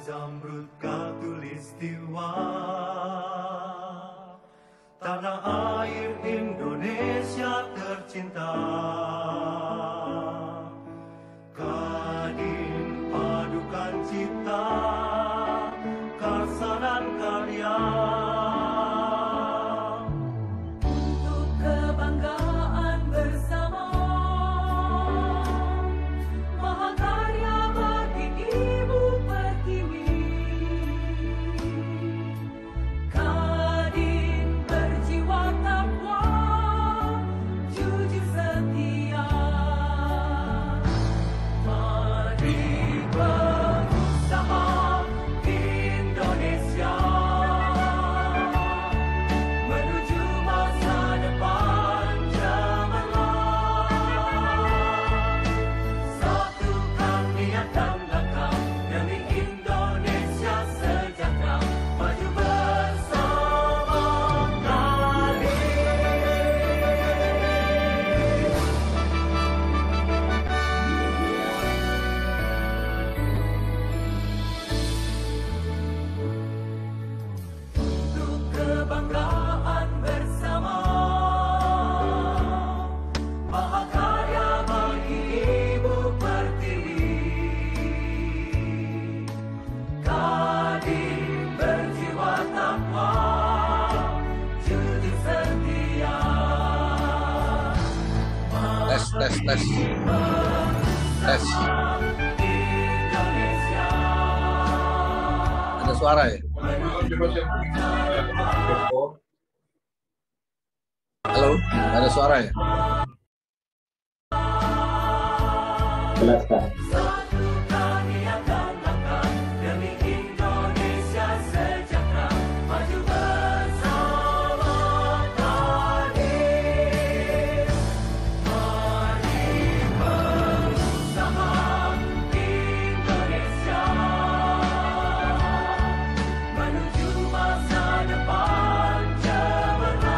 Zamrud Khatulistiwa, tanah air Indonesia tercinta. Kadin padukan cipta, karsa dan karya. Untuk kebanggaan bersama, mahakarya bagi Ibu Pertiwi. Kadin berjiwa takwa, jujur setia. Mari berusaha Indonesia menuju masa depan cemerlang. Satukan niat dan langkah demi Indonesia sejahtera, maju bersama Kadin. Untuk kebanggaan bersama, mahakarya bagi Ibu Pertiwi. Kadin berjiwa takwa, jujur setia. Tes. Indonesia Ada suara ya? Halo, ada suara ya? Jelas, Pak. satukan niat dan langkah demi Indonesia sejahtera, maju bersama Kadin. Mari berusaha Indonesia menuju masa depan cemerlang.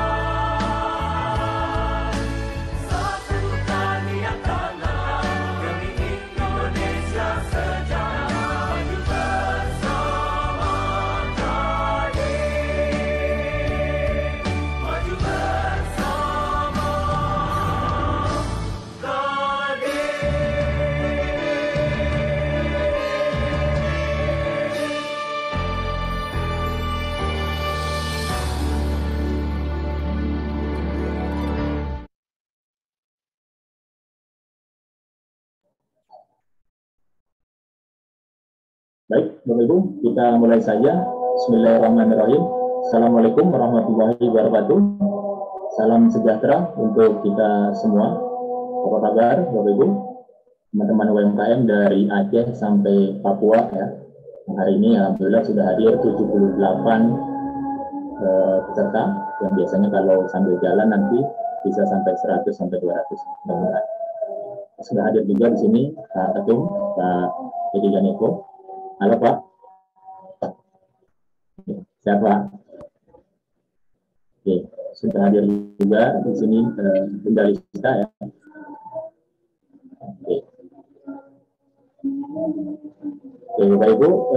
Satukan niat dan langkah demi Indonesia sejahtera, maju bersama Kadin. Maju bersama Baik, Bapak Ibu, kita mulai saja. Bismillahirrahmanirrahim. Assalamualaikum warahmatullahi wabarakatuh. Salam sejahtera untuk kita semua. Apa kabar, Bapak Ibu? Teman-teman UMKM dari Aceh sampai Papua ya. Hari ini alhamdulillah sudah hadir 78 peserta, yang biasanya kalau sambil jalan nanti bisa sampai 100 sampai 200. Mudah-mudahan. Sudah hadir juga di sini Pak Ketum, Pak Edi Janeko. Halo Pak. Siapa? Oke, sudah hadir juga di sini Bunda Lista ya. Oke. Oke, Bapak Ibu,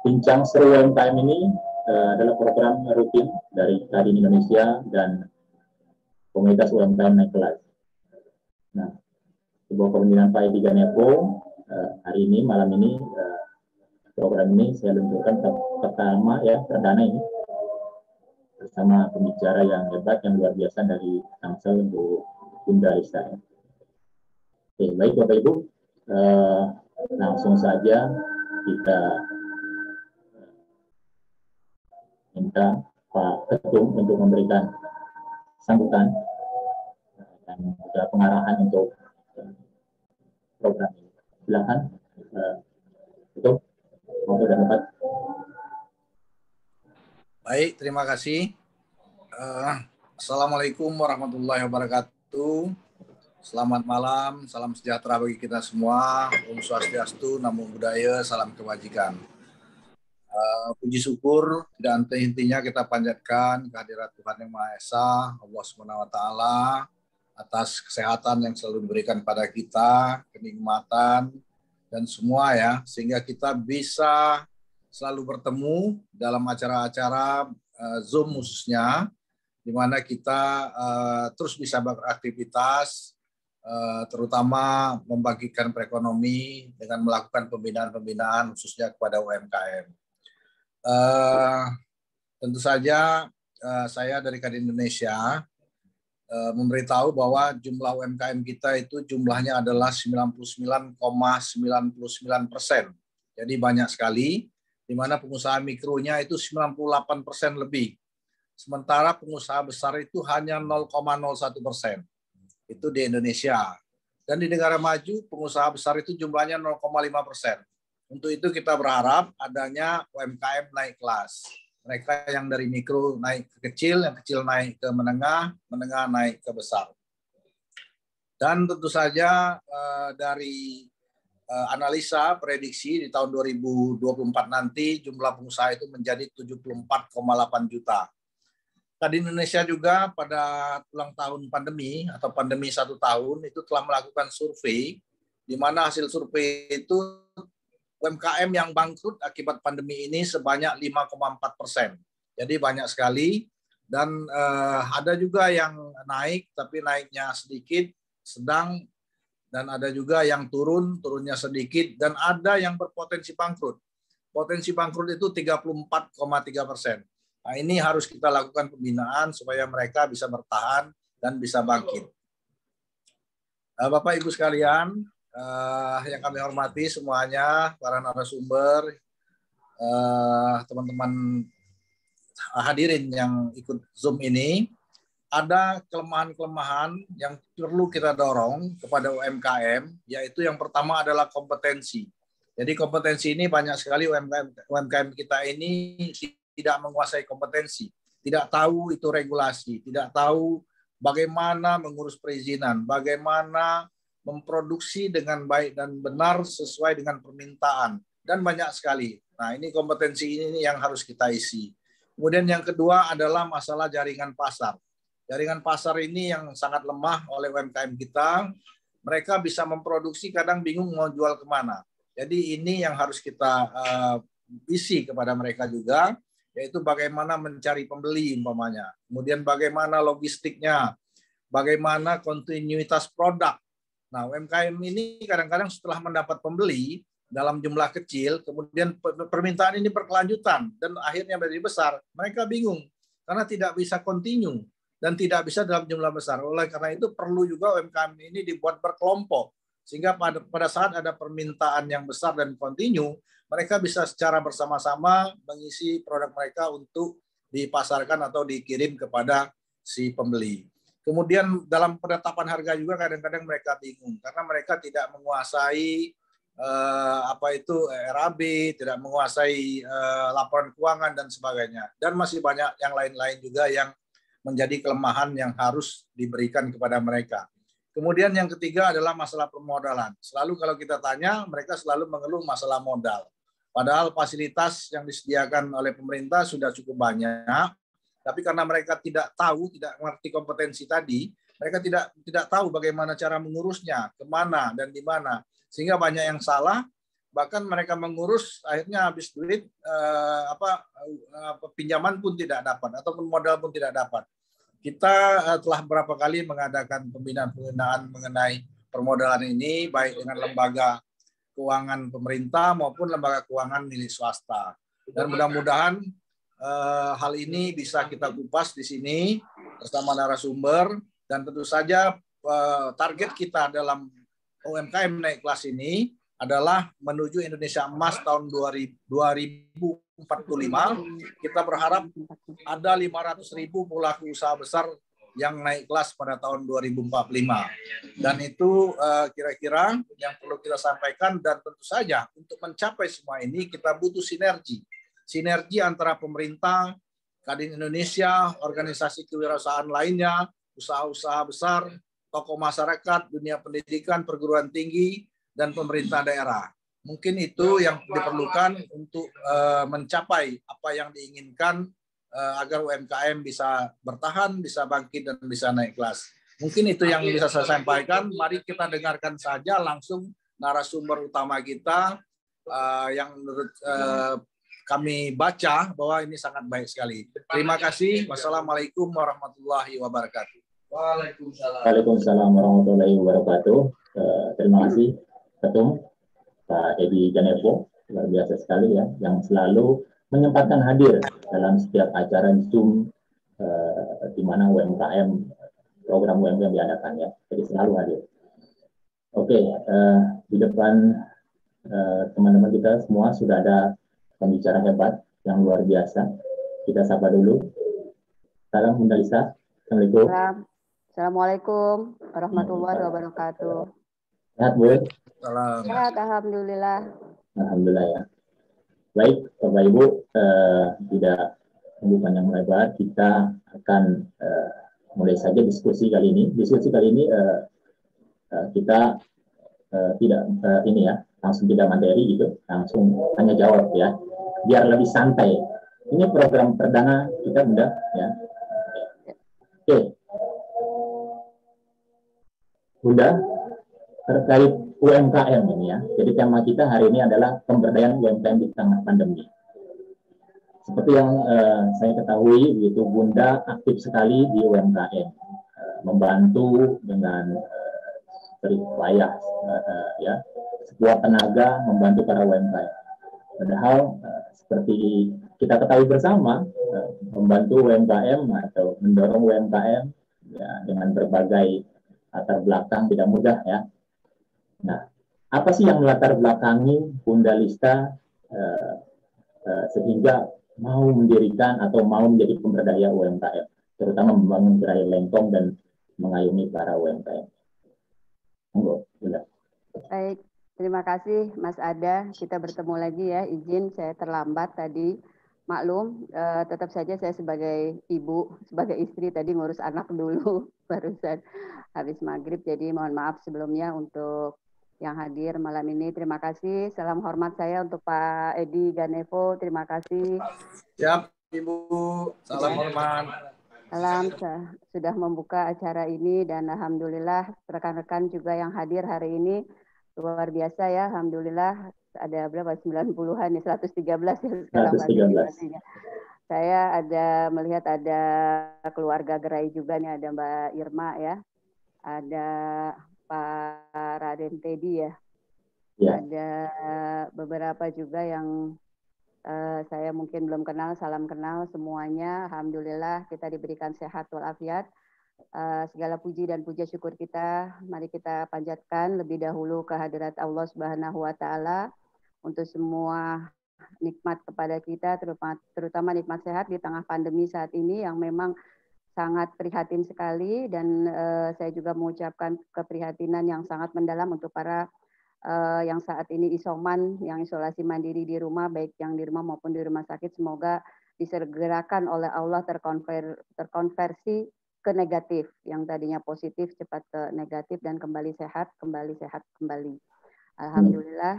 Bincang Seru UMKM ini adalah program rutin dari Kadin Indonesia dan komunitas UMKM naik kelas. Nah, sebuah kepemimpinan Pak Edi Janeko, hari ini, malam ini, program ini saya luncurkan pertama ya, perdana ini, bersama pembicara yang hebat, yang luar biasa dari Tangsel, Bu Bunda Lista. Oke, baik Bapak Ibu, langsung saja kita minta Pak Ketum untuk memberikan sambutan dan juga pengarahan untuk program ini. Silakan, Ketum, waktu dan tempat. Baik, terima kasih. Assalamualaikum warahmatullahi wabarakatuh. Selamat malam, salam sejahtera bagi kita semua. Om Swastiastu, Namo Buddhaya, salam kebajikan. Puji syukur dan henti-hentinya kita panjatkan kehadirat Tuhan Yang Maha Esa, Allah Subhanahu wa taala, atas kesehatan yang selalu diberikan pada kita, kenikmatan dan semua ya, sehingga kita bisa selalu bertemu dalam acara-acara Zoom khususnya, di mana kita terus bisa beraktivitas, terutama membagikan perekonomi dengan melakukan pembinaan-pembinaan khususnya kepada UMKM. Tentu saja saya dari Kadin Indonesia memberitahu bahwa jumlah UMKM kita itu jumlahnya adalah 99,99%. Jadi banyak sekali, di mana pengusaha mikronya itu 98% lebih. Sementara pengusaha besar itu hanya 0,01%. Itu di Indonesia. Dan di negara maju, pengusaha besar itu jumlahnya 0,5%. Untuk itu kita berharap adanya UMKM naik kelas. Mereka yang dari mikro naik ke kecil, yang kecil naik ke menengah, menengah naik ke besar. Dan tentu saja dari analisa prediksi di tahun 2024 nanti jumlah pengusaha itu menjadi 74,8 juta. Kadin Indonesia juga pada ulang tahun pandemi atau pandemi 1 tahun itu telah melakukan survei, di mana hasil survei itu UMKM yang bangkrut akibat pandemi ini sebanyak 5,4%. Jadi banyak sekali, dan ada juga yang naik tapi naiknya sedikit, sedang, dan ada juga yang turunnya sedikit, dan ada yang berpotensi bangkrut. Potensi bangkrut itu 34,3%. Nah, ini harus kita lakukan pembinaan supaya mereka bisa bertahan dan bisa bangkit. Bapak Ibu sekalian, yang kami hormati semuanya, para narasumber, teman-teman hadirin yang ikut Zoom ini, ada kelemahan-kelemahan yang perlu kita dorong kepada UMKM, yaitu yang pertama adalah kompetensi. Jadi kompetensi ini banyak sekali UMKM kita ini tidak menguasai kompetensi, tidak tahu itu regulasi, tidak tahu bagaimana mengurus perizinan, bagaimana memproduksi dengan baik dan benar sesuai dengan permintaan, dan banyak sekali. Nah, ini kompetensi ini yang harus kita isi. Kemudian yang kedua adalah masalah jaringan pasar. Jaringan pasar ini yang sangat lemah oleh UMKM kita. Mereka bisa memproduksi, kadang bingung mau jual kemana. Jadi ini yang harus kita isi kepada mereka juga, yaitu bagaimana mencari pembeli umpamanya. Kemudian bagaimana logistiknya, bagaimana kontinuitas produk. Nah, UMKM ini kadang-kadang setelah mendapat pembeli dalam jumlah kecil, kemudian permintaan ini berkelanjutan dan akhirnya menjadi besar. Mereka bingung karena tidak bisa kontinu dan tidak bisa dalam jumlah besar. Oleh karena itu perlu juga UMKM ini dibuat berkelompok, sehingga pada saat ada permintaan yang besar dan kontinu, mereka bisa secara bersama-sama mengisi produk mereka untuk dipasarkan atau dikirim kepada si pembeli. Kemudian dalam penetapan harga juga kadang-kadang mereka bingung karena mereka tidak menguasai RAB, tidak menguasai laporan keuangan dan sebagainya. Dan masih banyak yang lain-lain juga yang menjadi kelemahan yang harus diberikan kepada mereka. Kemudian yang ketiga adalah masalah permodalan. Selalu kalau kita tanya, mereka selalu mengeluh masalah modal. Padahal fasilitas yang disediakan oleh pemerintah sudah cukup banyak. Tapi karena mereka tidak tahu, tidak mengerti kompetensi tadi, mereka tidak tahu bagaimana cara mengurusnya, kemana dan di mana, sehingga banyak yang salah. Bahkan mereka mengurus akhirnya habis duit, pinjaman pun tidak dapat ataupun modal pun tidak dapat. Kita telah beberapa kali mengadakan pembinaan mengenai permodalan ini, baik dengan lembaga keuangan pemerintah maupun lembaga keuangan milik swasta. Dan mudah-mudahan hal ini bisa kita kupas di sini bersama narasumber, dan tentu saja target kita dalam UMKM naik kelas ini adalah menuju Indonesia Emas tahun 2045. Kita berharap ada 500.000 pelaku usaha besar yang naik kelas pada tahun 2045. Dan itu kira-kira yang perlu kita sampaikan, dan tentu saja untuk mencapai semua ini kita butuh sinergi antara pemerintah, Kadin Indonesia, organisasi kewirausahaan lainnya, usaha-usaha besar, tokoh masyarakat, dunia pendidikan, perguruan tinggi, dan pemerintah daerah. Mungkin itu yang diperlukan untuk mencapai apa yang diinginkan agar UMKM bisa bertahan, bisa bangkit, dan bisa naik kelas. Mungkin itu yang bisa saya sampaikan. Mari kita dengarkan saja langsung narasumber utama kita yang menurut kami baca bahwa ini sangat baik sekali. Terima kasih. Wassalamualaikum warahmatullahi wabarakatuh. Waalaikumsalam warahmatullahi wabarakatuh. Terima kasih Ketum Pak Edi Ganevo, luar biasa sekali ya, yang selalu menyempatkan hadir dalam setiap acara Zoom di mana UMKM, program UMKM diadakan ya, jadi selalu hadir. Oke, di depan teman-teman kita semua sudah ada pembicara hebat yang luar biasa. Kita sapa dulu. Salam Bunda Lisa. Assalamualaikum. Assalamualaikum warahmatullahi wabarakatuh. Sehat, Bu? Salam. Sehat, alhamdulillah. Alhamdulillah ya. Baik, Bapak Ibu, tidak bukan yang lebar, kita akan mulai saja diskusi kali ini. Diskusi kali ini kita tidak ini ya, langsung tidak materi gitu, langsung tanya jawab ya, biar lebih santai. Ini program perdana kita, Bunda ya. Oke, Bunda, terkait UMKM ini ya. Jadi tema kita hari ini adalah pemberdayaan UMKM di tengah pandemi. Seperti yang saya ketahui, begitu Bunda aktif sekali di UMKM, membantu dengan berupaya ya, sekuat tenaga membantu para UMKM. Padahal seperti kita ketahui bersama, membantu UMKM atau mendorong UMKM ya, dengan berbagai latar belakang tidak mudah ya. Nah, apa sih yang melatar belakangi Bunda Lista sehingga mau mendirikan atau mau menjadi pemberdaya UMKM, terutama membangun gerai lengkong dan mengayomi para UMKM? Monggo, Bunda. Baik, terima kasih Mas Ada. Kita bertemu lagi ya. Izin saya terlambat tadi. Maklum, tetap saja saya sebagai ibu, sebagai istri tadi ngurus anak dulu barusan habis maghrib. Jadi mohon maaf sebelumnya untuk yang hadir malam ini. Terima kasih. Salam hormat saya untuk Pak Edi Ganevo. Terima kasih. Siap, Ibu. Salam hormat. Salam sudah membuka acara ini dan alhamdulillah rekan-rekan juga yang hadir hari ini luar biasa ya. Alhamdulillah ada berapa 90-an ya, 113 ya sekarang. 113. Saya ada melihat ada keluarga gerai juga nih, ada Mbak Irma ya. Ada Pak Raden Teddy ya. Ada beberapa juga yang saya mungkin belum kenal, salam kenal semuanya. Alhamdulillah kita diberikan sehat walafiat. Segala puji dan puja syukur kita, mari kita panjatkan lebih dahulu kehadirat Allah Subhanahu wa Ta'ala untuk semua nikmat kepada kita, terutama nikmat sehat di tengah pandemi saat ini yang memang sangat prihatin sekali. Dan saya juga mengucapkan keprihatinan yang sangat mendalam untuk para yang saat ini isoman, yang isolasi mandiri di rumah, baik yang di rumah maupun di rumah sakit. Semoga disegerakan oleh Allah terkonversi ke negatif, yang tadinya positif cepat ke negatif dan kembali sehat kembali. Alhamdulillah.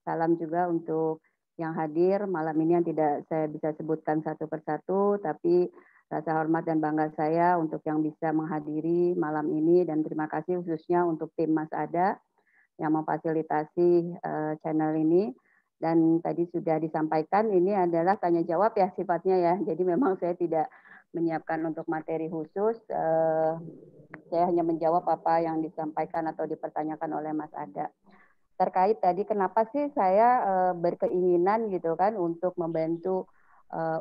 Salam juga untuk yang hadir malam ini yang tidak saya bisa sebutkan satu persatu, tapi rasa hormat dan bangga saya untuk yang bisa menghadiri malam ini, dan terima kasih khususnya untuk tim Mas Ada yang memfasilitasi channel ini. Dan tadi sudah disampaikan ini adalah tanya jawab ya sifatnya ya, jadi memang saya tidak menyiapkan untuk materi khusus, saya hanya menjawab apa yang disampaikan atau dipertanyakan oleh Mas Ada. Terkait tadi kenapa sih saya berkeinginan gitu kan untuk membantu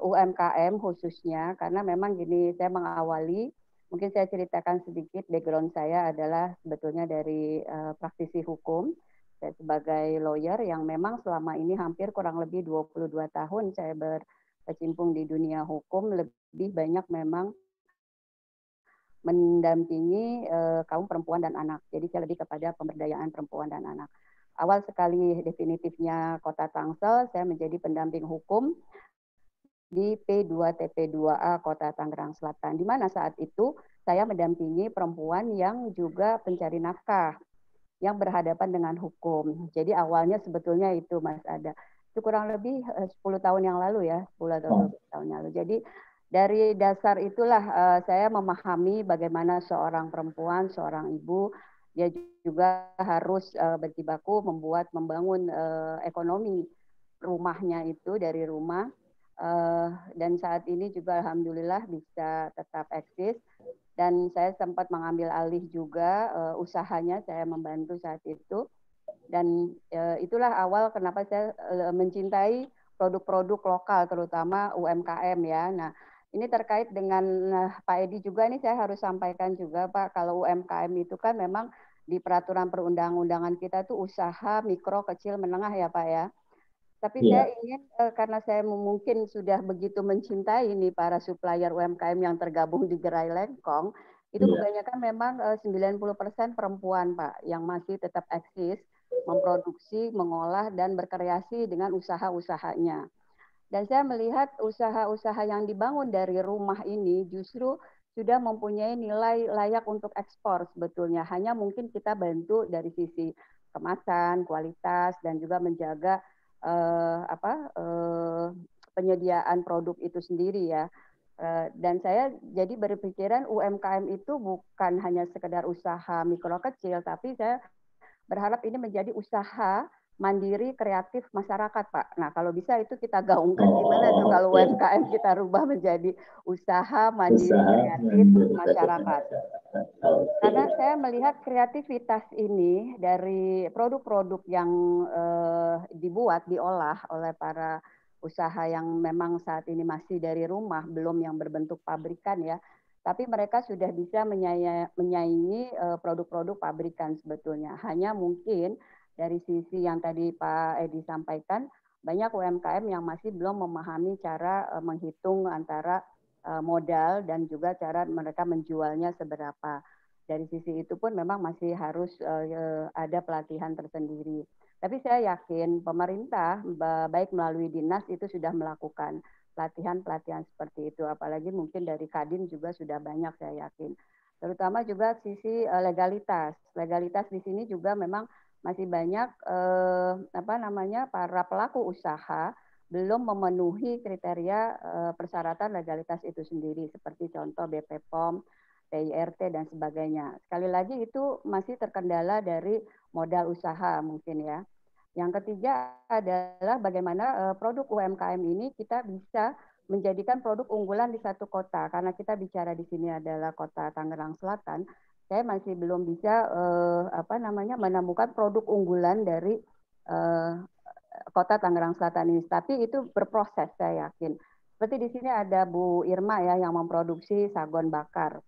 UMKM khususnya, karena memang gini, saya mengawali, mungkin saya ceritakan sedikit background saya adalah sebetulnya dari praktisi hukum. Saya sebagai lawyer yang memang selama ini hampir kurang lebih 22 tahun saya berkecimpung di dunia hukum, lebih banyak memang mendampingi kaum perempuan dan anak. Jadi saya lebih kepada pemberdayaan perempuan dan anak. Awal sekali definitifnya Kota Tangsel, saya menjadi pendamping hukum di P2TP2A Kota Tangerang Selatan, di mana saat itu saya mendampingi perempuan yang juga pencari nafkah, yang berhadapan dengan hukum. Jadi awalnya sebetulnya itu Mas Ada. Itu kurang lebih 10 tahun yang lalu ya, 10 atau 12 tahun yang lalu. Jadi dari dasar itulah saya memahami bagaimana seorang perempuan, seorang ibu, dia juga harus berjibaku membangun ekonomi rumahnya itu dari rumah. Dan saat ini juga alhamdulillah bisa tetap eksis. Dan saya sempat mengambil alih juga usahanya, saya membantu saat itu. Dan itulah awal kenapa saya mencintai produk-produk lokal, terutama UMKM ya. Nah, ini terkait dengan Pak Edi juga, ini saya harus sampaikan juga Pak, kalau UMKM itu kan memang di peraturan perundang-undangan kita tuh usaha mikro, kecil, menengah ya Pak ya. Tapi saya ingin karena saya mungkin sudah begitu mencintai ini para supplier UMKM yang tergabung di Gerai Lengkong, itu kebanyakan memang 90% perempuan Pak yang masih tetap eksis memproduksi, mengolah dan berkreasi dengan usaha-usahanya. Dan saya melihat usaha-usaha yang dibangun dari rumah ini justru sudah mempunyai nilai layak untuk ekspor sebetulnya. Hanya mungkin kita bantu dari sisi kemasan, kualitas dan juga menjaga penyediaan produk itu sendiri ya. Dan saya jadi berpikiran UMKM itu bukan hanya sekedar usaha mikro kecil, tapi saya berharap ini menjadi usaha mandiri kreatif masyarakat Pak. Nah kalau bisa itu kita gaungkan gimana tuh kalau UMKM kita rubah menjadi usaha mandiri kreatif masyarakat. Karena saya melihat kreativitas ini dari produk-produk yang dibuat, diolah oleh para usaha yang memang saat ini masih dari rumah, belum yang berbentuk pabrikan ya. Tapi mereka sudah bisa menyaingi produk-produk pabrikan sebetulnya. Hanya mungkin dari sisi yang tadi Pak Edi sampaikan, banyak UMKM yang masih belum memahami cara menghitung antara modal dan juga cara mereka menjualnya seberapa. Dari sisi itu pun memang masih harus ada pelatihan tersendiri. Tapi saya yakin pemerintah baik melalui dinas itu sudah melakukan pelatihan-pelatihan seperti itu. Apalagi mungkin dari Kadin juga sudah banyak saya yakin. Terutama juga sisi legalitas. Legalitas di sini juga memang masih banyak para pelaku usaha belum memenuhi kriteria persyaratan legalitas itu sendiri seperti contoh BP POM, PIRT dan sebagainya. Sekali lagi itu masih terkendala dari modal usaha mungkin ya. Yang ketiga adalah bagaimana produk UMKM ini kita bisa menjadikan produk unggulan di satu kota. Karena kita bicara di sini adalah kota Tangerang Selatan, saya masih belum bisa menemukan produk unggulan dari kota Tangerang Selatan ini. Tapi itu berproses saya yakin. Seperti di sini ada Bu Irma ya yang memproduksi sagon bakar.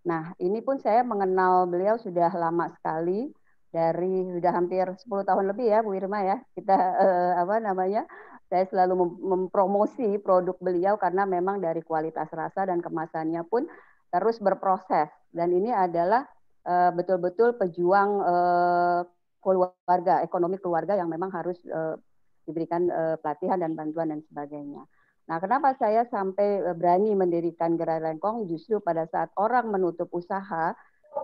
Nah, ini pun saya mengenal beliau sudah lama sekali, dari sudah hampir 10 tahun lebih ya Bu Irma ya. Kita saya selalu mempromosi produk beliau karena memang dari kualitas rasa dan kemasannya pun terus berproses. Dan ini adalah betul-betul pejuang keluarga, ekonomi keluarga yang memang harus diberikan pelatihan dan bantuan dan sebagainya. Nah, kenapa saya sampai berani mendirikan Gerai Lengkong justru pada saat orang menutup usaha.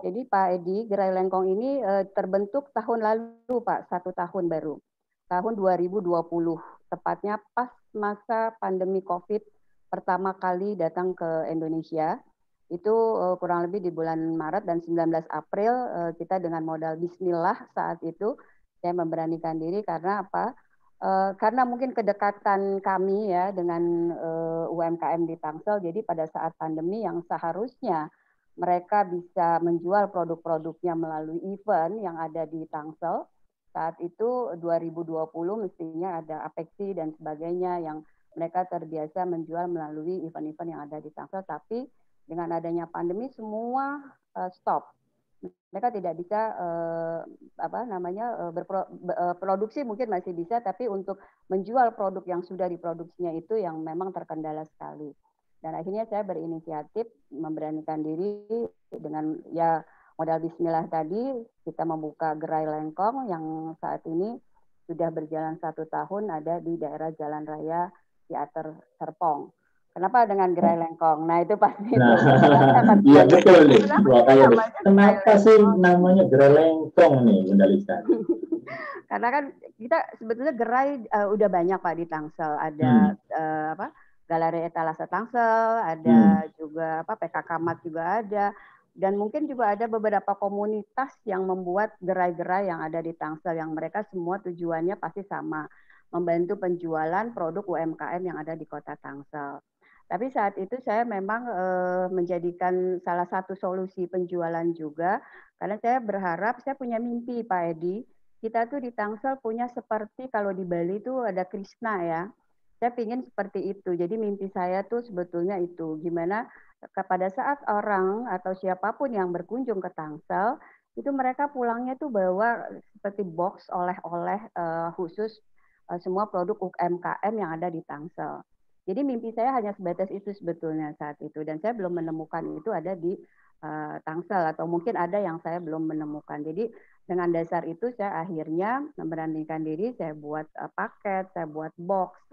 Jadi Pak Edi, Gerai Lengkong ini terbentuk tahun lalu Pak, 1 tahun baru. Tahun 2020, tepatnya pas masa pandemi COVID pertama kali datang ke Indonesia. Itu kurang lebih di bulan Maret dan 19 April kita dengan modal bismillah saat itu saya memberanikan diri karena apa? Karena mungkin kedekatan kami ya dengan UMKM di Tangsel, jadi pada saat pandemi yang seharusnya mereka bisa menjual produk-produknya melalui event yang ada di Tangsel, saat itu 2020 mestinya ada Apexi dan sebagainya yang mereka terbiasa menjual melalui event-event yang ada di Tangsel, tapi dengan adanya pandemi semua stop. Mereka tidak bisa berproduksi mungkin masih bisa, tapi untuk menjual produk yang sudah diproduksinya itu yang memang terkendala sekali. Dan akhirnya saya berinisiatif memberanikan diri dengan ya modal bismillah tadi, kita membuka Gerai Lengkong yang saat ini sudah berjalan 1 tahun ada di daerah Jalan Raya Teater Serpong. Kenapa dengan gerai lengkong? Nah itu pasti Nah, itu. iya betul nih. Makanya nih, Namanya kenapa gerai sih lengkong? namanya gerai lengkong nih, Bunda Lisa? Karena kan kita sebetulnya gerai udah banyak Pak di Tangsel. Ada apa? Galeri Etalase Tangsel, ada juga apa PKK Mat juga ada. Dan mungkin juga ada beberapa komunitas yang membuat gerai-gerai yang ada di Tangsel yang mereka semua tujuannya pasti sama, membantu penjualan produk UMKM yang ada di Kota Tangsel. Tapi saat itu saya memang menjadikan salah satu solusi penjualan juga, karena saya berharap, saya punya mimpi Pak Edi, kita tuh di Tangsel punya seperti kalau di Bali tuh ada Krishna ya. Saya ingin seperti itu. Jadi mimpi saya tuh sebetulnya itu, gimana pada saat orang atau siapapun yang berkunjung ke Tangsel, itu mereka pulangnya tuh bawa seperti box oleh-oleh khusus semua produk UMKM yang ada di Tangsel. Jadi mimpi saya hanya sebatas itu sebetulnya saat itu, dan saya belum menemukan itu ada di Tangsel, atau mungkin ada yang saya belum menemukan. Jadi dengan dasar itu saya akhirnya memberanikan diri, saya buat paket, saya buat box,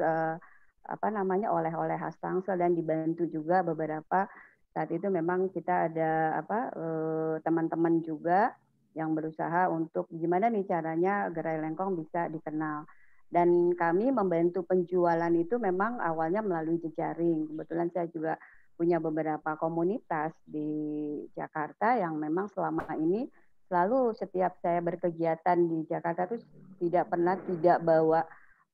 apa namanya, oleh-oleh khas Tangsel, dan dibantu juga beberapa saat itu memang kita ada apa teman-teman juga yang berusaha untuk gimana nih caranya gerai lengkong bisa dikenal. Dan kami membantu penjualan itu memang awalnya melalui jejaring. Kebetulan saya juga punya beberapa komunitas di Jakarta yang memang selama ini selalu setiap saya berkegiatan di Jakarta itu tidak pernah tidak bawa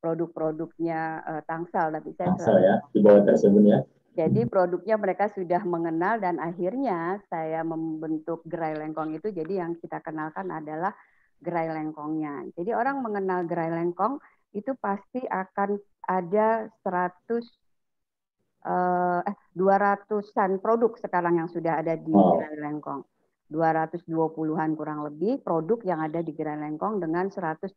produk-produknya Tangsel, tapi saya Tangsel ya, di bawah tersebut ya. Jadi produknya mereka sudah mengenal, dan akhirnya saya membentuk gerai lengkong itu. Jadi yang kita kenalkan adalah gerai lengkongnya. Jadi orang mengenal gerai lengkong itu pasti akan ada 200-an produk sekarang yang sudah ada di gerai lengkong. 220-an kurang lebih produk yang ada di gerai lengkong dengan 132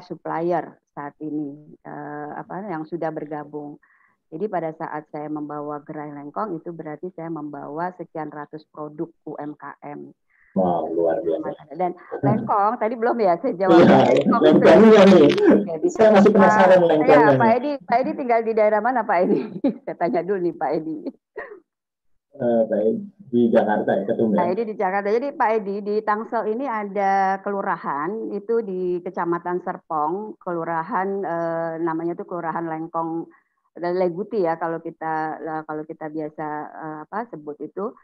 supplier saat ini yang sudah bergabung. Jadi pada saat saya membawa gerai lengkong itu berarti saya membawa sekian ratus produk UMKM. Wow, luar biasa. Dan lengkong tadi belum ya saya jawab. Iya, lengkongnya nih. Saya masih penasaran lengkongnya. Ya, Pak Edi tinggal di daerah mana Pak Edi? Saya tanya dulu nih Pak Edi. Di Jakarta ya, Ketumben. Pak Edi di Jakarta. Jadi Pak Edi di Tangsel ini ada kelurahan itu di Kecamatan Serpong, kelurahan namanya itu Kelurahan Lengkong Leguti ya kalau kita biasa sebut itu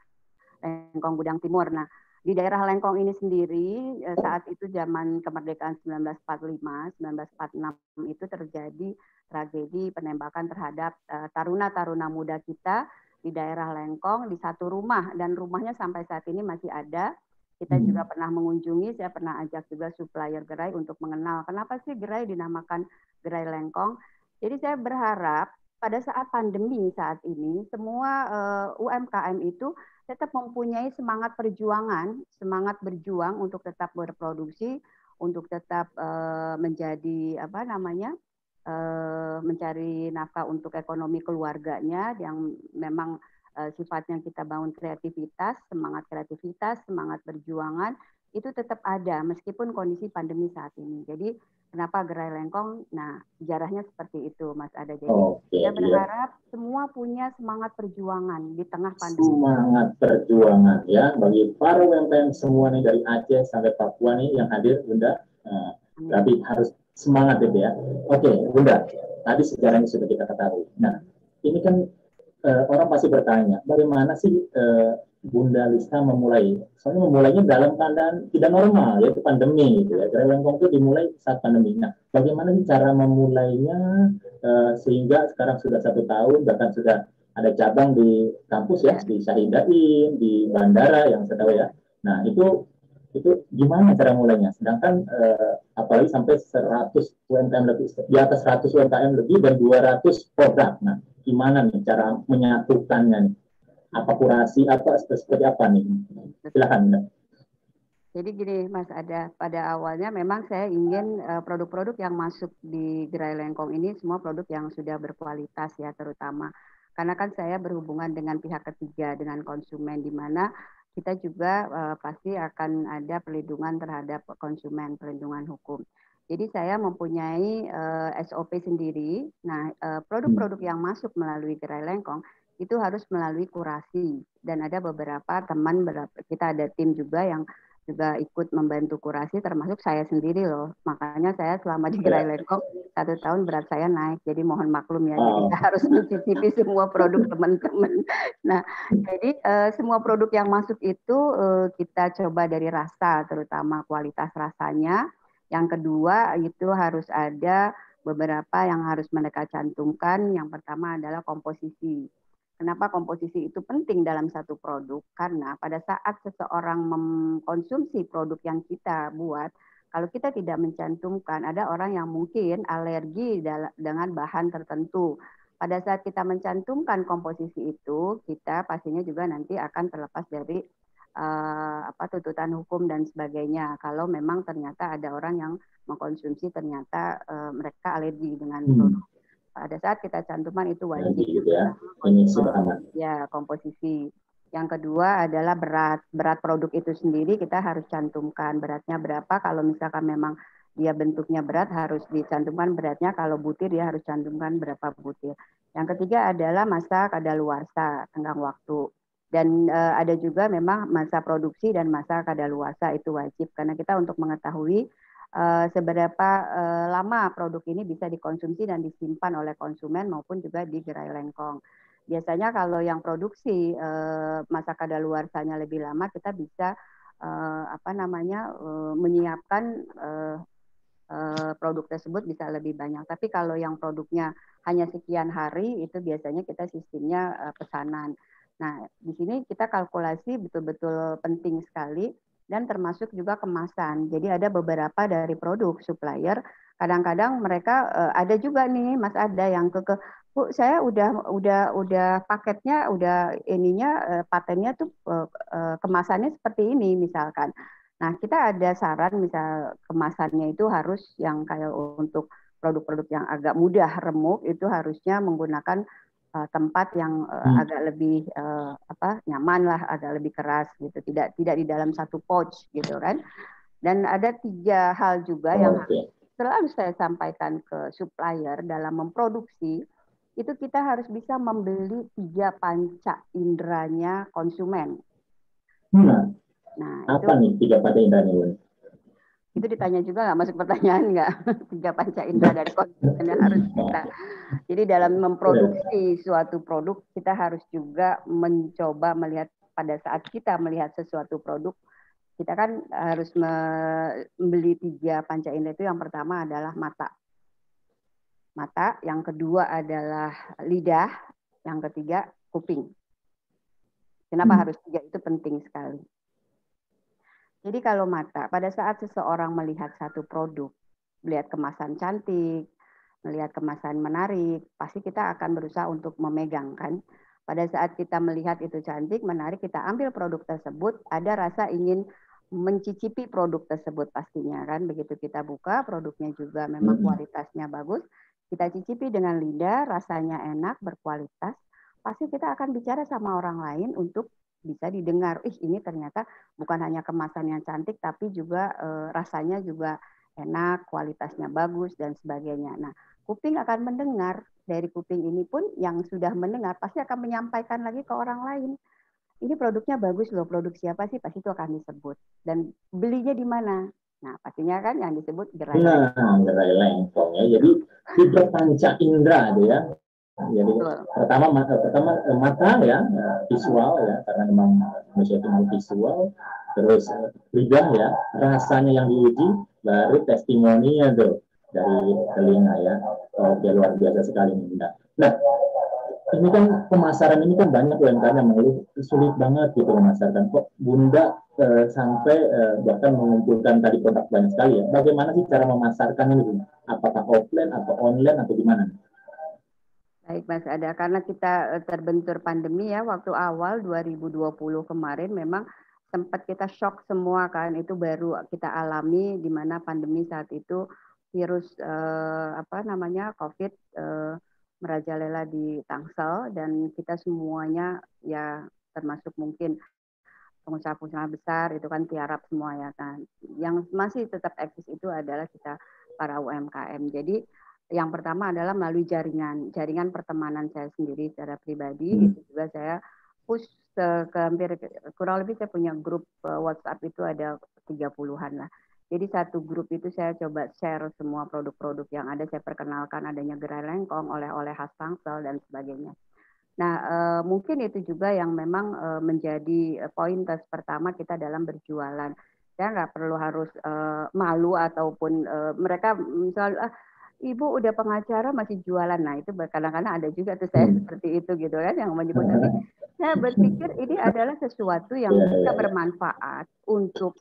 Lengkong Gudang Timur. Nah, di daerah Lengkong ini sendiri saat itu zaman kemerdekaan 1945, 1946 itu terjadi tragedi penembakan terhadap taruna-taruna muda kita di daerah Lengkong di satu rumah, dan rumahnya sampai saat ini masih ada. Kita juga pernah mengunjungi, saya pernah ajak juga supplier gerai untuk mengenal kenapa sih gerai dinamakan gerai Lengkong. Jadi saya berharap pada saat pandemi saat ini semua UMKM itu tetap mempunyai semangat perjuangan, semangat berjuang untuk tetap berproduksi, untuk tetap menjadi mencari nafkah untuk ekonomi keluarganya yang memang sifatnya kita bangun kreativitas, semangat perjuangan itu tetap ada meskipun kondisi pandemi saat ini. Jadi kenapa gerai lengkong? Nah, sejarahnya seperti itu, Mas Ada. Jadi saya berharap semua punya semangat perjuangan di tengah pandemi. Semangat perjuangan ya bagi para UMKM semua nih dari Aceh sampai Papua nih yang hadir, Bunda. Tapi harus semangat itu ya. Oke, Bunda. Tadi sejarahnya sudah kita ketahui. Nah, ini kan orang pasti bertanya, bagaimana sih Bunda Lisa memulai? Soalnya memulainya dalam keadaan tidak normal, yaitu pandemi gitu ya. Gerai lengkong itu dimulai saat pandemi. Nah, bagaimana sih cara memulainya sehingga sekarang sudah 1 tahun, bahkan sudah ada cabang di kampus ya, di Syahidain, di bandara yang saya tahu ya. Nah, itu gimana cara mulainya? Sedangkan apalagi sampai 100 UMKM lebih, di atas 100 UMKM lebih dan 200 produk. Nah, gimana nih cara menyatukannya nih? Apa kurasi, apa seperti apa nih? Silakan. Jadi gini Mas Ada, pada awalnya memang saya ingin produk-produk yang masuk di gerai lengkong ini semua produk yang sudah berkualitas ya, terutama karena kan saya berhubungan dengan pihak ketiga, dengan konsumen, di mana kita juga pasti akan ada perlindungan terhadap konsumen, perlindungan hukum. Jadi saya mempunyai SOP sendiri. Nah, produk-produk yang masuk melalui Gerai Lengkong itu harus melalui kurasi. Dan ada beberapa teman, kita ada tim juga yang juga ikut membantu kurasi, termasuk saya sendiri loh. Makanya saya selama di Gerai Lengkong 1 tahun berat saya naik. Jadi mohon maklum ya. Jadi saya harus mencicipi semua produk teman-teman. Nah, jadi semua produk yang masuk itu kita coba dari rasa, terutama kualitas rasanya. Yang kedua itu harus ada beberapa yang harus mereka cantumkan. Yang pertama adalah komposisi. Kenapa komposisi itu penting dalam satu produk? Karena pada saat seseorang mengkonsumsi produk yang kita buat, kalau kita tidak mencantumkan, ada orang yang mungkin alergi dengan bahan tertentu. Pada saat kita mencantumkan komposisi itu, kita pastinya juga nanti akan terlepas dari tuntutan hukum dan sebagainya. Kalau memang ternyata ada orang yang mengkonsumsi ternyata mereka alergi dengan produk. Pada saat kita cantuman itu wajib gitu ya. Komposisi. Yang kedua adalah berat produk itu sendiri kita harus cantumkan beratnya berapa. Kalau misalkan memang dia bentuknya berat harus dicantumkan beratnya. Kalau butir dia harus cantumkan berapa butir. Yang ketiga adalah masa kadaluarsa, tenggang waktu. Dan ada juga memang masa produksi dan masa kadaluarsa itu wajib karena kita untuk mengetahui seberapa lama produk ini bisa dikonsumsi dan disimpan oleh konsumen maupun juga di Gerai Lengkong. Biasanya kalau yang produksi masa kadaluarsanya lebih lama kita bisa menyiapkan produk tersebut bisa lebih banyak. Tapi kalau yang produknya hanya sekian hari itu biasanya kita sistemnya pesanan. Nah, di sini kita kalkulasi betul-betul penting sekali dan termasuk juga kemasan. Jadi ada beberapa dari produk supplier, kadang-kadang mereka ada juga nih Mas ada yang Bu, saya udah paketnya udah patennya tuh kemasannya seperti ini misalkan. Nah, kita ada saran misal kemasannya itu harus yang kayak untuk produk-produk yang agak mudah remuk itu harusnya menggunakan tempat yang agak lebih nyaman lah, agak lebih keras gitu, tidak di dalam satu pouch gitu kan. Dan ada 3 hal juga yang selalu saya sampaikan ke supplier dalam memproduksi itu kita harus bisa membeli 3 panca inderanya konsumen. Nah, apa nih 3 panca inderanya? Itu ditanya juga nggak masuk pertanyaan nggak? 3 panca indera dari konsumen yang harus kita. Jadi dalam memproduksi suatu produk kita harus juga mencoba melihat pada saat kita melihat sesuatu produk kita kan harus membeli 3 panca indera itu. Yang pertama adalah mata, yang kedua adalah lidah, yang ketiga kuping. Kenapa harus 3 itu penting sekali. Jadi kalau mata, pada saat seseorang melihat satu produk, melihat kemasan cantik, melihat kemasan menarik, pasti kita akan berusaha untuk memegang kan. Pada saat kita melihat itu cantik, menarik, kita ambil produk tersebut, ada rasa ingin mencicipi produk tersebut pastinya kan. Begitu kita buka, produknya juga memang kualitasnya bagus, kita cicipi dengan lidah, rasanya enak, berkualitas, pasti kita akan bicara sama orang lain untuk bisa didengar, ini ternyata bukan hanya kemasan yang cantik, tapi juga rasanya juga enak, kualitasnya bagus, dan sebagainya. Nah, kuping akan mendengar, dari kuping ini pun yang sudah mendengar, pasti akan menyampaikan lagi ke orang lain. Ini produknya bagus loh, produk siapa sih? Pasti itu akan disebut. Dan belinya di mana? Nah, pastinya kan yang disebut Gerai Lengkong. Gerai Lengkong ya, jadi 3 panca indera ya. Jadi pertama mata ya, visual ya, karena memang Indonesia itu visual, terus lidah ya, rasanya yang diuji, baru testimoninya tuh dari telinga ya. Oke, luar biasa sekali Bunda. Nah, ini kan pemasaran ini kan banyak UMKM yang mengeluh sulit banget gitu memasarkan. Kok Bunda sampai bahkan mengumpulkan tadi produk banyak sekali ya. Bagaimana sih cara memasarkan ini Bunda? Apakah offline atau online atau gimana? Baik Mas Ada, karena kita terbentur pandemi ya, waktu awal 2020 kemarin memang sempat kita shock semua kan, itu baru kita alami di mana pandemi saat itu virus COVID merajalela di Tangsel dan kita semuanya ya termasuk mungkin pengusaha-pengusaha besar itu kan tiarap semua ya kan. Yang masih tetap eksis itu adalah kita para UMKM. Jadi yang pertama adalah melalui jaringan pertemanan saya sendiri secara pribadi. Itu juga saya push ke hampir kurang lebih saya punya grup WhatsApp itu ada 30-an lah. Jadi satu grup itu saya coba share semua produk-produk yang ada, saya perkenalkan adanya gerai lengkong, oleh-oleh khas Tangsel dan sebagainya. Nah, mungkin itu juga yang memang menjadi poin pertama kita dalam berjualan. Saya nggak perlu harus malu ataupun mereka misalnya Ibu udah pengacara masih jualan. Nah, itu kadang-kadang ada juga tuh saya seperti itu gitu kan yang menyebut. Tapi saya berpikir ini adalah sesuatu yang bisa bermanfaat untuk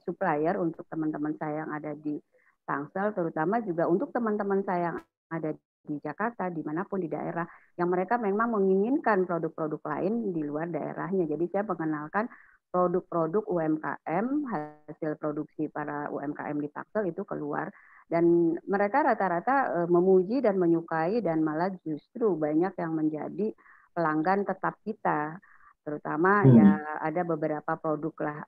supplier, untuk teman-teman saya yang ada di Tangsel, terutama juga untuk teman-teman saya yang ada di Jakarta, dimanapun di daerah, yang mereka memang menginginkan produk-produk lain di luar daerahnya. Jadi saya mengenalkan produk-produk UMKM, hasil produksi para UMKM di Tangsel itu keluar. Dan mereka rata-rata memuji dan menyukai dan malah justru banyak yang menjadi pelanggan tetap kita. Terutama ya ada beberapa produk lah,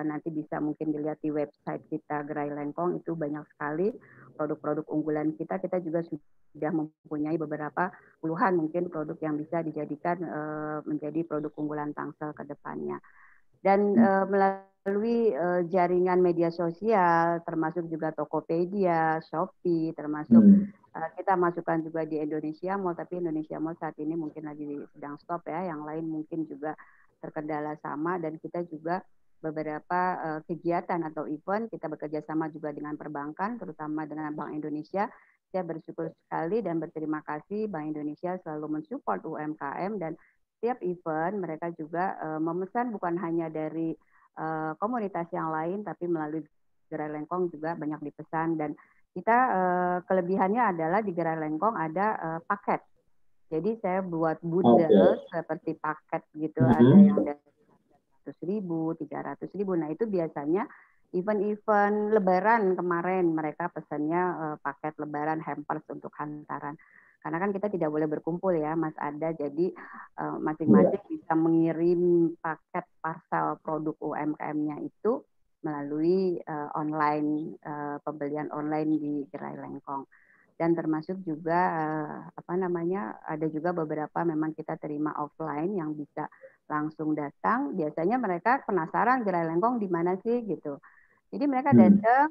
nanti bisa mungkin dilihat di website kita Gerai Lengkong, itu banyak sekali produk-produk unggulan kita. Kita juga sudah mempunyai beberapa puluhan mungkin produk yang bisa dijadikan menjadi produk unggulan Tangsel ke depannya. Dan melalui jaringan media sosial, termasuk juga Tokopedia, Shopee, termasuk kita masukkan juga di Indonesia Mall, tapi Indonesia Mall saat ini mungkin lagi sedang stop ya, yang lain mungkin juga terkendala sama, dan kita juga beberapa kegiatan atau event, kita bekerja sama juga dengan perbankan, terutama dengan Bank Indonesia. Saya bersyukur sekali dan berterima kasih Bank Indonesia selalu mensupport UMKM, dan setiap event mereka juga memesan bukan hanya dari komunitas yang lain, tapi melalui Gerai Lengkong juga banyak dipesan. Dan kita kelebihannya adalah di Gerai Lengkong ada paket. Jadi saya buat bundle seperti paket gitu, ada yang dari 100.000, 300.000. Nah itu biasanya event-event Lebaran kemarin mereka pesannya paket Lebaran, hampers untuk hantaran. Karena kan kita tidak boleh berkumpul ya Mas Ada, jadi masing-masing bisa mengirim paket parcel produk UMKM-nya itu melalui online, pembelian online di Gerai Lengkong. Dan termasuk juga ada juga beberapa memang kita terima offline yang bisa langsung datang. Biasanya mereka penasaran Gerai Lengkong di mana sih gitu. Jadi mereka datang,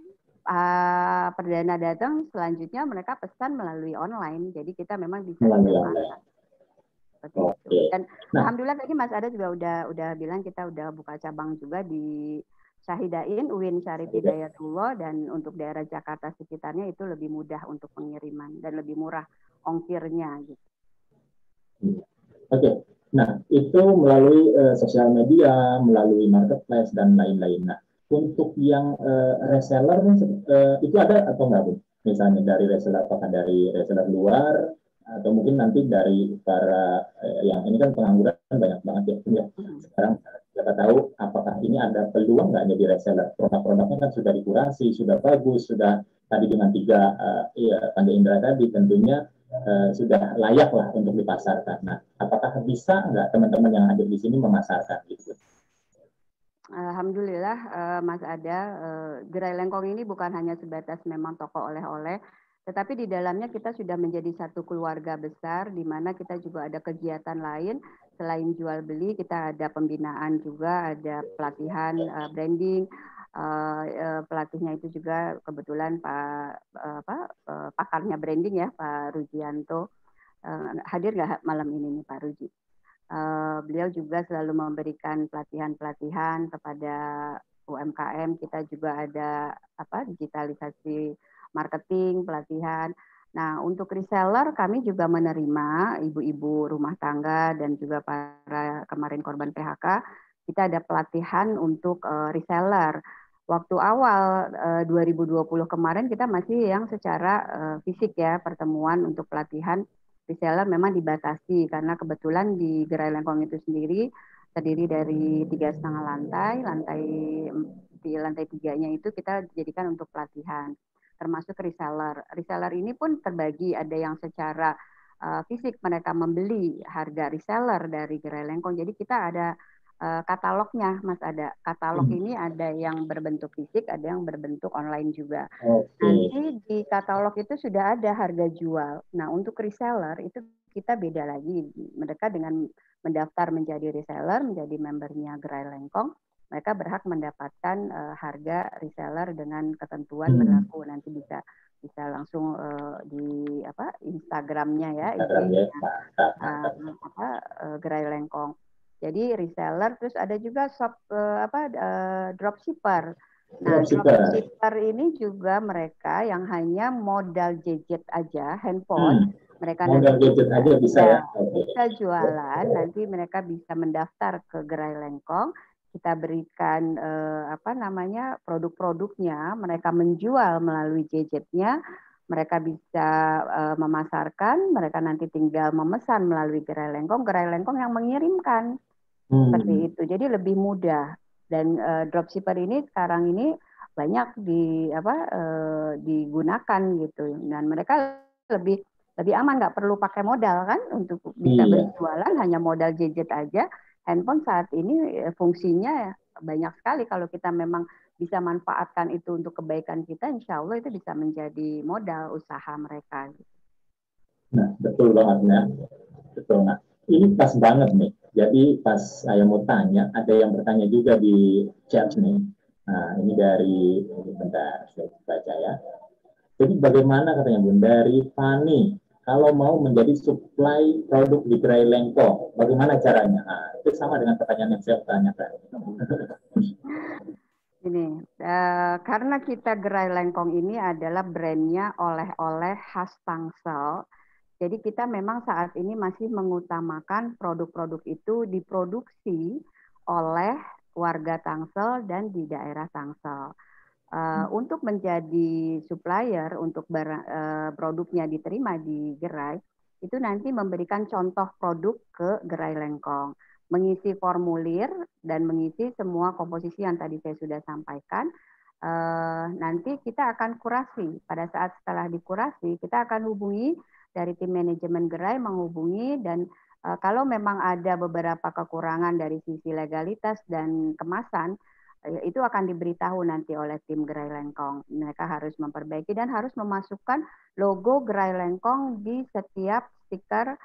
perdana datang, selanjutnya mereka pesan melalui online. Jadi kita memang bisa seperti itu. Dan alhamdulillah tadi Mas Ada juga udah bilang kita udah buka cabang juga di Syahidain, UIN Syarif Hidayatullah, dan untuk daerah Jakarta sekitarnya itu lebih mudah untuk pengiriman dan lebih murah ongkirnya gitu. Oke. Nah, itu melalui sosial media, melalui marketplace dan lain-lain. Nah, untuk yang reseller itu ada atau enggak, Bu? Misalnya dari reseller, apakah dari reseller luar atau mungkin nanti dari para yang ini kan pengangguran banyak banget ya. Sekarang kita tahu apakah ini ada peluang nggak jadi reseller. Produk-produknya kan sudah dikurasi, sudah bagus, sudah tadi dengan 3 Pandai Indra tadi tentunya sudah layak lah untuk dipasarkan. Nah, apakah bisa nggak teman-teman yang hadir di sini memasarkan gitu? Alhamdulillah Mas Ada, Gerai Lengkong ini bukan hanya sebatas memang toko oleh-oleh, tetapi di dalamnya kita sudah menjadi satu keluarga besar, di mana kita juga ada kegiatan lain selain jual beli. Kita ada pembinaan juga, ada pelatihan branding. Pelatihnya itu juga kebetulan pakarnya branding ya, Pak Rujianto. Hadir nggak malam ini nih Pak Ruji? Beliau juga selalu memberikan pelatihan-pelatihan kepada UMKM. Kita juga ada digitalisasi marketing, pelatihan. Nah, untuk reseller kami juga menerima ibu-ibu rumah tangga dan juga para kemarin korban PHK. Kita ada pelatihan untuk reseller. Waktu awal 2020 kemarin kita masih yang secara fisik ya, pertemuan untuk pelatihan reseller memang dibatasi karena kebetulan di Gerai Lengkong itu sendiri terdiri dari 3,5 lantai di lantai 3-nya itu kita jadikan untuk pelatihan, termasuk reseller. Reseller ini pun terbagi, ada yang secara fisik mereka membeli harga reseller dari Gerai Lengkong. Jadi kita ada katalognya, Mas. Ada katalog ini ada yang berbentuk fisik, ada yang berbentuk online juga. Oke. Nanti di katalog itu sudah ada harga jual. Nah, untuk reseller itu kita beda lagi. Mereka dengan mendaftar menjadi reseller, menjadi membernya Gerai Lengkong, mereka berhak mendapatkan harga reseller dengan ketentuan berlaku. Nanti bisa langsung di Instagramnya ya, Gerai Lengkong. Jadi reseller, terus ada juga shop dropshipper. Nah, dropshipper ini juga mereka yang hanya modal gadget aja, handphone. Mereka modal gadget aja bisa ya. Bisa jualan, nanti mereka bisa mendaftar ke Gerai Lengkong. Kita berikan produk-produknya, mereka menjual melalui gadgetnya. Mereka bisa memasarkan, mereka nanti tinggal memesan melalui Gerai Lengkong yang mengirimkan. Seperti itu. Jadi lebih mudah. Dan dropshipper ini sekarang ini banyak digunakan gitu. Dan mereka lebih aman, nggak perlu pakai modal kan untuk bisa berjualan, hanya modal gadget aja. Handphone saat ini fungsinya banyak sekali. Kalau kita memang bisa manfaatkan itu untuk kebaikan kita, insya Allah itu bisa menjadi modal usaha mereka. Nah, betul banget ya. Betul. Nah, ini pas banget nih. Jadi pas saya mau tanya, ada yang bertanya juga di chat nih. Nah, ini dari, bentar, saya baca ya. Jadi bagaimana katanya Bun, dari Fani, kalau mau menjadi supply produk di Gerai Lengkong, bagaimana caranya? Nah, itu sama dengan pertanyaan yang saya tanyakan. Ini, karena kita Gerai Lengkong ini adalah brandnya oleh-oleh khas Tangsel. Jadi kita memang saat ini masih mengutamakan produk-produk itu diproduksi oleh warga Tangsel dan di daerah Tangsel. Untuk menjadi supplier, untuk produknya diterima di Gerai, itu nanti memberikan contoh produk ke Gerai Lengkong. Mengisi formulir dan mengisi semua komposisi yang tadi saya sudah sampaikan. Nanti kita akan kurasi. Pada saat setelah dikurasi, kita akan hubungi dari tim manajemen Gerai, menghubungi, dan kalau memang ada beberapa kekurangan dari sisi legalitas dan kemasan, itu akan diberitahu nanti oleh tim Gerai Lengkong. Mereka harus memperbaiki dan harus memasukkan logo Gerai Lengkong di setiap stiker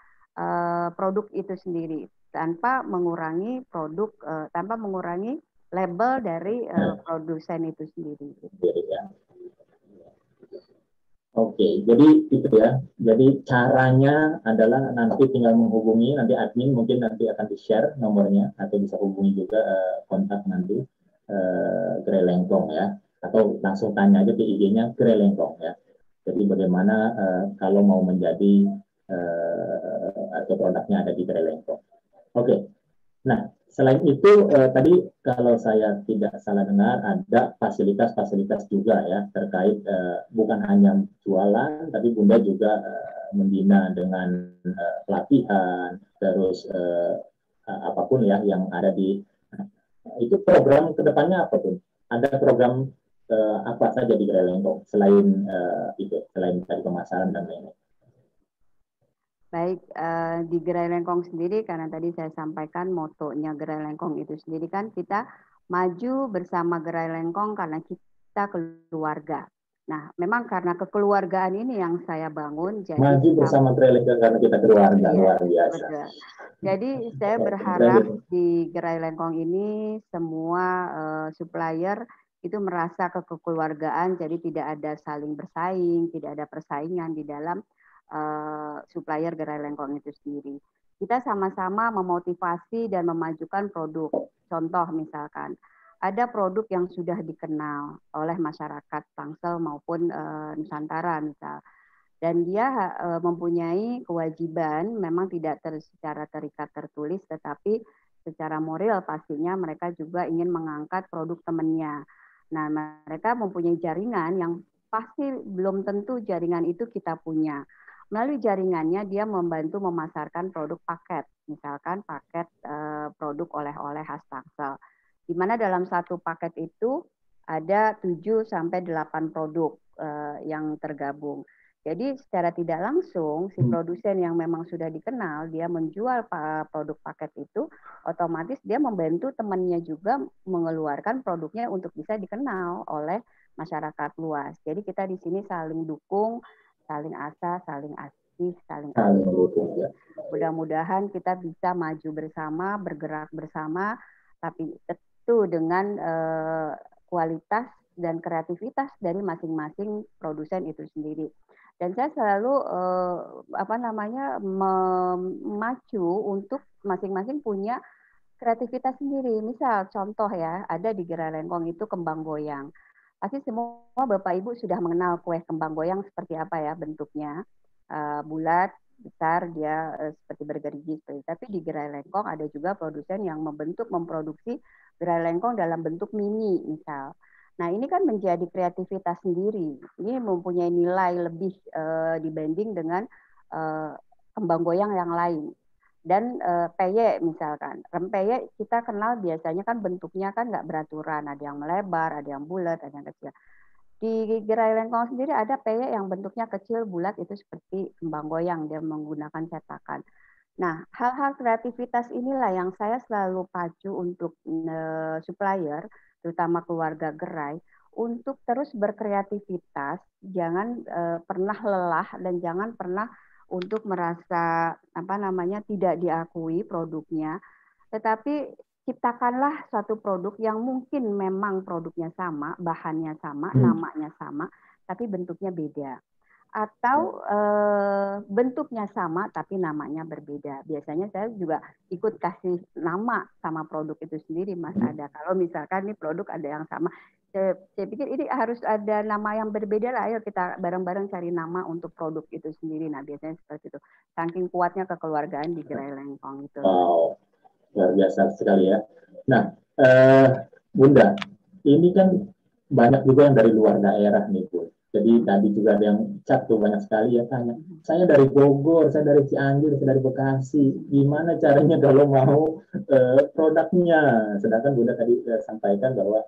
produk itu sendiri, tanpa mengurangi produk, tanpa mengurangi label dari produsen itu sendiri. Oke, jadi itu ya. Jadi caranya adalah nanti tinggal menghubungi, nanti admin mungkin nanti akan di-share nomornya, atau bisa hubungi juga kontak nanti Gerai Lengkong ya, atau langsung tanya aja ke IG-nya Gerai Lengkong ya. Jadi bagaimana kalau mau menjadi atau produknya ada di Gerai Lengkong. Oke. Nah, selain itu tadi kalau saya tidak salah dengar ada fasilitas-fasilitas juga ya terkait bukan hanya jualan, tapi Bunda juga membina dengan pelatihan, terus apapun ya yang ada di itu. Program kedepannya apa pun? Ada program apa saja di Gerai Lengkong selain itu, selain tadi pemasaran dan lain-lain? Baik, di Gerai Lengkong sendiri, karena tadi saya sampaikan motonya Gerai Lengkong itu sendiri kan kita maju bersama Gerai Lengkong karena kita keluarga. Nah, memang karena kekeluargaan ini yang saya bangun. Jadi maju bersama Gerai Lengkong karena kita keluarga, luar biasa. Betul. Jadi saya berharap di Gerai Lengkong ini semua supplier itu merasa kekeluargaan, jadi tidak ada saling bersaing, tidak ada persaingan di dalam supplier Gerai Lengkong itu sendiri. Kita sama-sama memotivasi dan memajukan produk. Contoh misalkan, ada produk yang sudah dikenal oleh masyarakat Tangsel maupun Nusantara misal, dan dia mempunyai kewajiban, memang tidak secara terikat tertulis, tetapi secara moral pastinya mereka juga ingin mengangkat produk temannya. Nah, mereka mempunyai jaringan yang pasti belum tentu jaringan itu kita punya. Melalui jaringannya dia membantu memasarkan produk paket, misalkan paket produk oleh-oleh khas Tangsel, di mana dalam satu paket itu ada 7 sampai 8 produk yang tergabung. Jadi secara tidak langsung si produsen yang memang sudah dikenal, dia menjual produk paket itu, otomatis dia membantu temannya juga mengeluarkan produknya untuk bisa dikenal oleh masyarakat luas. Jadi kita di sini saling dukung, saling asa, saling asih, saling asuh. Mudah-mudahan kita bisa maju bersama, bergerak bersama, tapi tentu dengan kualitas dan kreativitas dari masing-masing produsen itu sendiri. Dan saya selalu memacu untuk masing-masing punya kreativitas sendiri. Misal contoh ya, ada di Gerai Lengkong itu kembang goyang. Pasti semua Bapak Ibu sudah mengenal kue kembang goyang seperti apa ya bentuknya. Bulat, besar, dia seperti bergerigi. Tapi di Gerai Lengkong ada juga produsen yang memproduksi Gerai Lengkong dalam bentuk mini misal. Nah, ini kan menjadi kreativitas sendiri. Ini mempunyai nilai lebih dibanding dengan kembang goyang yang lain. Dan peyek misalkan. Rempeyek kita kenal biasanya kan bentuknya kan nggak beraturan. Ada yang melebar, ada yang bulat, ada yang kecil. Di Gerai Lengkong sendiri ada peyek yang bentuknya kecil, bulat, itu seperti kembang goyang. Dia menggunakan cetakan. Nah, hal-hal kreativitas inilah yang saya selalu pacu untuk supplier, terutama keluarga gerai, untuk terus berkreativitas, jangan pernah lelah dan jangan pernah untuk merasa tidak diakui produknya, tetapi ciptakanlah suatu produk yang mungkin memang produknya sama, bahannya sama, namanya sama, tapi bentuknya beda. Atau bentuknya sama tapi namanya berbeda. Biasanya saya juga ikut kasih nama sama produk itu sendiri, Mas Ada. Kalau misalkan nih produk ada yang sama, saya pikir ini harus ada nama yang berbeda lah. Ayo kita bareng-bareng cari nama untuk produk itu sendiri. Nah biasanya seperti itu. Saking kuatnya kekeluargaan di Gerai Lengkong itu. Wow, luar biasa sekali ya. Nah, Bunda, ini kan banyak juga yang dari luar daerah nih, Bu. Jadi tadi juga ada yang chat tuh banyak sekali ya tanya, saya dari Bogor, saya dari Cianjur, saya dari Bekasi, gimana caranya kalau mau produknya? Sedangkan Bunda tadi sampaikan bahwa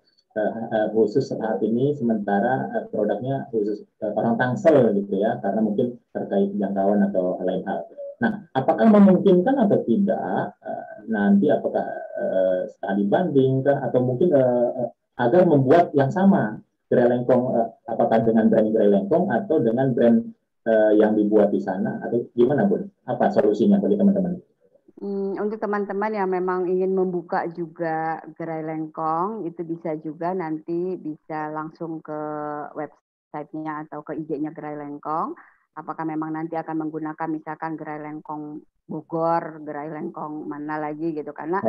khusus saat ini sementara produknya khusus orang Tangsel gitu ya, karena mungkin terkait jangkauan atau lain hal. Nah, apakah memungkinkan atau tidak nanti apakah setelah dibandingkan atau mungkin agar membuat yang sama Gerai Lengkong, apakah dengan brand Gerai Lengkong atau dengan brand yang dibuat di sana, atau gimana, Bun? Apa solusinya bagi teman-teman? Untuk teman-teman yang memang ingin membuka juga Gerai Lengkong, itu bisa juga nanti bisa langsung ke website-nya atau ke IG-nya Gerai Lengkong. Apakah memang nanti akan menggunakan misalkan Gerai Lengkong Bogor, Gerai Lengkong mana lagi gitu, karena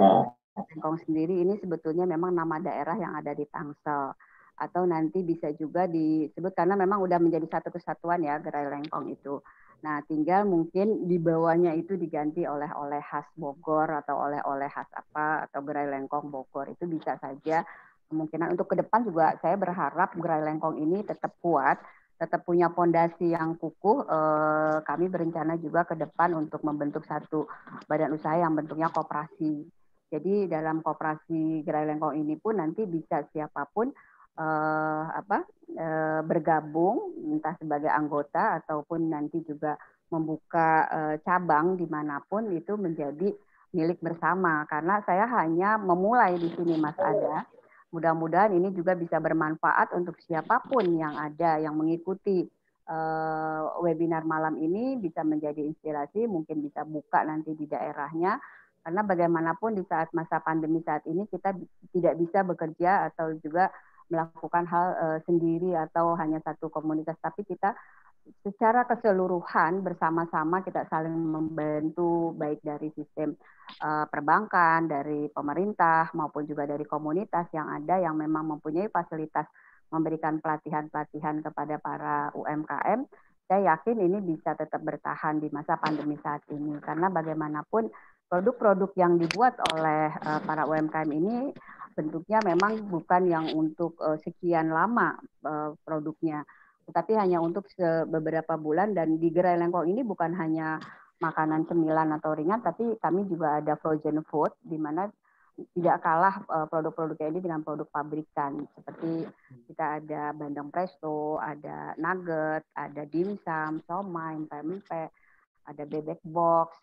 Lengkong sendiri ini sebetulnya memang nama daerah yang ada di Tangsel. Atau nanti bisa juga disebut karena memang udah menjadi satu kesatuan ya Gerai Lengkong itu. Nah, tinggal mungkin di bawahnya itu diganti oleh khas Bogor atau oleh khas apa atau Gerai Lengkong Bogor, itu bisa saja. Kemungkinan untuk ke depan juga saya berharap Gerai Lengkong ini tetap kuat, tetap punya fondasi yang kukuh. Kami berencana juga ke depan untuk membentuk satu badan usaha yang bentuknya koperasi. Jadi dalam koperasi Gerai Lengkong ini pun nanti bisa siapapun bergabung entah sebagai anggota ataupun nanti juga membuka cabang dimanapun, itu menjadi milik bersama. Karena saya hanya memulai di sini, Mas Ada. Mudah-mudahan ini juga bisa bermanfaat untuk siapapun yang ada yang mengikuti webinar malam ini, bisa menjadi inspirasi, mungkin bisa buka nanti di daerahnya. Karena bagaimanapun di saat masa pandemi saat ini kita tidak bisa bekerja atau juga melakukan hal sendiri atau hanya satu komunitas, tapi kita secara keseluruhan bersama-sama kita saling membantu, baik dari sistem perbankan, dari pemerintah maupun juga dari komunitas yang ada yang memang mempunyai fasilitas memberikan pelatihan-pelatihan kepada para UMKM. Saya yakin ini bisa tetap bertahan di masa pandemi saat ini, karena bagaimanapun produk-produk yang dibuat oleh para UMKM ini bentuknya memang bukan yang untuk sekian lama produknya, tetapi hanya untuk beberapa bulan. Dan di Gerai Lengkong ini bukan hanya makanan cemilan atau ringan, tapi kami juga ada frozen food, di mana tidak kalah produk-produknya ini dengan produk pabrikan. Seperti kita ada bandeng presto, ada nugget, ada dimsum, somai, pempek, ada bebek box,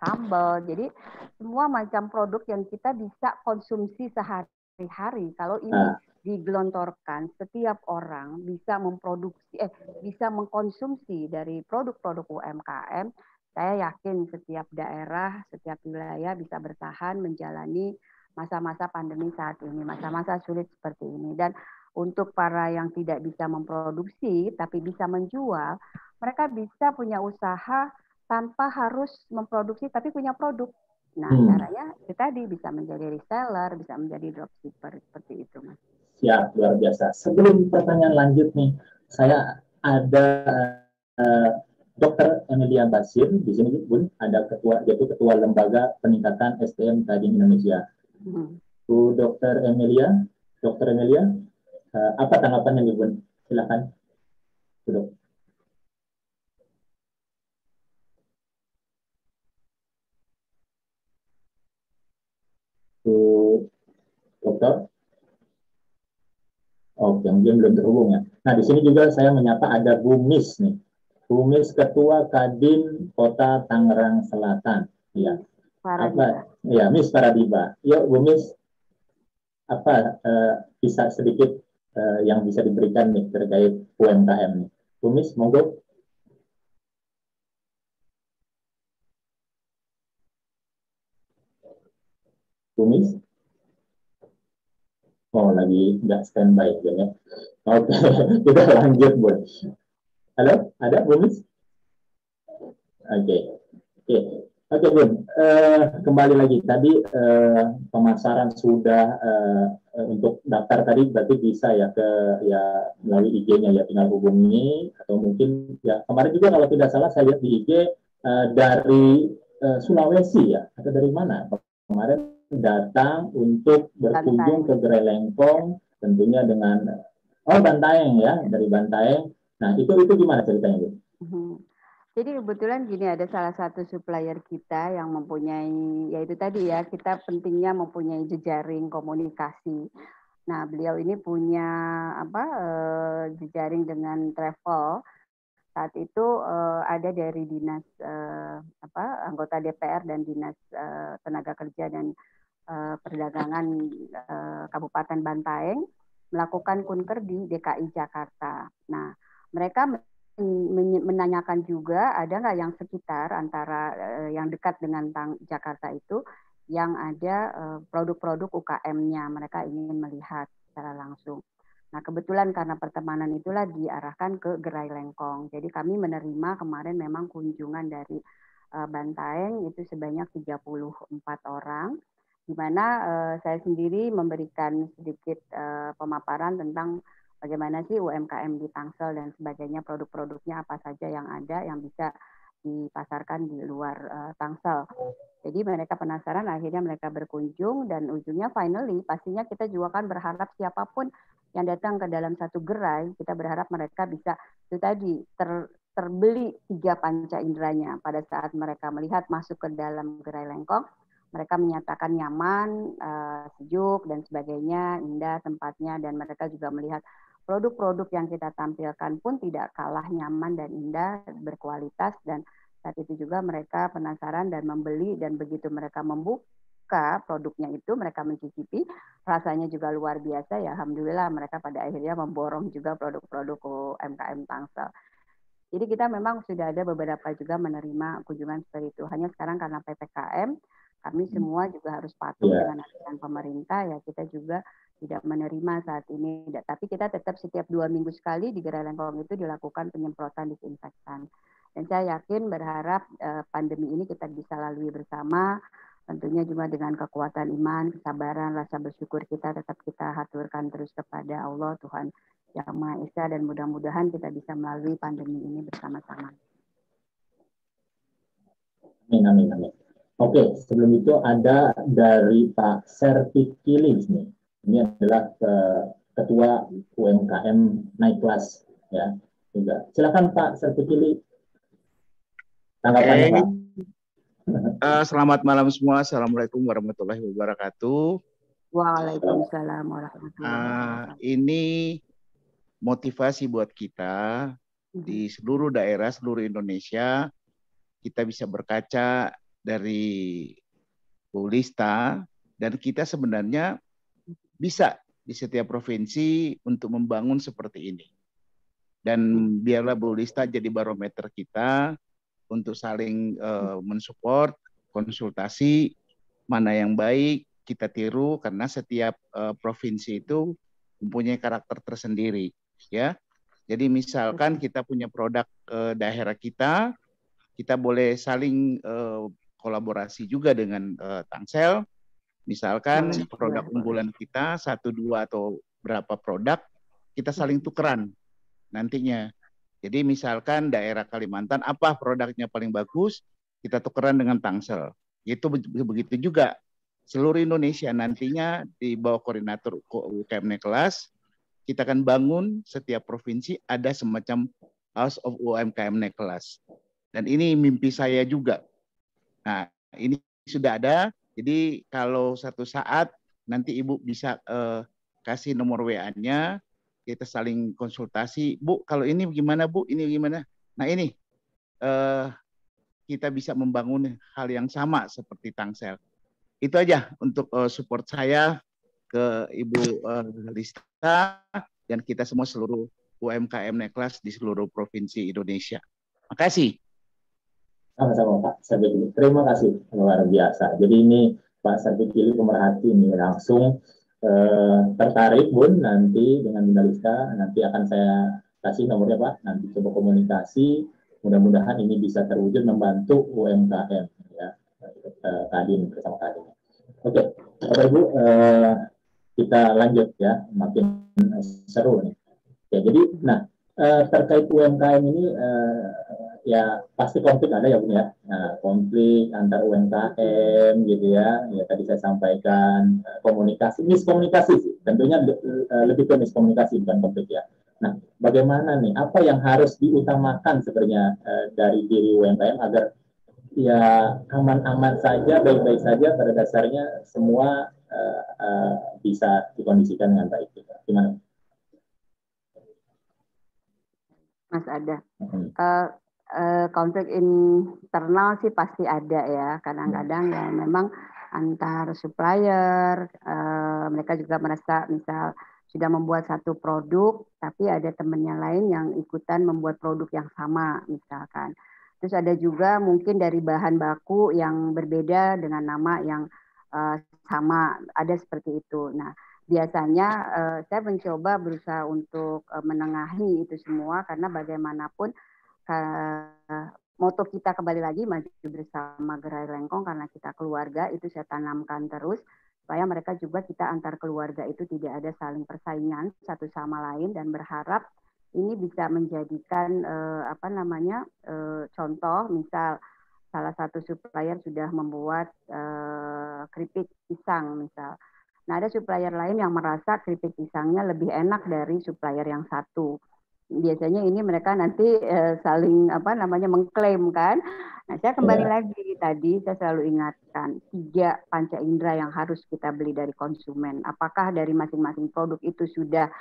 sambal. Jadi semua macam produk yang kita bisa konsumsi sehari-hari. Kalau ini digelontorkan, setiap orang bisa memproduksi, bisa mengkonsumsi dari produk-produk UMKM. Saya yakin setiap daerah, setiap wilayah bisa bertahan menjalani masa-masa pandemi saat ini, masa-masa sulit seperti ini. Dan untuk para yang tidak bisa memproduksi tapi bisa menjual, mereka bisa punya usaha tanpa harus memproduksi tapi punya produk. Nah, caranya itu tadi bisa menjadi reseller, bisa menjadi dropshipper seperti itu, Mas. Siap, luar biasa. Sebelum pertanyaan lanjut nih, saya ada Dr. Emilia Basir di sini, Bun, ada yaitu ketua lembaga peningkatan SDM Kadin Indonesia. Bu Dr. Emilia, apa tanggapannya nih, Bun? Silakan. Bu. Bu Dokter. Oke, mungkin belum terhubung ya. Nah, di sini juga saya menyapa ada Bu Mis nih. Bu Mis Ketua Kadin Kota Tangerang Selatan. Ya. Apa? Ya, Miss Paradiba. Yuk, Bu Mis, apa bisa sedikit yang bisa diberikan nih terkait UMKM nih. Bu Mis, monggo. Bu Mis? Oh, lagi nggak standby ya. Oke, kita lanjut, Bu. Halo, ada Bu Mis? Oke, Bun. Kembali lagi tadi pemasaran sudah untuk daftar tadi berarti bisa ya melalui IG-nya ya, tinggal hubungi atau mungkin ya kemarin juga kalau tidak salah saya lihat di IG dari Sulawesi ya atau dari mana kemarin datang untuk berkunjung ke Gerai Lengkong tentunya dengan Bantaeng ya, dari Bantaeng. Nah itu gimana ceritanya, Bu? Jadi kebetulan gini, ada salah satu supplier kita yang mempunyai, yaitu tadi ya, kita pentingnya mempunyai jejaring komunikasi. Nah, beliau ini punya jejaring dengan travel. Saat itu ada dari dinas anggota DPR dan dinas tenaga kerja dan perdagangan Kabupaten Bantaeng melakukan kunker di DKI Jakarta. Nah, mereka menanyakan juga ada nggak yang sekitar antara yang dekat dengan Jakarta itu yang ada produk-produk UKM-nya, mereka ingin melihat secara langsung. Nah kebetulan karena pertemanan itulah diarahkan ke Gerai Lengkong. Jadi kami menerima kemarin memang kunjungan dari Bantaeng itu sebanyak 34 orang, di mana saya sendiri memberikan sedikit pemaparan tentang bagaimana sih UMKM di Tangsel dan sebagainya, produk-produknya apa saja yang ada yang bisa dipasarkan di luar Tangsel. Jadi mereka penasaran, akhirnya mereka berkunjung dan ujungnya finally pastinya kita juga kan berharap siapapun yang datang ke dalam satu gerai, kita berharap mereka bisa itu tadi terbeli 3 panca inderanya pada saat mereka melihat masuk ke dalam Gerai Lengkong. Mereka menyatakan nyaman, sejuk dan sebagainya, indah tempatnya, dan mereka juga melihat produk-produk yang kita tampilkan pun tidak kalah nyaman dan indah, berkualitas, dan saat itu juga mereka penasaran dan membeli, dan begitu mereka membuka produknya itu, mereka mencicipi, rasanya juga luar biasa ya, alhamdulillah mereka pada akhirnya memborong juga produk-produk UMKM Tangsel. Jadi kita memang sudah ada beberapa juga menerima kunjungan seperti itu, hanya sekarang karena PPKM, kami semua juga harus patuh dengan aturan pemerintah ya, kita juga tidak menerima saat ini. Tapi kita tetap setiap 2 minggu sekali di Gerai Lengkong itu dilakukan penyemprotan disinfektan. Dan saya yakin berharap pandemi ini kita bisa lalui bersama, tentunya juga dengan kekuatan iman, kesabaran, rasa bersyukur kita tetap kita haturkan terus kepada Allah Tuhan Yang Maha Esa, dan mudah-mudahan kita bisa melalui pandemi ini bersama-sama. Amin. Oke, sebelum itu ada dari Pak Sertikilis nih. Ini adalah ketua UMKM naik kelas ya. Juga. Silakan Pak Sertikilis. Tanggapannya Pak. Selamat malam semua. Assalamualaikum warahmatullahi wabarakatuh. Waalaikumsalam warahmatullahi wabarakatuh. Ini motivasi buat kita di seluruh daerah, seluruh Indonesia. Kita bisa berkaca dari Bu Lista, dan kita sebenarnya bisa di setiap provinsi untuk membangun seperti ini. Dan biarlah Bu Lista jadi barometer kita untuk saling mensupport, konsultasi, mana yang baik kita tiru, karena setiap provinsi itu mempunyai karakter tersendiri, ya. Jadi misalkan kita punya produk daerah kita boleh saling kolaborasi juga dengan Tangsel. Misalkan produk unggulan kita 1, 2 atau berapa produk, kita saling tukeran nantinya. Jadi misalkan daerah Kalimantan apa produknya paling bagus, kita tukeran dengan Tangsel. Itu begitu juga seluruh Indonesia nantinya di bawah koordinator UKM Neklas, kita akan bangun setiap provinsi ada semacam House of UMKM Neklas. Dan ini mimpi saya juga. Nah, ini sudah ada. Jadi kalau satu saat nanti Ibu bisa kasih nomor WA-nya, kita saling konsultasi. Bu, kalau ini gimana Bu? Ini gimana? Nah ini kita bisa membangun hal yang sama seperti Tangsel. Itu aja untuk support saya ke Ibu Lista dan kita semua seluruh UMKM Neklas di seluruh provinsi Indonesia. Makasih. Sama-sama Pak Sarfikili. Terima kasih, luar biasa. Jadi ini Pak Sarfikili pemerhati ini langsung tertarik Bun nanti dengan Bunda Lista, nanti akan saya kasih nomornya Pak, nanti coba komunikasi, mudah-mudahan ini bisa terwujud membantu UMKM ya, Kadin bersama Kadin. Oke, Bapak Ibu, kita lanjut ya, makin seru nih. Ya, jadi nah terkait UMKM ini ya pasti konflik ada ya Bun ya. Nah, konflik antar UMKM gitu ya. Ya tadi saya sampaikan miskomunikasi sih. Tentunya lebih ke miskomunikasi bukan konflik ya. Nah, bagaimana nih? Apa yang harus diutamakan sebenarnya dari diri UMKM agar ya aman-aman saja, baik-baik saja, pada dasarnya semua bisa dikondisikan dengan baik. Gimana? Mas ada. Konflik internal sih pasti ada ya. Kadang-kadang ya memang antar supplier, mereka juga merasa misal sudah membuat satu produk, tapi ada temannya lain yang ikutan membuat produk yang sama misalkan. Terus ada juga mungkin dari bahan baku yang berbeda dengan nama yang sama, ada seperti itu. Nah, biasanya saya mencoba berusaha untuk menengahi itu semua, karena bagaimanapun moto kita kembali lagi maju bersama Gerai Lengkong, karena kita keluarga, itu saya tanamkan terus supaya mereka juga, kita antar keluarga itu tidak ada saling persaingan satu sama lain, dan berharap ini bisa menjadikan contoh. Misal salah satu supplier sudah membuat keripik pisang misal. Nah, ada supplier lain yang merasa keripik pisangnya lebih enak dari supplier yang satu. Biasanya ini mereka nanti saling mengklaim kan. Nah, saya kembali lagi tadi, saya selalu ingatkan 3 panca indera yang harus kita beli dari konsumen. Apakah dari masing-masing produk itu sudah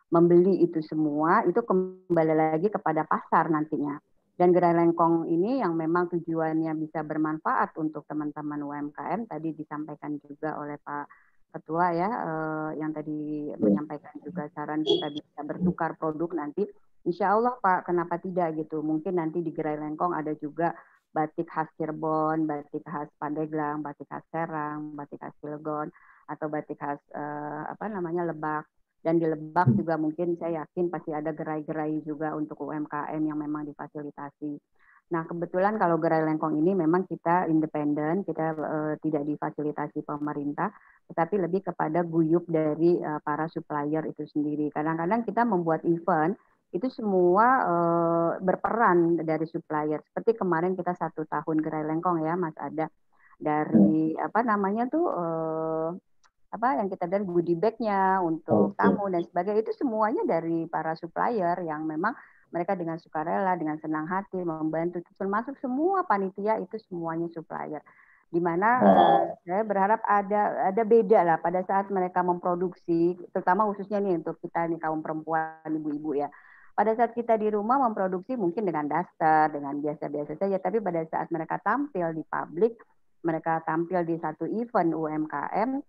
membeli itu semua, itu kembali lagi kepada pasar nantinya. Dan Gerai Lengkong ini yang memang tujuannya bisa bermanfaat untuk teman-teman UMKM, tadi disampaikan juga oleh Pak Ketua ya, yang tadi menyampaikan juga saran kita bisa bertukar produk nanti. Insya Allah Pak, kenapa tidak gitu. Mungkin nanti di Gerai Lengkong ada juga batik khas Cirebon, batik khas Pandeglang, batik khas Serang, batik khas Cilegon, atau batik khas Lebak. Dan di Lebak juga mungkin saya yakin pasti ada gerai-gerai juga untuk UMKM yang memang difasilitasi. Nah, kebetulan kalau Gerai Lengkong ini memang kita independen, kita tidak difasilitasi pemerintah, tetapi lebih kepada guyup dari para supplier itu sendiri. Kadang-kadang kita membuat event, itu semua berperan dari supplier. Seperti kemarin kita 1 tahun Gerai Lengkong ya, Mas, ada dari yang kita dan goodie bag-nya untuk tamu dan sebagainya, itu semuanya dari para supplier yang memang mereka dengan sukarela, dengan senang hati membantu, termasuk semua panitia itu semuanya supplier. Di mana saya berharap ada beda lah pada saat mereka memproduksi, terutama khususnya nih untuk kita nih kaum perempuan, ibu-ibu ya. Pada saat kita di rumah memproduksi mungkin dengan daster, dengan biasa-biasa saja, tapi pada saat mereka tampil di publik, mereka tampil di satu event UMKM,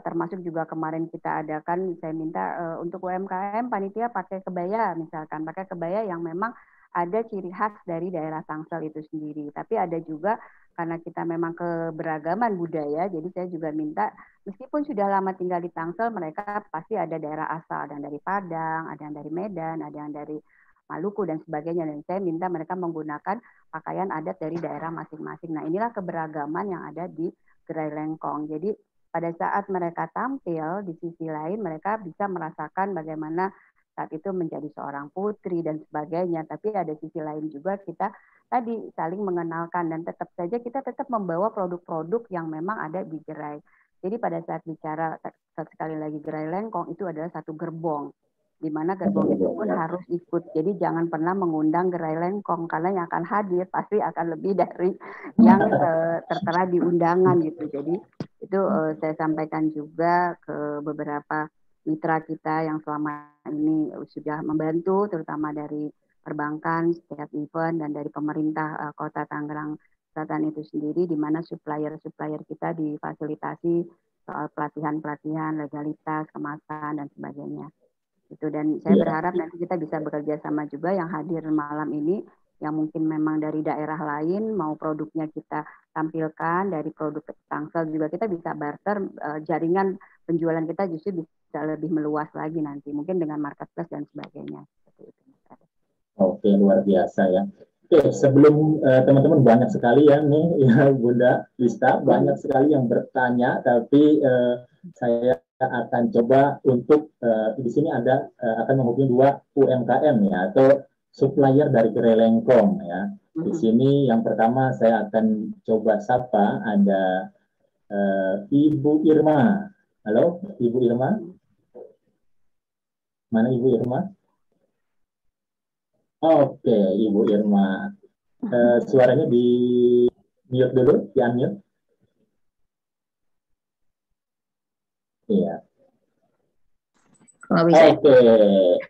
termasuk juga kemarin kita adakan, saya minta untuk UMKM panitia pakai kebaya, misalkan pakai kebaya yang memang ada ciri khas dari daerah Tangsel itu sendiri. Tapi ada juga karena kita memang keberagaman budaya, jadi saya juga minta meskipun sudah lama tinggal di Tangsel, mereka pasti ada daerah asal, ada yang dari Padang, ada yang dari Medan, ada yang dari Maluku dan sebagainya. Dan saya minta mereka menggunakan pakaian adat dari daerah masing-masing. Nah, inilah keberagaman yang ada di Gerai Lengkong. Jadi pada saat mereka tampil di sisi lain, mereka bisa merasakan bagaimana saat itu menjadi seorang putri dan sebagainya. Tapi ada sisi lain juga kita tadi saling mengenalkan dan tetap saja kita tetap membawa produk-produk yang memang ada di gerai. Jadi pada saat bicara sekali lagi Gerai Lengkong itu adalah satu gerbong, di mana gerbong itu pun harus ikut. Jadi jangan pernah mengundang Gerai Lengkong karena yang akan hadir pasti akan lebih dari yang tertera di undangan gitu. Jadi itu saya sampaikan juga ke beberapa mitra kita yang selama ini sudah membantu, terutama dari perbankan, setiap event, dan dari pemerintah Kota Tangerang Selatan itu sendiri, di mana supplier-supplier kita difasilitasi soal pelatihan-pelatihan, legalitas, kemasan, dan sebagainya. Itu. Dan saya berharap nanti kita bisa bekerja sama juga yang hadir malam ini, yang mungkin memang dari daerah lain, mau produknya kita tampilkan, dari produk Tangsel juga kita bisa barter, jaringan penjualan kita justru bisa lebih meluas lagi nanti, mungkin dengan marketplace dan sebagainya. Oke, luar biasa ya. Oke, sebelum teman-teman banyak sekali ya nih ya Bunda Lista, banyak sekali yang bertanya, tapi saya akan coba untuk di sini ada akan menghubungi 2 UMKM ya atau supplier dari Gerai Lengkong ya. Di sini yang pertama saya akan coba sapa ada Ibu Irma. Halo, Ibu Irma. Mana Ibu Irma? Oke, Ibu Irma. Suaranya di mute dulu, di unmute. Iya. Oke,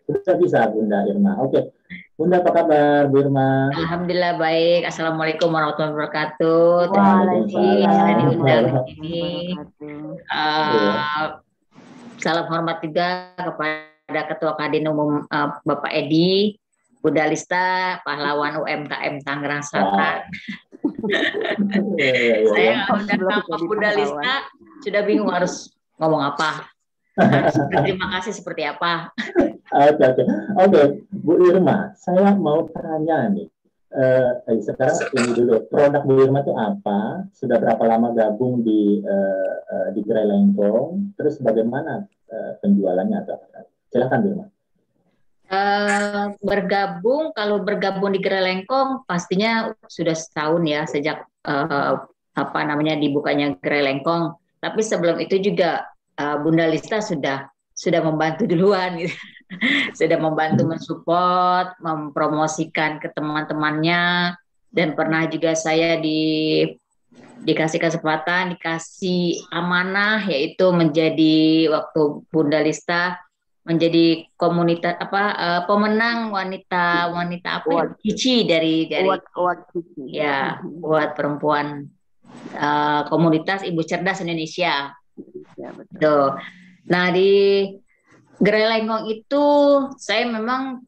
sudah bisa Bunda Irma. Oke, Bunda apa kabar Bu Irma? Alhamdulillah baik. Assalamualaikum warahmatullahi wabarakatuh. Waalaikumsalam. Salam hormat juga kepada Ketua Kadin Umum Bapak Edi, Bunda Lista, pahlawan UMKM Tangerang Selatan. Saya udah nampak Bunda Lista, sudah bingung harus ngomong apa. Terima kasih seperti apa. Oke, Bu Irma, saya mau tanya nih. Sekarang ini dulu, produk Bu Irma itu apa? Sudah berapa lama gabung di Gerai Lengkong? Terus bagaimana penjualannya? Silakan Bu Irma. Kalau bergabung di Gerai Lengkong pastinya sudah setahun ya sejak dibukanya Gerai Lengkong. Tapi sebelum itu juga Bunda Lista sudah membantu duluan, gitu. Sudah membantu mensupport, mempromosikan ke teman-temannya, dan pernah juga saya dikasih kesempatan, dikasih amanah, yaitu menjadi waktu Bunda Lista menjadi komunitas pemenang wanita Cici dari ya buat perempuan komunitas Ibu Cerdas Indonesia. Ya, betul. Tuh. Nah di Gerai Lengkong itu saya memang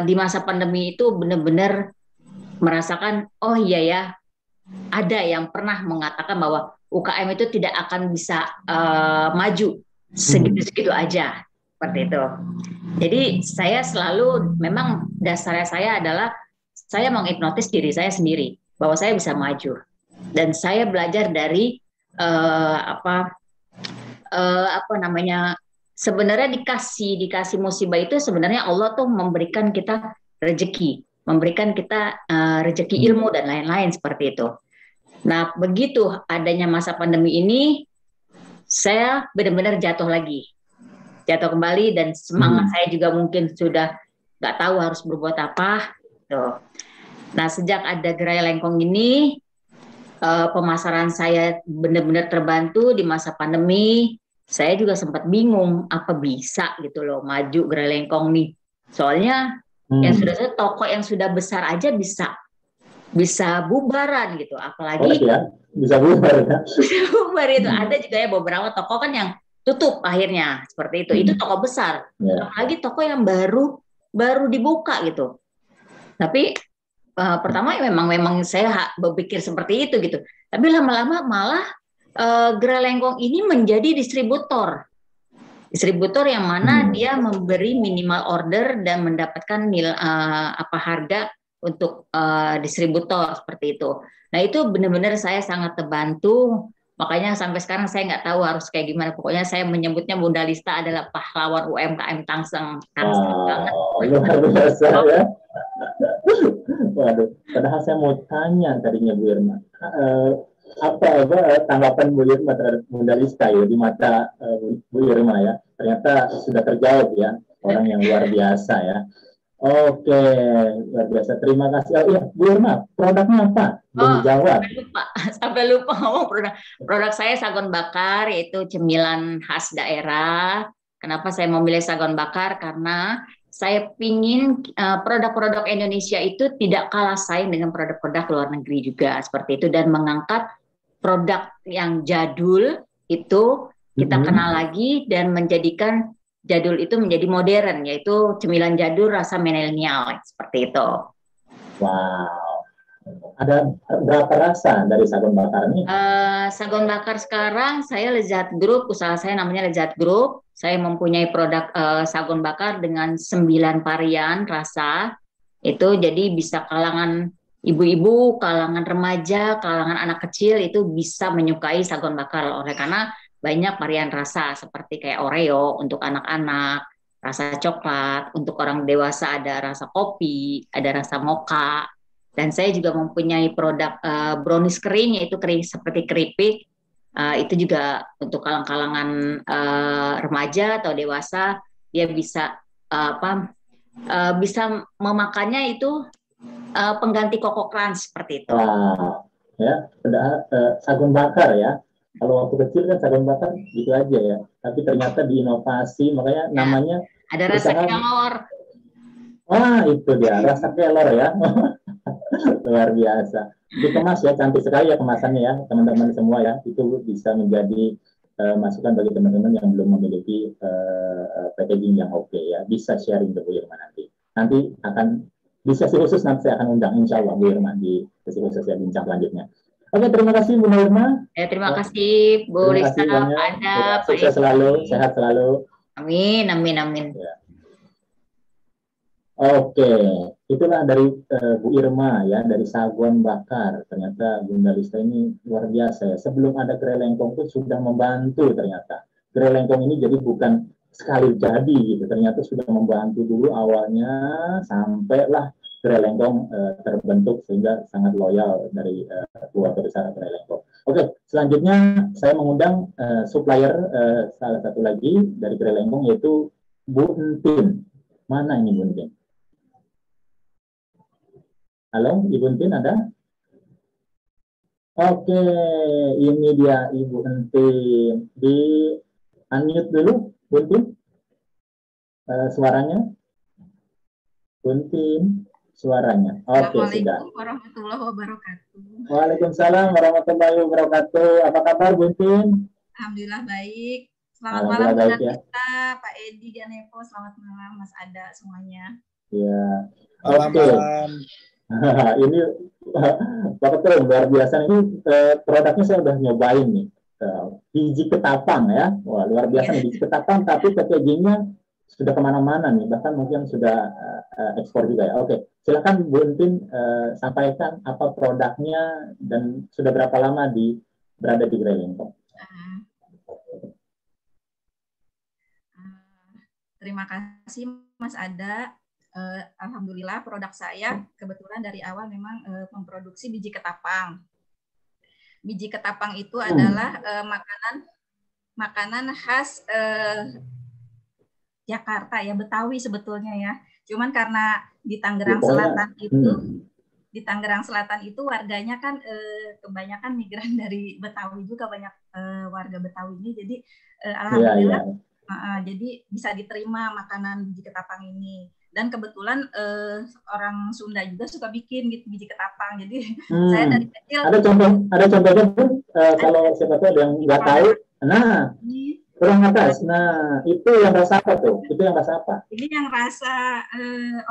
di masa pandemi itu benar-benar merasakan oh iya ya, ada yang pernah mengatakan bahwa UKM itu tidak akan bisa maju segitu-segitu aja seperti itu. Jadi saya selalu memang dasarnya saya adalah saya menghipnotis diri saya sendiri bahwa saya bisa maju, dan saya belajar dari sebenarnya dikasih musibah itu sebenarnya Allah tuh memberikan kita rezeki, memberikan kita rezeki ilmu dan lain-lain seperti itu. Nah, begitu adanya masa pandemi ini, saya benar-benar jatuh kembali, dan semangat saya juga mungkin sudah nggak tahu harus berbuat apa. Tuh. Nah, sejak ada Gerai Lengkong ini, pemasaran saya benar-benar terbantu di masa pandemi. Saya juga sempat bingung apa bisa gitu loh maju Gerai Lengkong nih. Soalnya yang sudah toko yang sudah besar aja bisa bubaran gitu, apalagi ya, bisa bubar ya. bubar itu ada juga ya beberapa toko kan yang tutup akhirnya seperti itu. Itu toko besar, apalagi toko yang baru dibuka gitu. Tapi pertama ya memang saya berpikir seperti itu gitu. Tapi lama-lama malah Gerai Lengkong ini menjadi distributor yang mana dia memberi minimal order dan mendapatkan harga untuk distributor seperti itu. Nah itu benar-benar saya sangat terbantu. Makanya sampai sekarang saya nggak tahu harus kayak gimana. Pokoknya saya menyebutnya Bunda Lista adalah pahlawan UMKM Tangsel banget. Luar biasa ya. Waduh, padahal saya mau tanya tadinya Bu Irma, apa tanggapan Bu Irma terhadap Bunda Lista ya di mata Bu Irma ya? Ternyata sudah terjawab ya, orang yang luar biasa ya. Oke, luar biasa. Terima kasih. Oh iya, Bu Irma, produknya apa? Belum dijawab. Sampai lupa ngomong produk saya sagon bakar, yaitu cemilan khas daerah. Kenapa saya memilih sagon bakar? Karena saya pingin produk-produk Indonesia itu tidak kalah saing dengan produk-produk luar negeri juga seperti itu, dan mengangkat produk yang jadul itu kita kenal lagi dan menjadikan jadul itu menjadi modern, yaitu cemilan jadul rasa milenial seperti itu. Wow. Ada berapa rasa dari sagon bakar ini? Sagon bakar sekarang saya Lezat Group, usaha saya namanya Lezat Group. Saya mempunyai produk sagon bakar dengan 9 varian rasa. Itu jadi bisa kalangan ibu-ibu, kalangan remaja, kalangan anak kecil itu bisa menyukai sagon bakar oleh karena banyak varian rasa seperti kayak Oreo untuk anak-anak, rasa coklat, untuk orang dewasa ada rasa kopi, ada rasa mocha. Dan saya juga mempunyai produk brownies kering, yaitu kering seperti keripik. Itu juga untuk kalangan remaja atau dewasa, dia bisa bisa memakannya itu pengganti Koko Crunch seperti itu. Ya, sagon bakar ya. Kalau waktu kecil kan sagon bakar gitu aja ya. Tapi ternyata diinovasi, makanya namanya ada rasa kelor. Wah, itu dia rasa kelor ya. Luar biasa. Dikemas ya, cantik sekali ya kemasannya ya, teman-teman semua ya. Itu bisa menjadi masukan bagi teman-teman yang belum memiliki packaging yang oke ya. Bisa sharing ke Bu Irma nanti. Nanti akan di sesi khusus nanti saya akan undang insya Allah Bu Irma di sesi khusus ya, bincang selanjutnya. Oke, terima kasih Bu Irma. Terima kasih Bu Lista, Anda, sukses selalu, sehat selalu. Amin, amin, amin. Ya. Oke, itulah dari Bu Irma ya, dari sagon bakar. Ternyata Bunda Lista ini luar biasa ya. Sebelum ada Gerai Lengkong itu sudah membantu ternyata. Gerai Lengkong ini jadi bukan sekali jadi gitu. Ternyata sudah membantu dulu awalnya sampailah Gerai Lengkong terbentuk sehingga sangat loyal dari keluarga besar Gerai Lengkong. Oke, selanjutnya saya mengundang supplier salah satu lagi dari Gerai Lengkong yaitu Bu Entin. Mana ini Bu Entin? Halo, Ibu Entin ada? Oke, ini dia Ibu Entin. Di unmute dulu, Bu Entin. Suaranya. Bu Entin, suaranya. Oke, sudah. Assalamualaikum warahmatullahi wabarakatuh. Waalaikumsalam warahmatullahi wabarakatuh. Apa kabar Bu Entin? Alhamdulillah baik. Selamat malam baik, Bunda ya. Lista, Pak Edi, Ganevo. Selamat malam Mas Ada semuanya. Ya. Selamat malam. Ini Pak Ketua luar biasa, ini produknya saya udah nyobain nih, biji ketapang ya. Wah, luar biasa nih biji ketapang, tapi packagingnya sudah kemana-mana nih, bahkan mungkin sudah ekspor juga ya. Oke, silakan Bu Entin sampaikan apa produknya dan sudah berapa lama berada di Gerai Lengkong. Terima kasih Mas Ada. Alhamdulillah produk saya kebetulan dari awal memang memproduksi biji ketapang. Biji ketapang itu adalah makanan khas Jakarta ya, Betawi sebetulnya ya. Cuman karena di Tangerang Selatan itu warganya kan kebanyakan migran dari Betawi juga, banyak warga Betawi ini, jadi alhamdulillah jadi bisa diterima makanan biji ketapang ini. Dan kebetulan orang Sunda juga suka bikin gitu biji ketapang, jadi saya dari kecil. Ada contohnya pun kalau siapa tahu yang nggak tahu, nah kurang atas, nah itu yang rasa apa tuh? Itu yang rasa apa? Ini yang rasa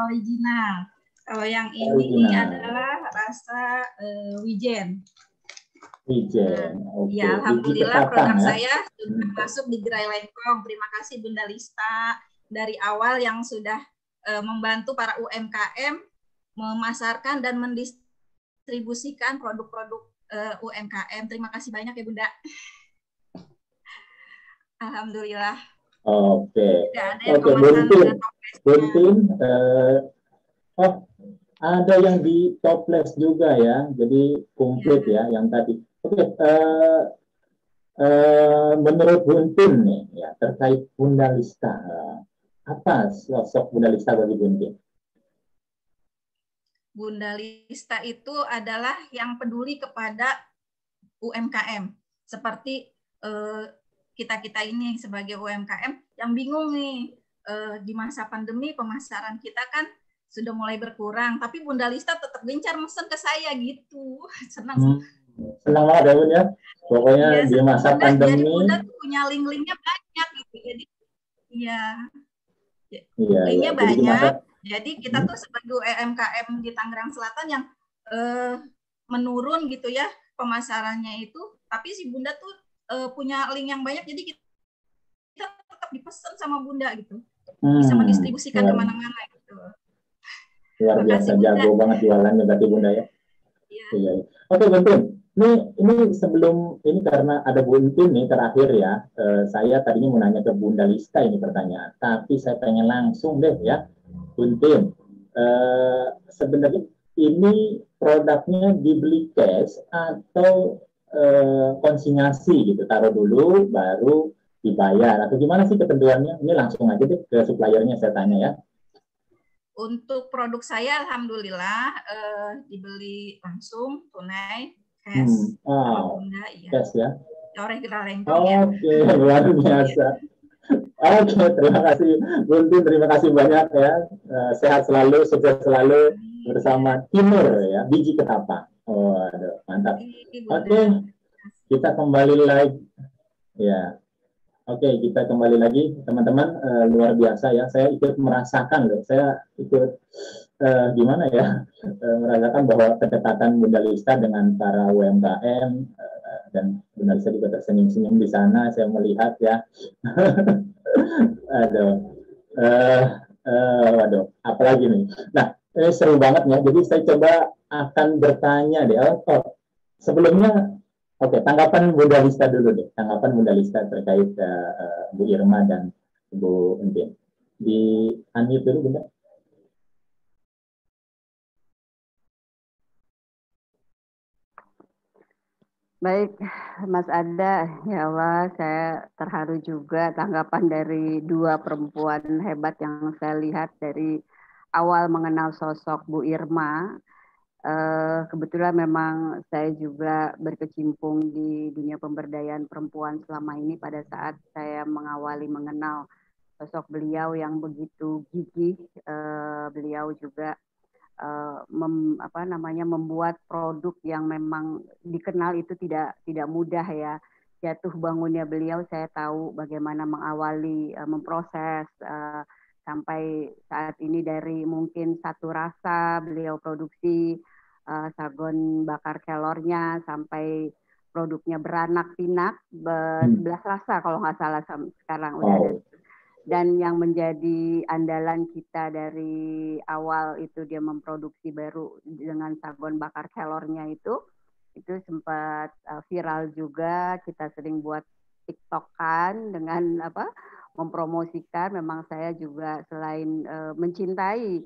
original. Kalau yang ini adalah rasa wijen. Wijen. Okay. Ya, alhamdulillah produk saya sudah masuk di Gerai Lengkong. Terima kasih Bunda Lista dari awal yang sudah membantu para UMKM memasarkan dan mendistribusikan produk-produk UMKM. Terima kasih banyak ya Bunda. Alhamdulillah. Oke. Buntin, ada yang di toples juga ya, jadi komplit ya yang tadi. Oke, menurut Buntin nih ya terkait Bunda Lista, apa sosok Bunda Lista bagi Buntin? Bunda Lista itu adalah yang peduli kepada UMKM, seperti kita ini sebagai UMKM yang bingung nih di masa pandemi pemasaran kita kan sudah mulai berkurang, tapi Bunda Lista tetap gencar mesen ke saya gitu. Senang. Senang banget ya Bun ya. Pokoknya ya, di masa pandemi. Jadi Bunda tuh punya link-linknya banyak gitu. Jadi linknya banyak. Jadi kita tuh sebagai UMKM di Tangerang Selatan yang menurun gitu ya pemasarannya itu, tapi si Bunda tuh punya link yang banyak, jadi kita tetap dipesan sama Bunda gitu, bisa mendistribusikan kemana-mana gitu. Luar biasa, jago banget jualannya berarti Bunda ya. Iya. Oke Buntin, ini sebelum ini karena ada Buntin nih terakhir ya, saya tadinya mau nanya ke Bunda Lista ini pertanyaan, tapi saya pengen langsung deh ya, Buntin. Sebenarnya ini produknya dibeli cash atau konsinyasi gitu, taruh dulu baru dibayar atau gimana sih ketentuannya? Ini langsung aja deh ke suppliernya saya tanya ya. Untuk produk saya alhamdulillah dibeli langsung tunai cash. Bunda, iya. Cash ya. Oleh kita Lengkong ya. Oke, luar biasa. Oke, terima kasih Buntin, terima kasih banyak ya. Sehat selalu, sukses selalu bersama Timur ya, biji ketapang. Oh, aduh, mantap. Oke, kita kembali lagi. Ya, oke, kita kembali lagi, teman-teman. Luar biasa ya. Saya ikut merasakan loh. Saya ikut gimana ya, merasakan bahwa kedekatan Bunda Lista dengan para UMKM dan Bunda Lista juga tersenyum-senyum di sana. Saya melihat ya. Waduh, apalagi nih. Nah, ini seru banget ya. Jadi saya coba akan bertanya deh. Sebelumnya, oke, tanggapan Bunda Lista dulu deh. Tanggapan Bunda Lista terkait Bu Irma dan Bu Entin. Di unmute dulu, Bunda. Baik, Mas Ada, ya Allah, saya terharu juga tanggapan dari dua perempuan hebat yang saya lihat dari awal mengenal sosok Bu Irma. Kebetulan memang saya juga berkecimpung di dunia pemberdayaan perempuan selama ini pada saat saya mengawali mengenal sosok beliau yang begitu gigih. Beliau juga membuat produk yang memang dikenal itu tidak mudah ya. Jatuh bangunnya beliau saya tahu bagaimana mengawali memproses sampai saat ini dari mungkin satu rasa beliau produksi sagon bakar kelornya sampai produknya beranak pinak 11 rasa kalau nggak salah sekarang udah ada. Dan yang menjadi andalan kita dari awal itu dia memproduksi baru dengan sagon bakar kelornya itu sempat viral juga. Kita sering buat TikTok-an dengan mempromosikan. Memang saya juga selain mencintai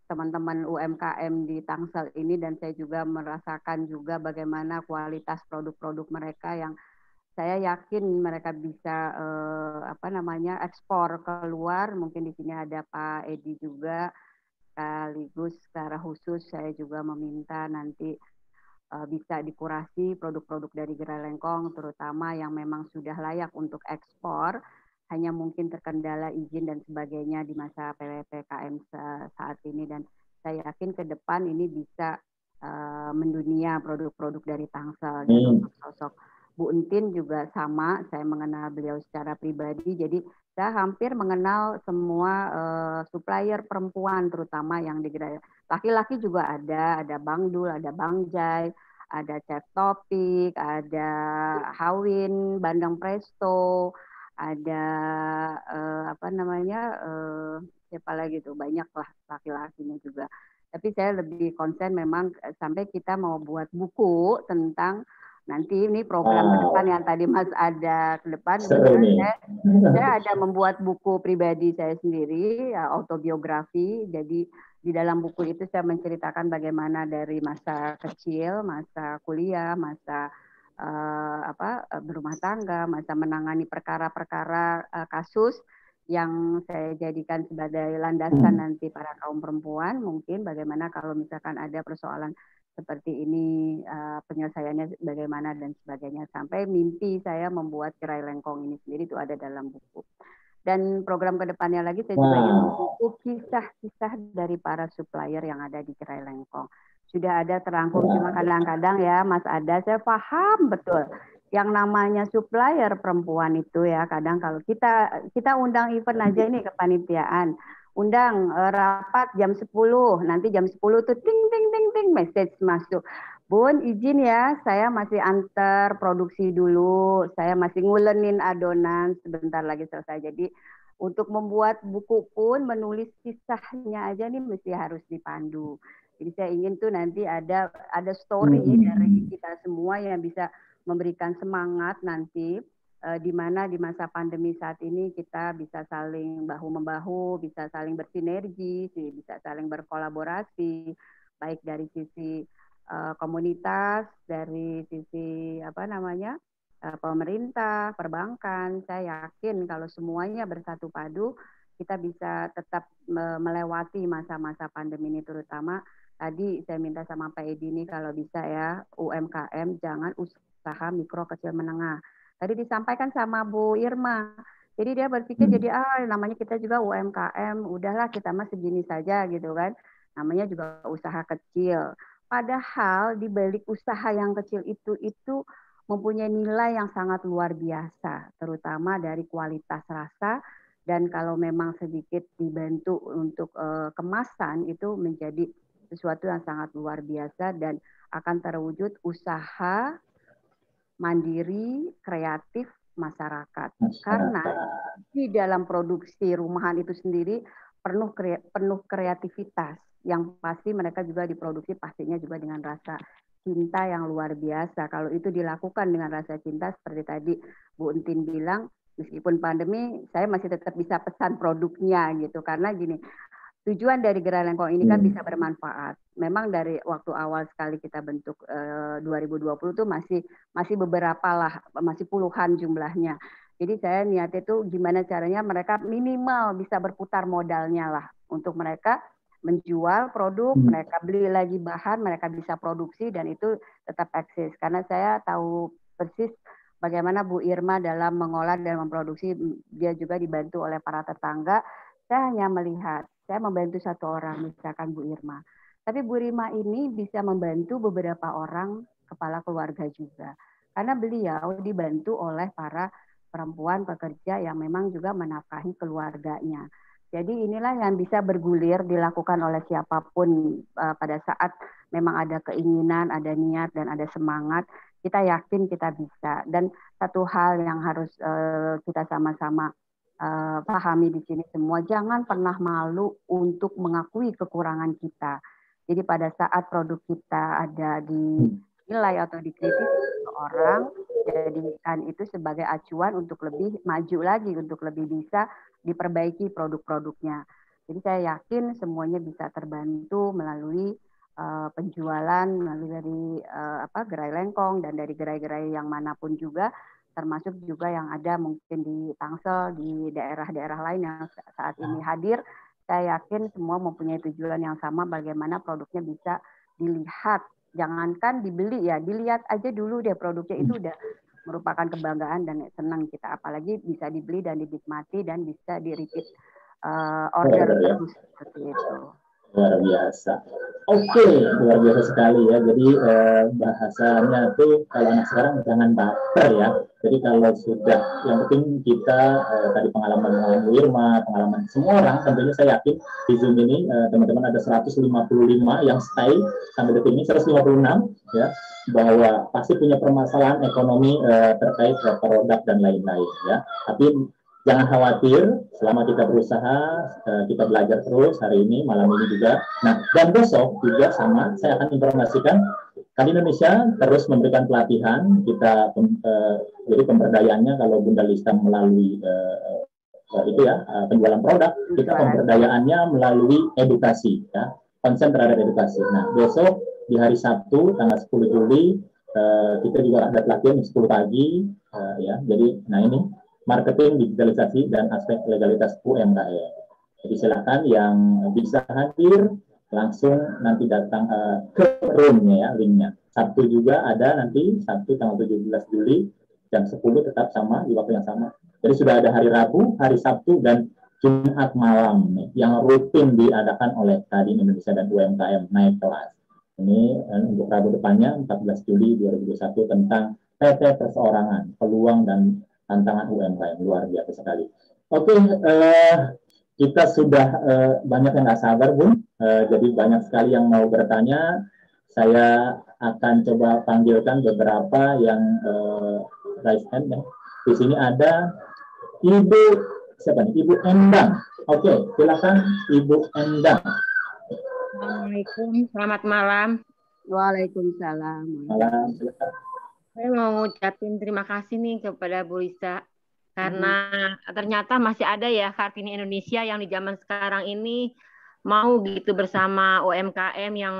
teman-teman UMKM di Tangsel ini, dan saya juga merasakan juga bagaimana kualitas produk-produk mereka yang saya yakin mereka bisa ekspor keluar. Mungkin di sini ada Pak Edi juga sekaligus secara khusus saya juga meminta nanti bisa dikurasi produk-produk dari Gerai Lengkong, terutama yang memang sudah layak untuk ekspor, hanya mungkin terkendala izin dan sebagainya di masa PPKM saat ini. Dan saya yakin ke depan ini bisa mendunia produk-produk dari Tangsel. Dan untuk sosok Bu Entin juga sama, saya mengenal beliau secara pribadi, jadi saya hampir mengenal semua supplier perempuan, terutama yang di Gerai. Laki-laki juga ada Bang Dul, ada Bang Jai, ada Chef Topik, ada Hawin, Bandeng Presto, ada siapa lagi tuh, banyak lah laki-lakinya juga. Tapi saya lebih konsen memang sampai kita mau buat buku tentang nanti ini program ke depan yang tadi Mas ada ke depan. Saya ada membuat buku pribadi saya sendiri, autobiografi. Jadi di dalam buku itu saya menceritakan bagaimana dari masa kecil, masa kuliah, masa berumah tangga, masa menangani perkara-perkara kasus yang saya jadikan sebagai landasan nanti para kaum perempuan. Mungkin bagaimana kalau misalkan ada persoalan seperti ini, penyelesaiannya bagaimana dan sebagainya. Sampai mimpi saya membuat Gerai Lengkong ini sendiri itu ada dalam buku. Dan program kedepannya lagi saya juga ingin membuku kisah-kisah dari para supplier yang ada di Gerai Lengkong. Sudah ada terangkum, cuma kadang-kadang ya Mas Ada, saya paham betul yang namanya supplier perempuan itu ya, kadang kalau kita undang event aja ini kepanitiaan, undang rapat jam 10, nanti jam 10 tuh ting ting ting ting message masuk. Bun izin ya, saya masih antar produksi dulu, saya masih ngulenin adonan, sebentar lagi selesai. Jadi untuk membuat buku pun menulis kisahnya aja nih mesti harus dipandu. Jadi saya ingin tuh nanti ada story dari kita semua yang bisa memberikan semangat nanti di mana di masa pandemi saat ini kita bisa saling bahu-membahu, bisa saling bersinergi, bisa saling berkolaborasi, baik dari sisi komunitas, dari sisi pemerintah, perbankan. Saya yakin kalau semuanya bersatu padu, kita bisa tetap melewati masa-masa pandemi ini, terutama tadi saya minta sama Pak Edi ini kalau bisa ya UMKM jangan usaha mikro kecil menengah. Tadi disampaikan sama Bu Irma. Jadi dia berpikir jadi namanya kita juga UMKM, udahlah kita mah segini saja gitu kan. Namanya juga usaha kecil. Padahal di balik usaha yang kecil itu mempunyai nilai yang sangat luar biasa, terutama dari kualitas rasa. Dan kalau memang sedikit dibantu untuk kemasan itu menjadi sesuatu yang sangat luar biasa dan akan terwujud usaha mandiri kreatif masyarakat. Karena di dalam produksi rumahan itu sendiri penuh kreativitas yang pasti mereka juga diproduksi pastinya juga dengan rasa cinta yang luar biasa. Kalau itu dilakukan dengan rasa cinta seperti tadi Bu Entin bilang, meskipun pandemi saya masih tetap bisa pesan produknya gitu, karena gini, tujuan dari Gerai Lengkong ini kan bisa bermanfaat. Memang dari waktu awal sekali kita bentuk 2020 tuh masih beberapa lah, masih puluhan jumlahnya. Jadi saya niatnya tuh gimana caranya mereka minimal bisa berputar modalnya lah untuk mereka menjual produk, mereka beli lagi bahan, mereka bisa produksi dan itu tetap eksis. Karena saya tahu persis bagaimana Bu Irma dalam mengolah dan memproduksi, dia juga dibantu oleh para tetangga. Saya hanya melihat, saya membantu satu orang, misalkan Bu Irma. Tapi Bu Irma ini bisa membantu beberapa orang kepala keluarga juga. Karena beliau dibantu oleh para perempuan pekerja yang memang juga menafkahi keluarganya. Jadi inilah yang bisa bergulir dilakukan oleh siapapun pada saat memang ada keinginan, ada niat, dan ada semangat. Kita yakin kita bisa. Dan satu hal yang harus kita sama-sama pahami di sini semua, jangan pernah malu untuk mengakui kekurangan kita. Jadi pada saat produk kita ada dinilai atau dikritik orang, jadikan itu sebagai acuan untuk lebih maju lagi, untuk lebih bisa diperbaiki produk-produknya. Jadi saya yakin semuanya bisa terbantu melalui penjualan, melalui dari Gerai Lengkong dan dari gerai-gerai yang manapun juga, termasuk juga yang ada mungkin di Tangsel, di daerah-daerah lain yang saat ini hadir. saya yakin semua mempunyai tujuan yang sama, bagaimana produknya bisa dilihat. Jangankan dibeli ya, dilihat aja dulu deh produknya, itu udah merupakan kebanggaan dan senang kita. Apalagi bisa dibeli dan dinikmati dan bisa di-repeat order terus seperti itu. Luar biasa. Oke, luar biasa sekali ya. Jadi bahasanya tuh kalau anak sekarang jangan baper ya. Jadi kalau sudah, yang penting kita tadi pengalaman Irma, pengalaman semua orang, tentunya saya yakin di Zoom ini teman-teman ada 155 yang stay sampai detik ini, 156 ya, bahwa pasti punya permasalahan ekonomi terkait produk dan lain-lain ya. Tapi jangan khawatir, selama kita berusaha, kita belajar terus hari ini, malam ini juga. Nah, dan besok juga sama, saya akan informasikan, Kadin Indonesia terus memberikan pelatihan, kita jadi pemberdayaannya kalau Bunda Lista melalui itu ya, penjualan produk, kita pemberdayaannya melalui edukasi, ya, konsen terhadap edukasi. Nah, besok di hari Sabtu, tanggal 10 Juli, kita juga ada pelatihan 10 pagi, ya, jadi, nah ini, marketing, digitalisasi, dan aspek legalitas UMKM. Jadi silakan yang bisa hadir langsung nanti datang ke room-nya ya, linknya. Sabtu juga ada nanti, Sabtu tanggal 17 Juli, jam 10 tetap sama, di waktu yang sama. Jadi sudah ada hari Rabu, hari Sabtu, dan Jumat malam nih, yang rutin diadakan oleh Kadin Indonesia dan UMKM naik kelas. Ini untuk Rabu depannya, 14 Juli 2021, tentang PT Perseorangan, peluang dan tantangan UMKM. Luar biasa sekali. Oke, kita sudah banyak yang nggak sabar, Bun. Jadi banyak sekali yang mau bertanya. Saya akan coba panggilkan beberapa yang raise hand ya. Di sini ada Ibu siapa nih? Ibu Endang. Oke, silakan Ibu Endang. Assalamualaikum, selamat malam. Waalaikumsalam. Malam, silakan. Saya mau ngucapin terima kasih nih kepada Bu Lisa, karena ternyata masih ada ya Kartini Indonesia yang di zaman sekarang ini mau gitu bersama UMKM yang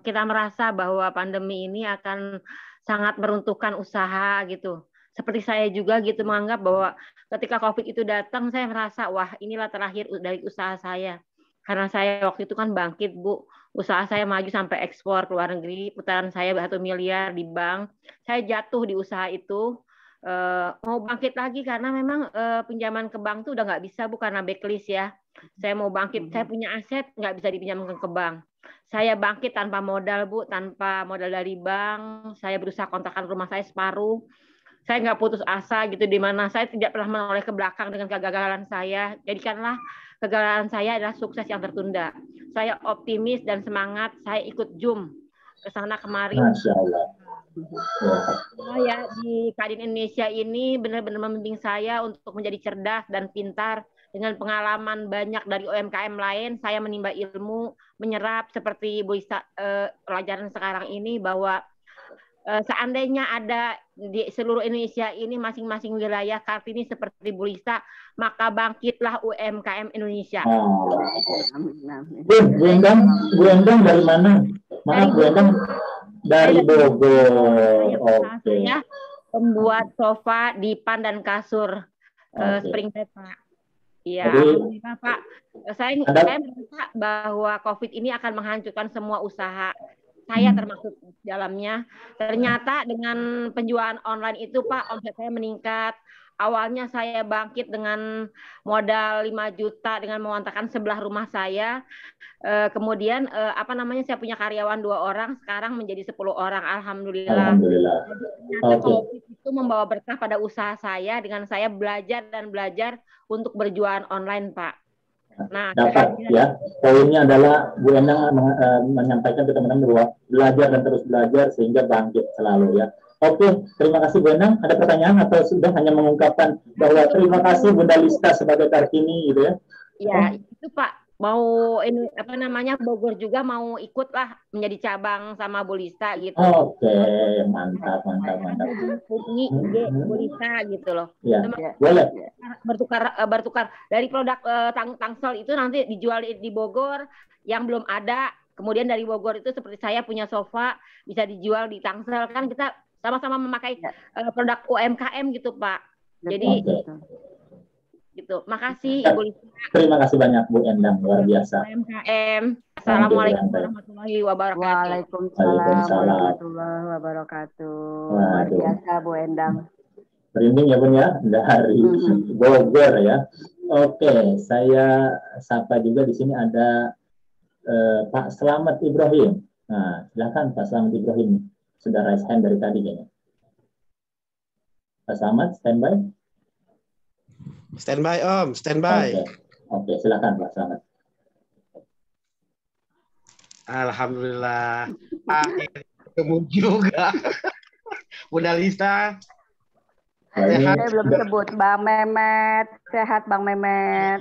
kita merasa bahwa pandemi ini akan sangat meruntuhkan usaha gitu. Seperti saya juga gitu menganggap bahwa ketika COVID itu datang, saya merasa wah inilah terakhir dari usaha saya. Karena saya waktu itu kan bangkit, Bu. Usaha saya maju sampai ekspor ke luar negeri, putaran saya 1 miliar di bank. Saya jatuh di usaha itu, mau bangkit lagi karena memang pinjaman ke bank tuh udah nggak bisa, Bu, karena backlist ya. Saya mau bangkit, saya punya aset nggak bisa dipinjamkan ke bank. Saya bangkit tanpa modal, Bu, tanpa modal dari bank. Saya berusaha kontrakan rumah saya separuh. Saya nggak putus asa gitu, di mana saya tidak pernah menoleh ke belakang dengan kegagalan saya. Jadikanlah kegagalan saya adalah sukses yang tertunda. Saya optimis dan semangat. Saya ikut Zoom ke sana kemarin. Masya Allah. Ya, di Kadin Indonesia ini benar-benar membimbing saya untuk menjadi cerdas dan pintar. Dengan pengalaman banyak dari UMKM lain, saya menimba ilmu, menyerap seperti Bu Lisa, pelajaran sekarang ini bahwa seandainya ada di seluruh Indonesia ini masing-masing wilayah Kartini seperti Bu Lisa, maka bangkitlah UMKM Indonesia. Bu Endang dari mana? Maaf, Bu Endang dari Bogor. Oke. Saya pembuat sofa, dipan dan kasur spring bed, Pak. Iya, alhamdulillah, Pak. Saya merasa bahwa COVID ini akan menghancurkan semua usaha. Saya termasuk dalamnya. Ternyata dengan penjualan online itu, Pak, omset saya meningkat. Awalnya saya bangkit dengan modal 5 juta dengan mengontrakan sebelah rumah saya. Kemudian saya punya karyawan 2 orang, sekarang menjadi 10 orang. Alhamdulillah. Alhamdulillah. Ternyata COVID itu membawa berkah pada usaha saya dengan saya belajar untuk berjualan online, Pak. Nah, dapat ya, poinnya adalah Bu Endang menyampaikan ke teman-teman bahwa belajar dan terus belajar sehingga bangkit selalu ya. Oke, terima kasih Bu Endang. Ada pertanyaan atau sudah hanya mengungkapkan bahwa terima kasih Bunda Lista sebagai Kartini gitu ya? Ya, itu Pak. Mau ini Bogor juga mau ikut lah menjadi cabang sama Bu Lista gitu. Oke, mantap. Hubungi Bu Lista gitu loh. Ya, boleh. Bertukar dari produk Tangsel itu nanti dijual di Bogor yang belum ada. Kemudian dari Bogor itu seperti saya punya sofa bisa dijual di Tangsel, kan kita sama-sama memakai produk UMKM gitu, Pak. Jadi gitu. Makasih Ibu Lisa. Terima kasih banyak Bu Endang, luar biasa. UMKM. Assalamualaikum warahmatullahi wabarakatuh. Waalaikumsalam warahmatullahi wabarakatuh. Luar Waduh. biasa Bu Endang. Merinding ya Bun ya, dari Bogor ya. Oke, saya sapa juga di sini ada Pak Slamet Ibrahim. Nah, silakan Pak Slamet Ibrahim. Sudah raise hand dari tadi kayaknya. Pak Slamet, standby? Standby Om, standby. Oke, silakan Pak Slamet. Alhamdulillah. Ketemu juga. Bunda Lisa. Saya belum sebut Bang Memet. Sehat Bang Memet.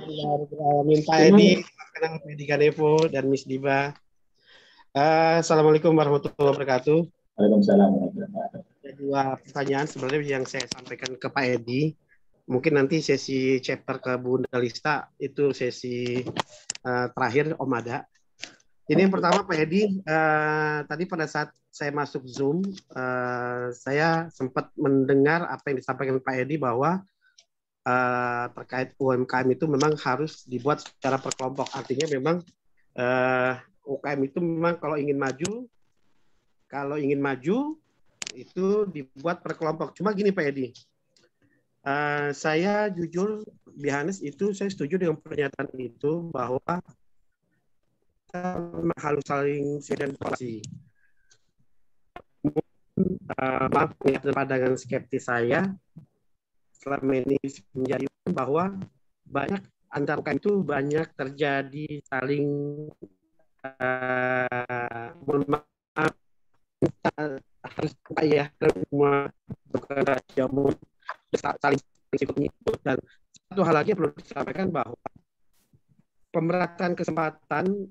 Minta Edi, Pak Edi Kanevo dan Miss Diba. Assalamualaikum warahmatullahi wabarakatuh. Waalaikumsalam warahmatullahi wabarakatuh. Ada dua pertanyaan sebenarnya yang saya sampaikan ke Pak Edi. Mungkin nanti sesi chapter ke Bunda Lista itu sesi terakhir Om Ada. Ini yang pertama Pak Edi, tadi pada saat saya masuk Zoom, saya sempat mendengar apa yang disampaikan Pak Edi bahwa terkait UMKM itu memang harus dibuat secara per kelompok. Artinya memang UMKM itu memang kalau ingin maju itu dibuat per kelompok. Cuma gini Pak Edi, saya jujur, bihanes itu saya setuju dengan pernyataan itu bahwa memang harus saling identifikasi. Maaf pandangan skeptis saya selama ini menjadi bahwa banyak antar UMKM itu banyak terjadi saling harus ya semua jamu saling ikut. Dan satu hal lagi yang perlu disampaikan bahwa pemerataan kesempatan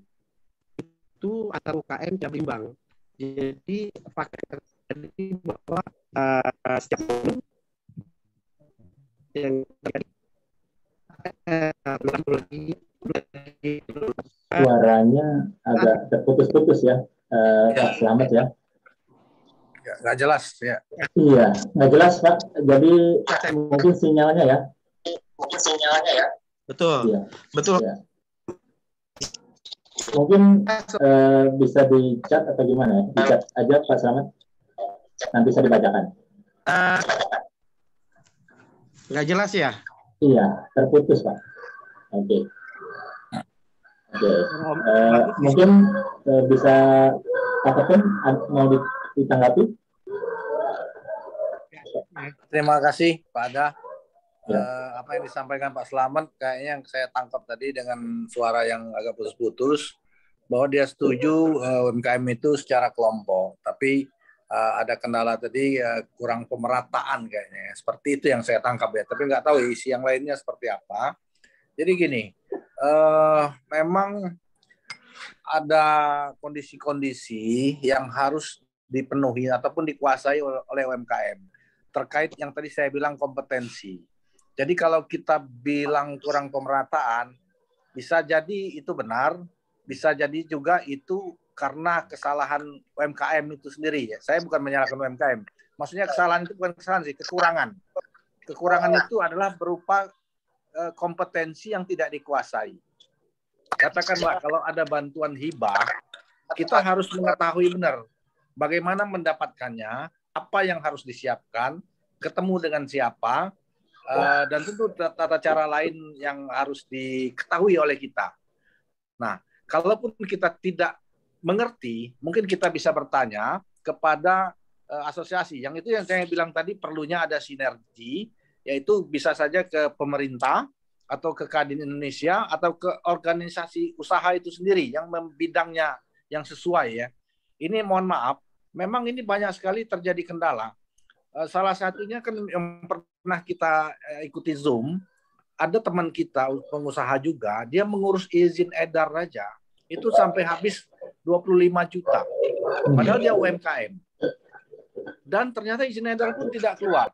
itu antar UKM tidak berimbang. Jadi fakta terjadi bahwa setiap yang terjadi suaranya agak terputus-putus ya, Pak Slamet ya. Nggak jelas ya. Iya, nggak jelas Pak. Jadi mungkin sinyalnya ya. Betul. Iya. Betul. Iya. Mungkin bisa di chat atau gimana ya? Di chat aja Pak Slamet. Nanti saya dibacakan. Nggak jelas ya? Iya, terputus Pak. Oke. Mungkin bisa Pak Ketum mau ditanggapi? Terima kasih Pak Ada. Apa yang disampaikan Pak Slamet kayaknya yang saya tangkap tadi dengan suara yang agak putus-putus bahwa dia setuju UMKM itu secara kelompok, tapi ada kendala tadi kurang pemerataan kayaknya. Seperti itu yang saya tangkap ya, tapi nggak tahu isi yang lainnya seperti apa. Jadi gini, memang ada kondisi-kondisi yang harus dipenuhi ataupun dikuasai oleh UMKM terkait yang tadi saya bilang kompetensi. Jadi kalau kita bilang kurang pemerataan, bisa jadi itu benar, bisa jadi juga itu karena kesalahan UMKM itu sendiri. Ya. Saya bukan menyalahkan UMKM. Maksudnya kesalahan itu bukan kesalahan sih, kekurangan. Kekurangan itu adalah berupa kompetensi yang tidak dikuasai. Katakanlah kalau ada bantuan hibah, kita harus mengetahui benar bagaimana mendapatkannya, apa yang harus disiapkan, ketemu dengan siapa, dan tentu tata cara lain yang harus diketahui oleh kita. Nah, kalaupun kita tidak mengerti, mungkin kita bisa bertanya kepada asosiasi. Yang itu yang saya bilang tadi perlunya ada sinergi, yaitu bisa saja ke pemerintah atau ke Kadin Indonesia atau ke organisasi usaha itu sendiri yang bidangnya yang sesuai ya. Ini mohon maaf, memang ini banyak sekali terjadi kendala. Salah satunya kan yang pernah kita ikuti Zoom, ada teman kita pengusaha juga, dia mengurus izin edar aja itu sampai habis 25 juta. Padahal dia UMKM. Dan ternyata izin edar pun tidak keluar.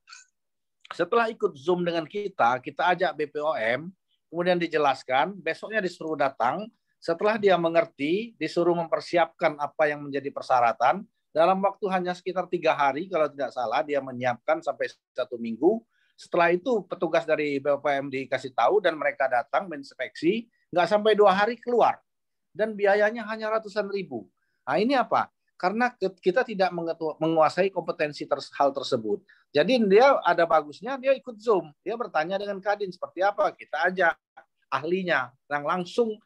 Setelah ikut Zoom dengan kita ajak BPOM, kemudian dijelaskan, besoknya disuruh datang, setelah dia mengerti, disuruh mempersiapkan apa yang menjadi persyaratan, dalam waktu hanya sekitar 3 hari, kalau tidak salah, dia menyiapkan sampai 1 minggu, Setelah itu petugas dari BPOM dikasih tahu dan mereka datang menginspeksi, nggak sampai 2 hari keluar. Dan biayanya hanya ratusan ribu. Nah ini apa? Karena kita tidak menguasai kompetensi hal tersebut. Jadi dia ada bagusnya, dia ikut Zoom. Dia bertanya dengan Kadin seperti apa. Kita ajak ahlinya, yang langsung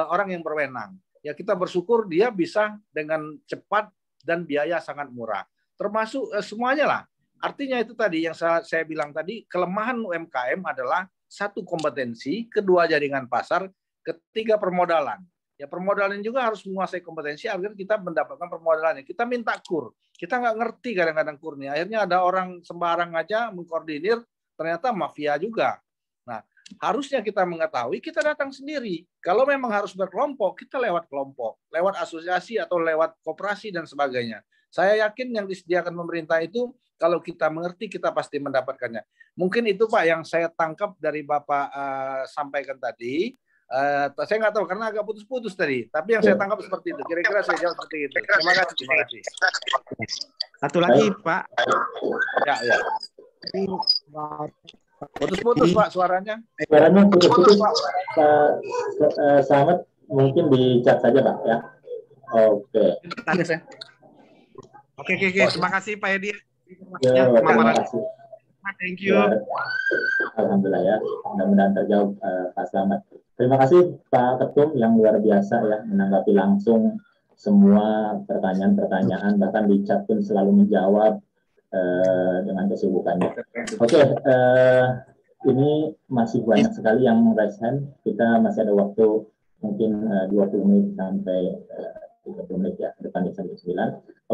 orang yang berwenang. Ya kita bersyukur dia bisa dengan cepat dan biaya sangat murah. Termasuk semuanya lah. Artinya itu tadi yang saya bilang tadi, kelemahan UMKM adalah satu kompetensi, kedua jaringan pasar, ketiga permodalan. Ya permodalan juga harus menguasai kompetensi agar kita mendapatkan permodalannya. Kita minta kur, kita nggak ngerti kadang-kadang kurnya. Akhirnya ada orang sembarang aja mengkoordinir, ternyata mafia juga. Nah, harusnya kita mengetahui, kita datang sendiri. Kalau memang harus berkelompok, kita lewat kelompok, lewat asosiasi atau lewat koperasi dan sebagainya. Saya yakin yang disediakan pemerintah itu, kalau kita mengerti, kita pasti mendapatkannya. Mungkin itu Pak yang saya tangkap dari Bapak sampaikan tadi. Saya nggak tahu karena agak putus-putus tadi. Tapi yang saya tangkap seperti itu. Kira-kira saya jawab seperti itu. Terima kasih. Terima kasih. Satu lagi Pak. Ya. Putus-putus Pak suaranya. Suaranya putus-putus Pak. Selamat mungkin di chat saja Pak ya. Oke. Oke. Terima kasih Pak Edi. Ya, terima kasih. Thank you. Ya, alhamdulillah ya. Mudah-mudahan terjawab Pak Slamet. Terima kasih Pak Ketum yang luar biasa ya menanggapi langsung semua pertanyaan-pertanyaan, bahkan di chat pun selalu menjawab dengan kesibukannya. Oke, ini masih banyak sekali yang raise hand. Kita masih ada waktu mungkin 20 menit sampai 30 menit ya, depan di 9.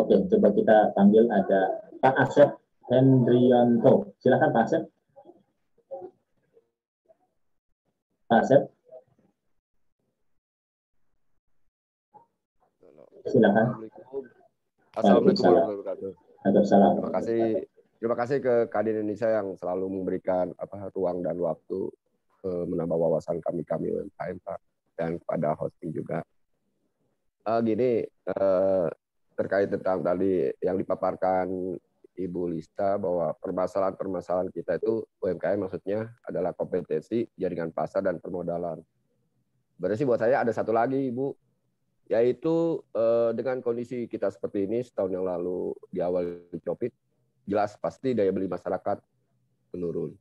Oke, coba kita panggil ada Pak Asep Hendrianto. Silakan Pak Asep. Pak Asep. Silakan. Assalamualaikum warahmatullahi wabarakatuh. Waalaikumsalam. Terima kasih ke Kadin Indonesia yang selalu memberikan ruang dan waktu menambah wawasan kami UMKM Pak, dan kepada hosting juga. Terkait tentang tadi yang dipaparkan Ibu Lista bahwa permasalahan kita itu UMKM maksudnya adalah kompetensi, jaringan pasar dan permodalan. Berarti buat saya ada satu lagi Ibu, yaitu dengan kondisi kita seperti ini setahun yang lalu di awal COVID, jelas pasti daya beli masyarakat menurun.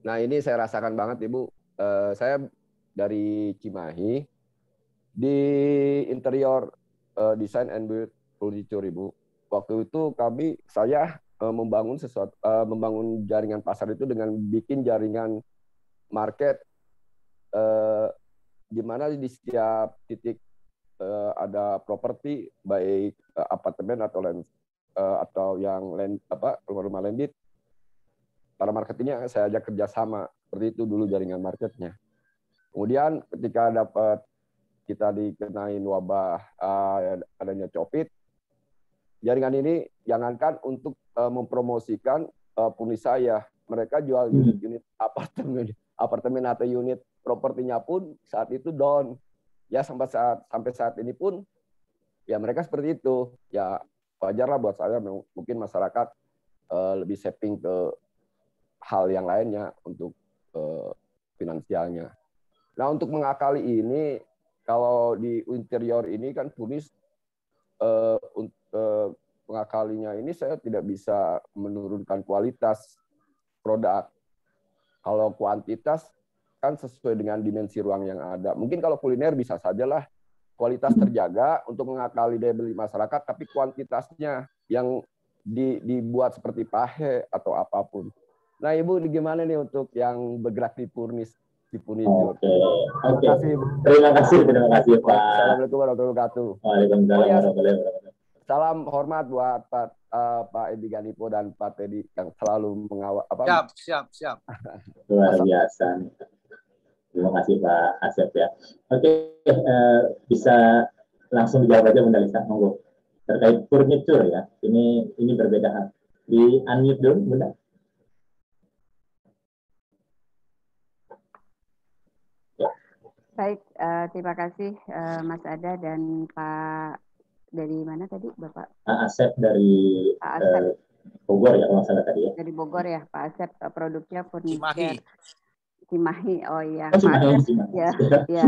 Nah ini saya rasakan banget Ibu, saya dari Cimahi di interior design and build furniture Ibu. Waktu itu saya membangun membangun jaringan pasar itu dengan bikin jaringan market di mana di setiap titik ada properti baik apartemen atau yang rumah landed, para marketingnya saya ajak kerjasama seperti itu dulu jaringan marketnya. Kemudian ketika kita dikenain wabah adanya COVID, jaringan ini jangankan untuk mempromosikan punis saya, mereka jual unit apartemen atau unit propertinya pun saat itu down. Ya sampai saat ini pun ya mereka seperti itu. Ya wajarlah buat saya, mungkin masyarakat lebih saving ke hal yang lainnya untuk finansialnya. Nah untuk mengakali ini, kalau di interior ini kan punis mengakalinya ini saya tidak bisa menurunkan kualitas produk. Kalau kuantitas kan sesuai dengan dimensi ruang yang ada. Mungkin kalau kuliner bisa sajalah kualitas terjaga untuk mengakali daya beli masyarakat, tapi kuantitasnya yang dibuat seperti pahe atau apapun. Nah Ibu gimana nih untuk yang bergerak di furniture? Oke. Terima kasih Pak. Assalamualaikum warahmatullahi wabarakatuh. Waalaikumsalam warahmatullahi wabarakatuh. Salam hormat buat Pak Edi Ganipo dan Pak Teddy yang selalu mengawal. Siap. Luar biasa. Terima kasih Pak Asep ya. Oke, bisa langsung dijawab aja Bunda Lisa, monggo. Terkait furniture ya, ini berbeda hal. Di unmute dulu Bunda. Baik, terima kasih Mas Ada dan Pak dari mana tadi Bapak? Pak Asep dari Bogor ya kalau nggak salah tadi ya. Dari Bogor ya, Pak Asep, produknya Cimahi. furniture. Cimahi, oh iya. Oh, Pak Cimahi, Asep, Cimahi. ya, ya.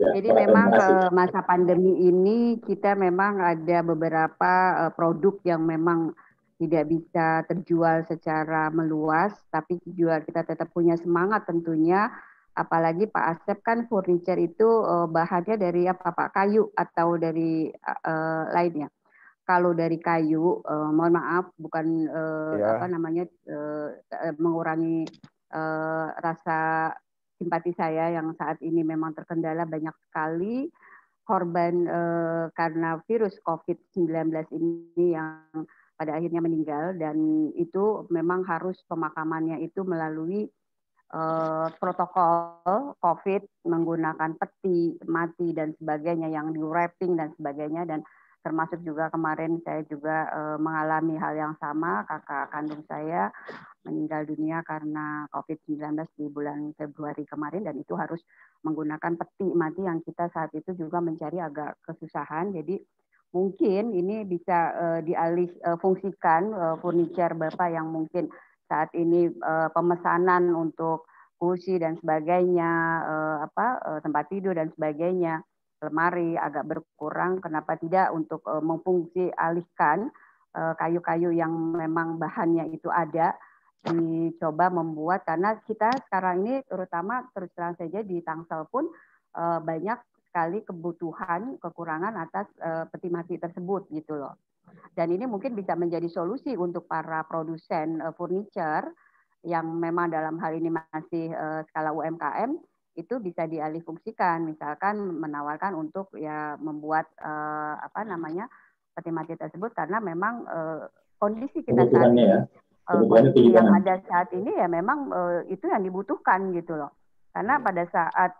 Ya, Jadi Pak, memang terima kasih. masa pandemi ini kita memang ada beberapa produk yang memang tidak bisa terjual secara meluas, tapi juga kita tetap punya semangat tentunya. Apalagi Pak Asep kan furniture itu bahannya dari apa Pak? Kayu atau dari lainnya? Kalau dari kayu, mohon maaf, bukan Iya. apa namanya mengurangi rasa simpati saya yang saat ini memang terkendala banyak sekali korban karena virus COVID-19 ini yang pada akhirnya meninggal, dan itu memang harus pemakamannya itu melalui protokol COVID menggunakan peti mati dan sebagainya yang di wrapping dan sebagainya, dan termasuk juga kemarin saya juga mengalami hal yang sama, kakak kandung saya meninggal dunia karena COVID-19 di bulan Februari kemarin, dan itu harus menggunakan peti mati yang kita saat itu juga mencari agak kesusahan. Jadi mungkin ini bisa dialih fungsikan furniture Bapak yang mungkin saat ini pemesanan untuk kursi dan sebagainya, tempat tidur dan sebagainya, lemari agak berkurang, kenapa tidak untuk memfungsi alihkan kayu-kayu yang memang bahannya itu ada, dicoba membuat, karena kita sekarang ini terutama terus terang saja di Tangsel pun banyak sekali kebutuhan kekurangan atas peti mati tersebut gitu loh. Dan ini mungkin bisa menjadi solusi untuk para produsen furniture yang memang dalam hal ini masih skala UMKM, itu bisa dialihfungsikan, misalkan menawarkan untuk ya membuat peti mati tersebut, karena memang kondisi kita saat ini, kondisi yang ada saat ini ya memang itu yang dibutuhkan gitu loh. Karena pada saat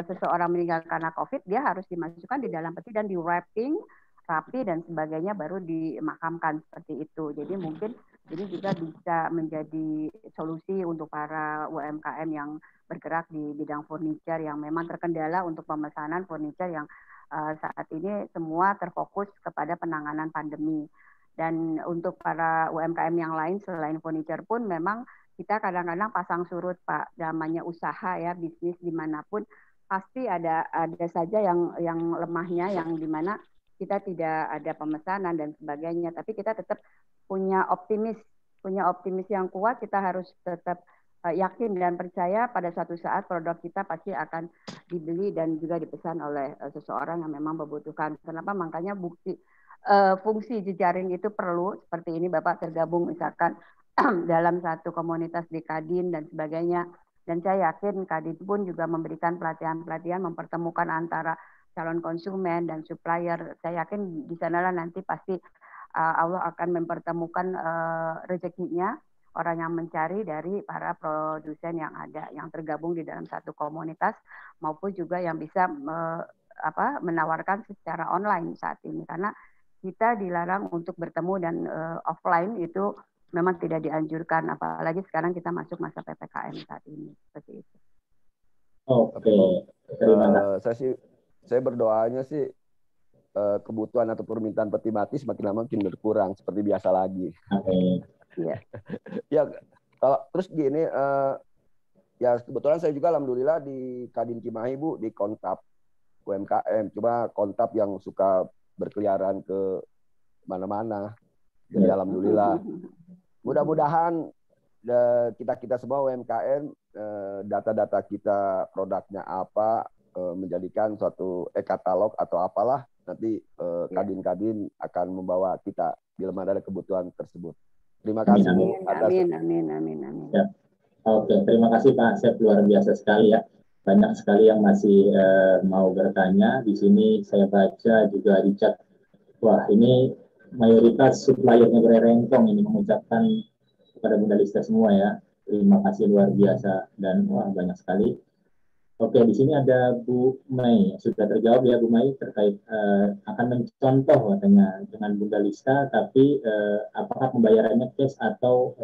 seseorang meninggal karena COVID, dia harus dimasukkan di dalam peti dan di wrapping rapi dan sebagainya baru dimakamkan seperti itu. Jadi mungkin ini juga bisa menjadi solusi untuk para UMKM yang bergerak di bidang furniture yang memang terkendala untuk pemesanan furniture yang saat ini semua terfokus kepada penanganan pandemi. Dan untuk para UMKM yang lain selain furniture pun memang kita kadang-kadang pasang surut Pak, namanya usaha ya, bisnis dimanapun pasti ada saja yang lemahnya, yang dimana kita tidak ada pemesanan dan sebagainya, tapi kita tetap punya optimis yang kuat. Kita harus tetap yakin dan percaya pada suatu saat produk kita pasti akan dibeli dan juga dipesan oleh seseorang yang memang membutuhkan. Kenapa? Makanya fungsi jejaring itu perlu, seperti ini Bapak tergabung misalkan dalam satu komunitas di Kadin dan sebagainya, dan saya yakin Kadin pun juga memberikan pelatihan-pelatihan mempertemukan antara calon konsumen dan supplier. Saya yakin di sanalah nanti pasti Allah akan mempertemukan rezekinya orang yang mencari dari para produsen yang ada, yang tergabung di dalam satu komunitas, maupun juga yang bisa menawarkan secara online saat ini, karena kita dilarang untuk bertemu dan offline itu memang tidak dianjurkan, apalagi sekarang kita masuk masa PPKM saat ini, seperti itu. Oke, terima kasih. Saya berdoanya sih kebutuhan atau permintaan peti mati semakin lama makin berkurang seperti biasa lagi. Iya. Ya, kalau terus gini, ya kebetulan saya juga alhamdulillah di Kadin Cimahi Bu, di Kontab UMKM. Cuma Kontab yang suka berkeliaran ke mana-mana. Jadi alhamdulillah. Mudah-mudahan kita semua UMKM, data-data kita produknya apa, menjadikan suatu e-katalog atau apalah, nanti Kadin-Kadin akan membawa kita bila mana ada kebutuhan tersebut. Terima kasih Bu atas. Amin. Ya. Oke, terima kasih Pak Asep, luar biasa sekali ya. Banyak sekali yang masih mau bertanya. Di sini saya baca juga di chat. Wah, ini mayoritas suppliernya Gerai Rengkong ini mengucapkan kepada Bunda Lista semua ya. Terima kasih luar biasa, dan wah banyak sekali. Oke, di sini ada Bu Mai. Sudah terjawab ya Bu Mai terkait akan mencontoh katanya dengan Bunda Lista, tapi apakah pembayarannya cash atau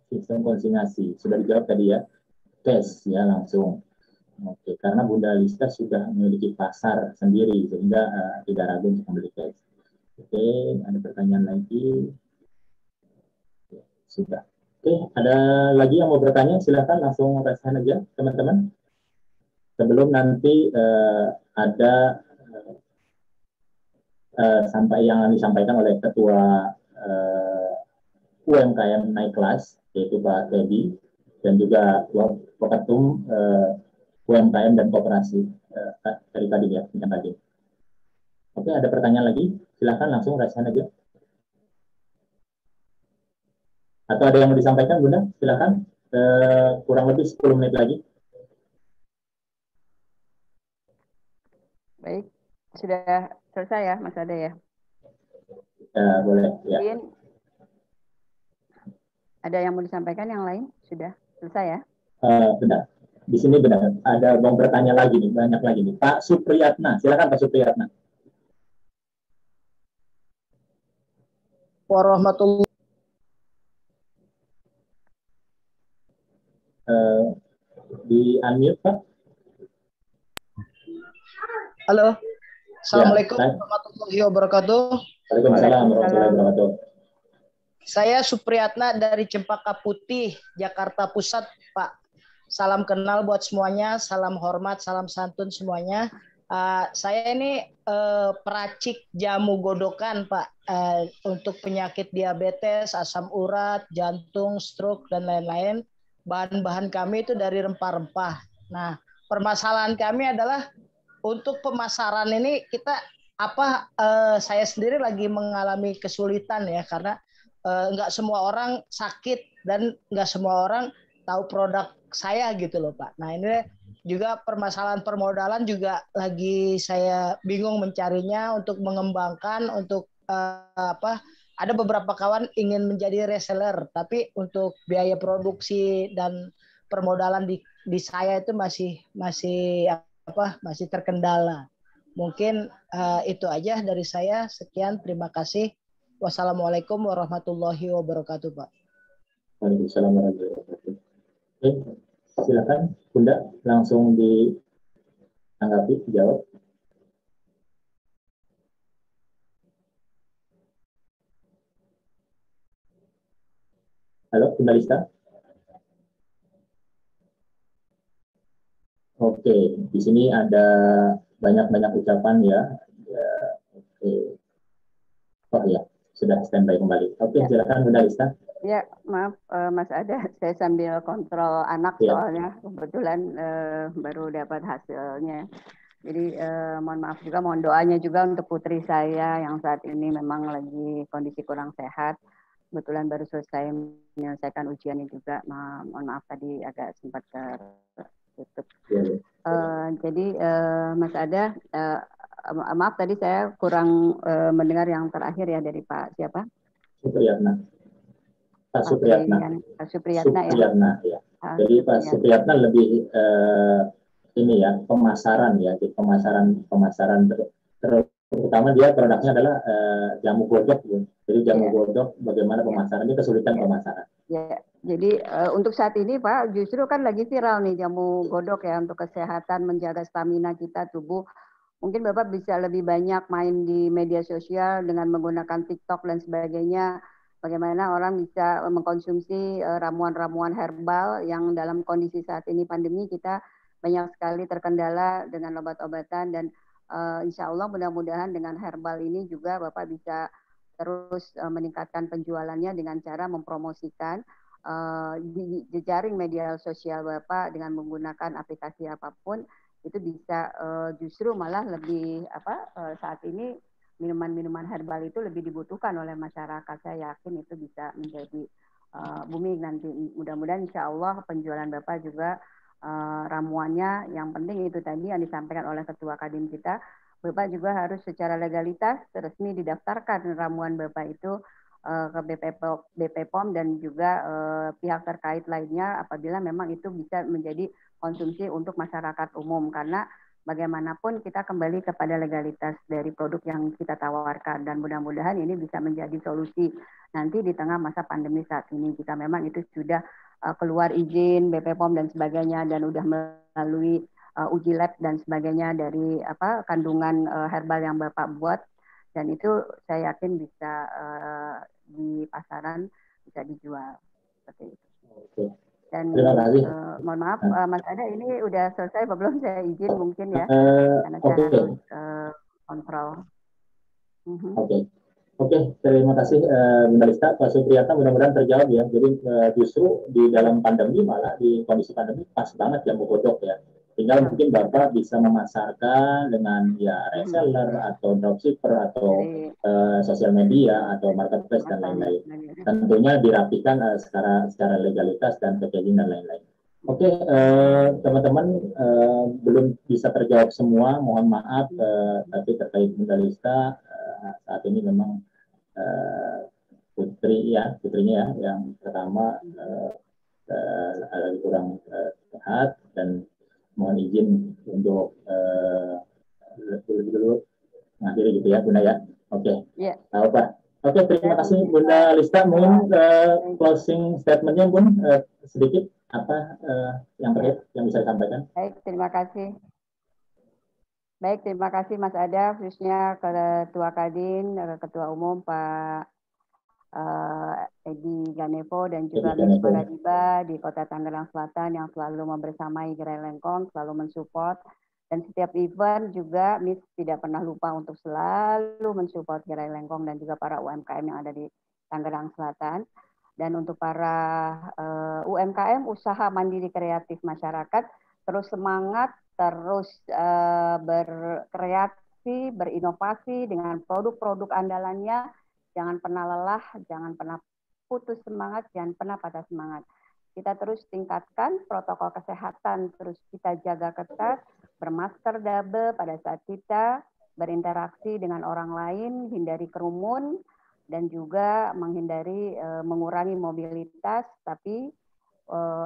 sistem konsinyasi? Sudah dijawab tadi ya, cash ya langsung. Oke, karena Bunda Lista sudah memiliki pasar sendiri sehingga tidak ragu untuk membeli cash. Oke, ada pertanyaan lagi. Sudah. Oke, ada lagi yang mau bertanya? Silakan langsung raise hand aja, teman-teman. Sebelum nanti ada sampai yang disampaikan oleh Ketua UMKM naik kelas, yaitu Pak Teddy, dan juga Ketum UMKM dan Koperasi dari tadi ya, yang tadi. Oke, ada pertanyaan lagi? Silakan langsung raise hand aja. Atau ada yang mau disampaikan, Bunda? Silakan. Kurang lebih 10 menit lagi. Baik, sudah selesai ya, Mas Ade ya? Boleh, ya. Ada yang mau disampaikan yang lain? Sudah selesai ya? Benar. Di sini benar. Ada mau bertanya lagi nih, banyak lagi nih. Pak Supriyatna, silakan Pak Supriyatna. Warahmatullahi Di unmute, Pak. Halo. Assalamualaikum Ya, warahmatullahi wabarakatuh. Waalaikumsalam warahmatullahi wabarakatuh. Saya Supriyatna dari Cempaka Putih, Jakarta Pusat, Pak. Salam kenal buat semuanya, salam hormat, salam santun semuanya. Saya ini peracik jamu godokan, Pak, untuk penyakit diabetes, asam urat, jantung, stroke, dan lain-lain. Bahan-bahan kami itu dari rempah-rempah. Nah, permasalahan kami adalah untuk pemasaran ini saya sendiri lagi mengalami kesulitan ya, karena nggak semua orang sakit dan nggak semua orang tahu produk saya gitu loh, Pak. Nah, ini juga permasalahan permodalan juga lagi saya bingung mencarinya untuk mengembangkan, untuk ada beberapa kawan ingin menjadi reseller, tapi untuk biaya produksi dan permodalan di saya itu masih terkendala. Mungkin itu aja dari saya. Sekian, terima kasih. Wassalamualaikum warahmatullahi wabarakatuh, Pak. Waalaikumsalam warahmatullahi wabarakatuh. Oke, silakan Bunda langsung ditanggapi, dijawab. Halo, Bunda Lista. Oke, di sini ada banyak ucapan ya. Oke. Oh ya, sudah standby kembali. Oke, silakan Bunda Lista. Ya, maaf Mas Ada, saya sambil kontrol anak soalnya kebetulan baru dapat hasilnya. Jadi mohon maaf juga, mohon doanya juga untuk putri saya yang saat ini memang lagi kondisi kurang sehat. Kebetulan baru selesai menyelesaikan ujiannya juga. Mohon maaf tadi agak sempat tertutup. Jadi Mas Ada, maaf tadi saya kurang mendengar yang terakhir ya dari Pak siapa? Supriyatna. Pak Supriyatna. Supriyatna ya. Jadi Pak Supriyatna lebih ini ya, pemasaran ya, di pemasaran terutama dia produknya adalah jamu godok ya. Jadi jamu godok bagaimana pemasarannya, kesulitan pemasaran. Ya, jadi untuk saat ini Pak justru kan lagi viral nih jamu godok ya untuk kesehatan, menjaga stamina kita tubuh. Mungkin Bapak bisa lebih banyak main di media sosial dengan menggunakan TikTok dan sebagainya. Bagaimana orang bisa mengkonsumsi ramuan-ramuan herbal yang dalam kondisi saat ini pandemi kita banyak sekali terkendala dengan obat-obatan, dan insya Allah mudah-mudahan dengan herbal ini juga Bapak bisa terus meningkatkan penjualannya dengan cara mempromosikan di jejaring media sosial Bapak dengan menggunakan aplikasi apapun. Itu bisa justru malah lebih saat ini minuman-minuman herbal itu lebih dibutuhkan oleh masyarakat. Saya yakin itu bisa menjadi booming nanti. Mudah-mudahan insya Allah penjualan Bapak juga ramuannya, yang penting itu tadi yang disampaikan oleh Ketua Kadin kita, Bapak juga harus secara legalitas resmi didaftarkan ramuan Bapak itu ke BPOM dan juga pihak terkait lainnya apabila memang itu bisa menjadi konsumsi untuk masyarakat umum, karena bagaimanapun kita kembali kepada legalitas dari produk yang kita tawarkan, dan mudah-mudahan ini bisa menjadi solusi nanti di tengah masa pandemi saat ini jika memang itu sudah keluar izin BPOM dan sebagainya dan sudah melalui uji lab dan sebagainya dari kandungan herbal yang Bapak buat, dan itu saya yakin bisa di pasaran bisa dijual seperti itu. Oke. Dan Terima kasih. mohon maaf Mas Ada, ini udah selesai apa belum? Saya izin mungkin ya, karena saya Oke. harus kontrol. Oke. Oke, terima kasih Bunda Lista. Pak Supriyatna, mudah-mudahan terjawab ya. Jadi justru di dalam pandemi, malah di kondisi pandemi pas banget ya Bu Kodok ya. Tinggal mungkin Bapak bisa memasarkan dengan ya reseller atau dropshipper atau sosial media atau marketplace dan lain-lain. Tentunya dirapikan secara legalitas dan packaging dan lain-lain. Oke, teman-teman, belum bisa terjawab semua, mohon maaf, tapi terkait Bunda Lista saat ini memang putrinya ya, yang pertama kurang sehat dan mohon izin untuk dulu mengakhiri gitu ya Bunda ya. Oke. Iya. Pak. Oke, terima kasih Bunda Lista. Mungkin closing statementnya Bun sedikit apa yang terakhir yang bisa disampaikan? Baik, terima kasih. Baik, terima kasih Mas Ada, khususnya Ketua Kadin, Ketua Umum Pak Edi Ganevo dan juga Miss Maradiba di Kota Tangerang Selatan yang selalu membersamai Gerai Lengkong, selalu mensupport. Dan setiap event juga Miss tidak pernah lupa untuk selalu mensupport Gerai Lengkong dan juga para UMKM yang ada di Tangerang Selatan. Dan untuk para UMKM, usaha mandiri kreatif masyarakat, terus semangat, terus berkreasi, berinovasi dengan produk-produk andalannya, jangan pernah lelah, jangan pernah putus semangat, jangan pernah patah semangat. Kita terus tingkatkan protokol kesehatan, terus kita jaga ketat, bermasker double pada saat kita berinteraksi dengan orang lain, hindari kerumun, dan juga menghindari mengurangi mobilitas, tapi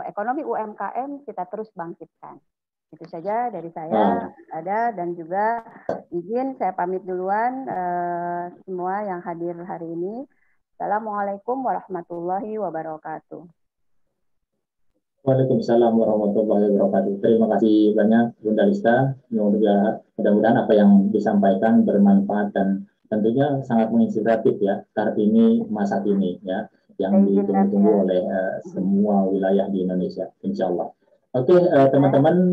ekonomi UMKM kita terus bangkitkan. Itu saja dari saya, Ada, dan juga izin saya pamit duluan semua yang hadir hari ini. Assalamualaikum warahmatullahi wabarakatuh. Waalaikumsalam warahmatullahi wabarakatuh. Terima kasih banyak Bunda Lista. Mudah-mudahan apa yang disampaikan bermanfaat dan tentunya sangat menginspiratif ya, Kartini masa kini ya, yang ditunggu-tunggu oleh semua wilayah di Indonesia, insya Allah. Oke, teman-teman,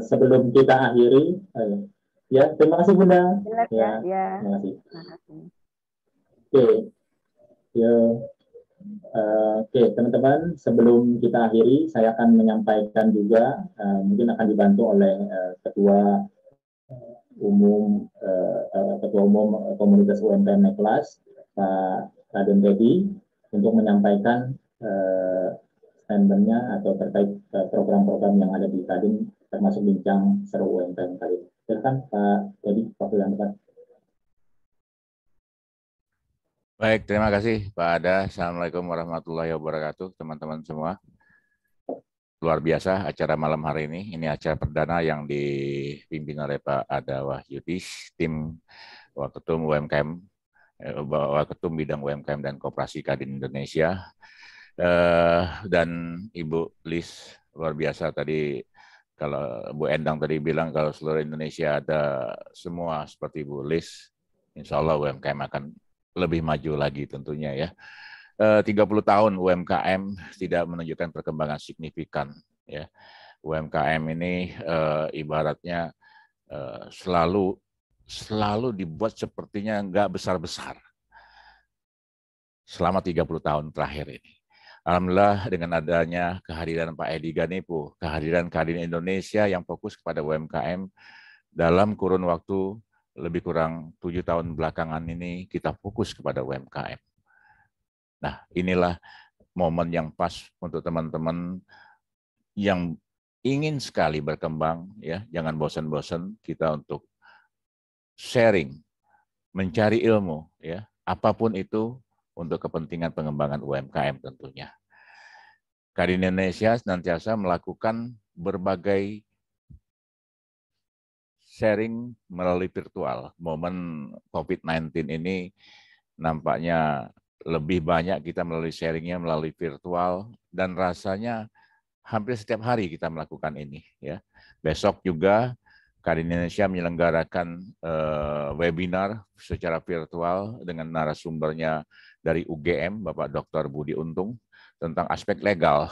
sebelum kita akhiri, ya terima kasih Bunda. Ya, terima kasih. Oke, Oke, teman-teman, sebelum kita akhiri, saya akan menyampaikan juga, mungkin akan dibantu oleh Ketua Umum Komunitas UMKM Neklas, Pak Raden Teddy, untuk menyampaikan statementnya atau terkait program-program yang ada di Kadin, termasuk bincang seru UMKM Kadin. Silakan Pak Teddy, waktu yang tepat. Baik, terima kasih Pak Ada. Assalamualaikum warahmatullahi wabarakatuh, teman-teman semua. Luar biasa acara malam hari ini. Ini acara perdana yang dipimpin oleh Pak Ada Wahyudi, tim Waketum UMKM, Waketum Bidang UMKM dan Koperasi Kadin Indonesia. Dan Ibu Lis, luar biasa tadi. Kalau Bu Endang tadi bilang kalau seluruh Indonesia ada semua seperti Bu Lis, insya Allah UMKM akan lebih maju lagi tentunya ya. 30 tahun UMKM tidak menunjukkan perkembangan signifikan ya. UMKM ini ibaratnya selalu dibuat sepertinya nggak besar-besar selama 30 tahun terakhir ini. Alhamdulillah dengan adanya kehadiran Pak Edi Ganevo, kehadiran Kadin Indonesia yang fokus kepada UMKM dalam kurun waktu lebih kurang 7 tahun belakangan ini kita fokus kepada UMKM. Nah, inilah momen yang pas untuk teman-teman yang ingin sekali berkembang, ya, jangan bosan-bosan kita untuk sharing, mencari ilmu, ya, apapun itu untuk kepentingan pengembangan UMKM tentunya. Kadin Indonesia senantiasa melakukan berbagai sharing melalui virtual. Momen COVID-19 ini nampaknya lebih banyak kita melalui sharingnya melalui virtual dan rasanya hampir setiap hari kita melakukan ini ya. Besok juga Kadin Indonesia menyelenggarakan webinar secara virtual dengan narasumbernya dari UGM, Bapak Dr. Budi Untung, tentang aspek legal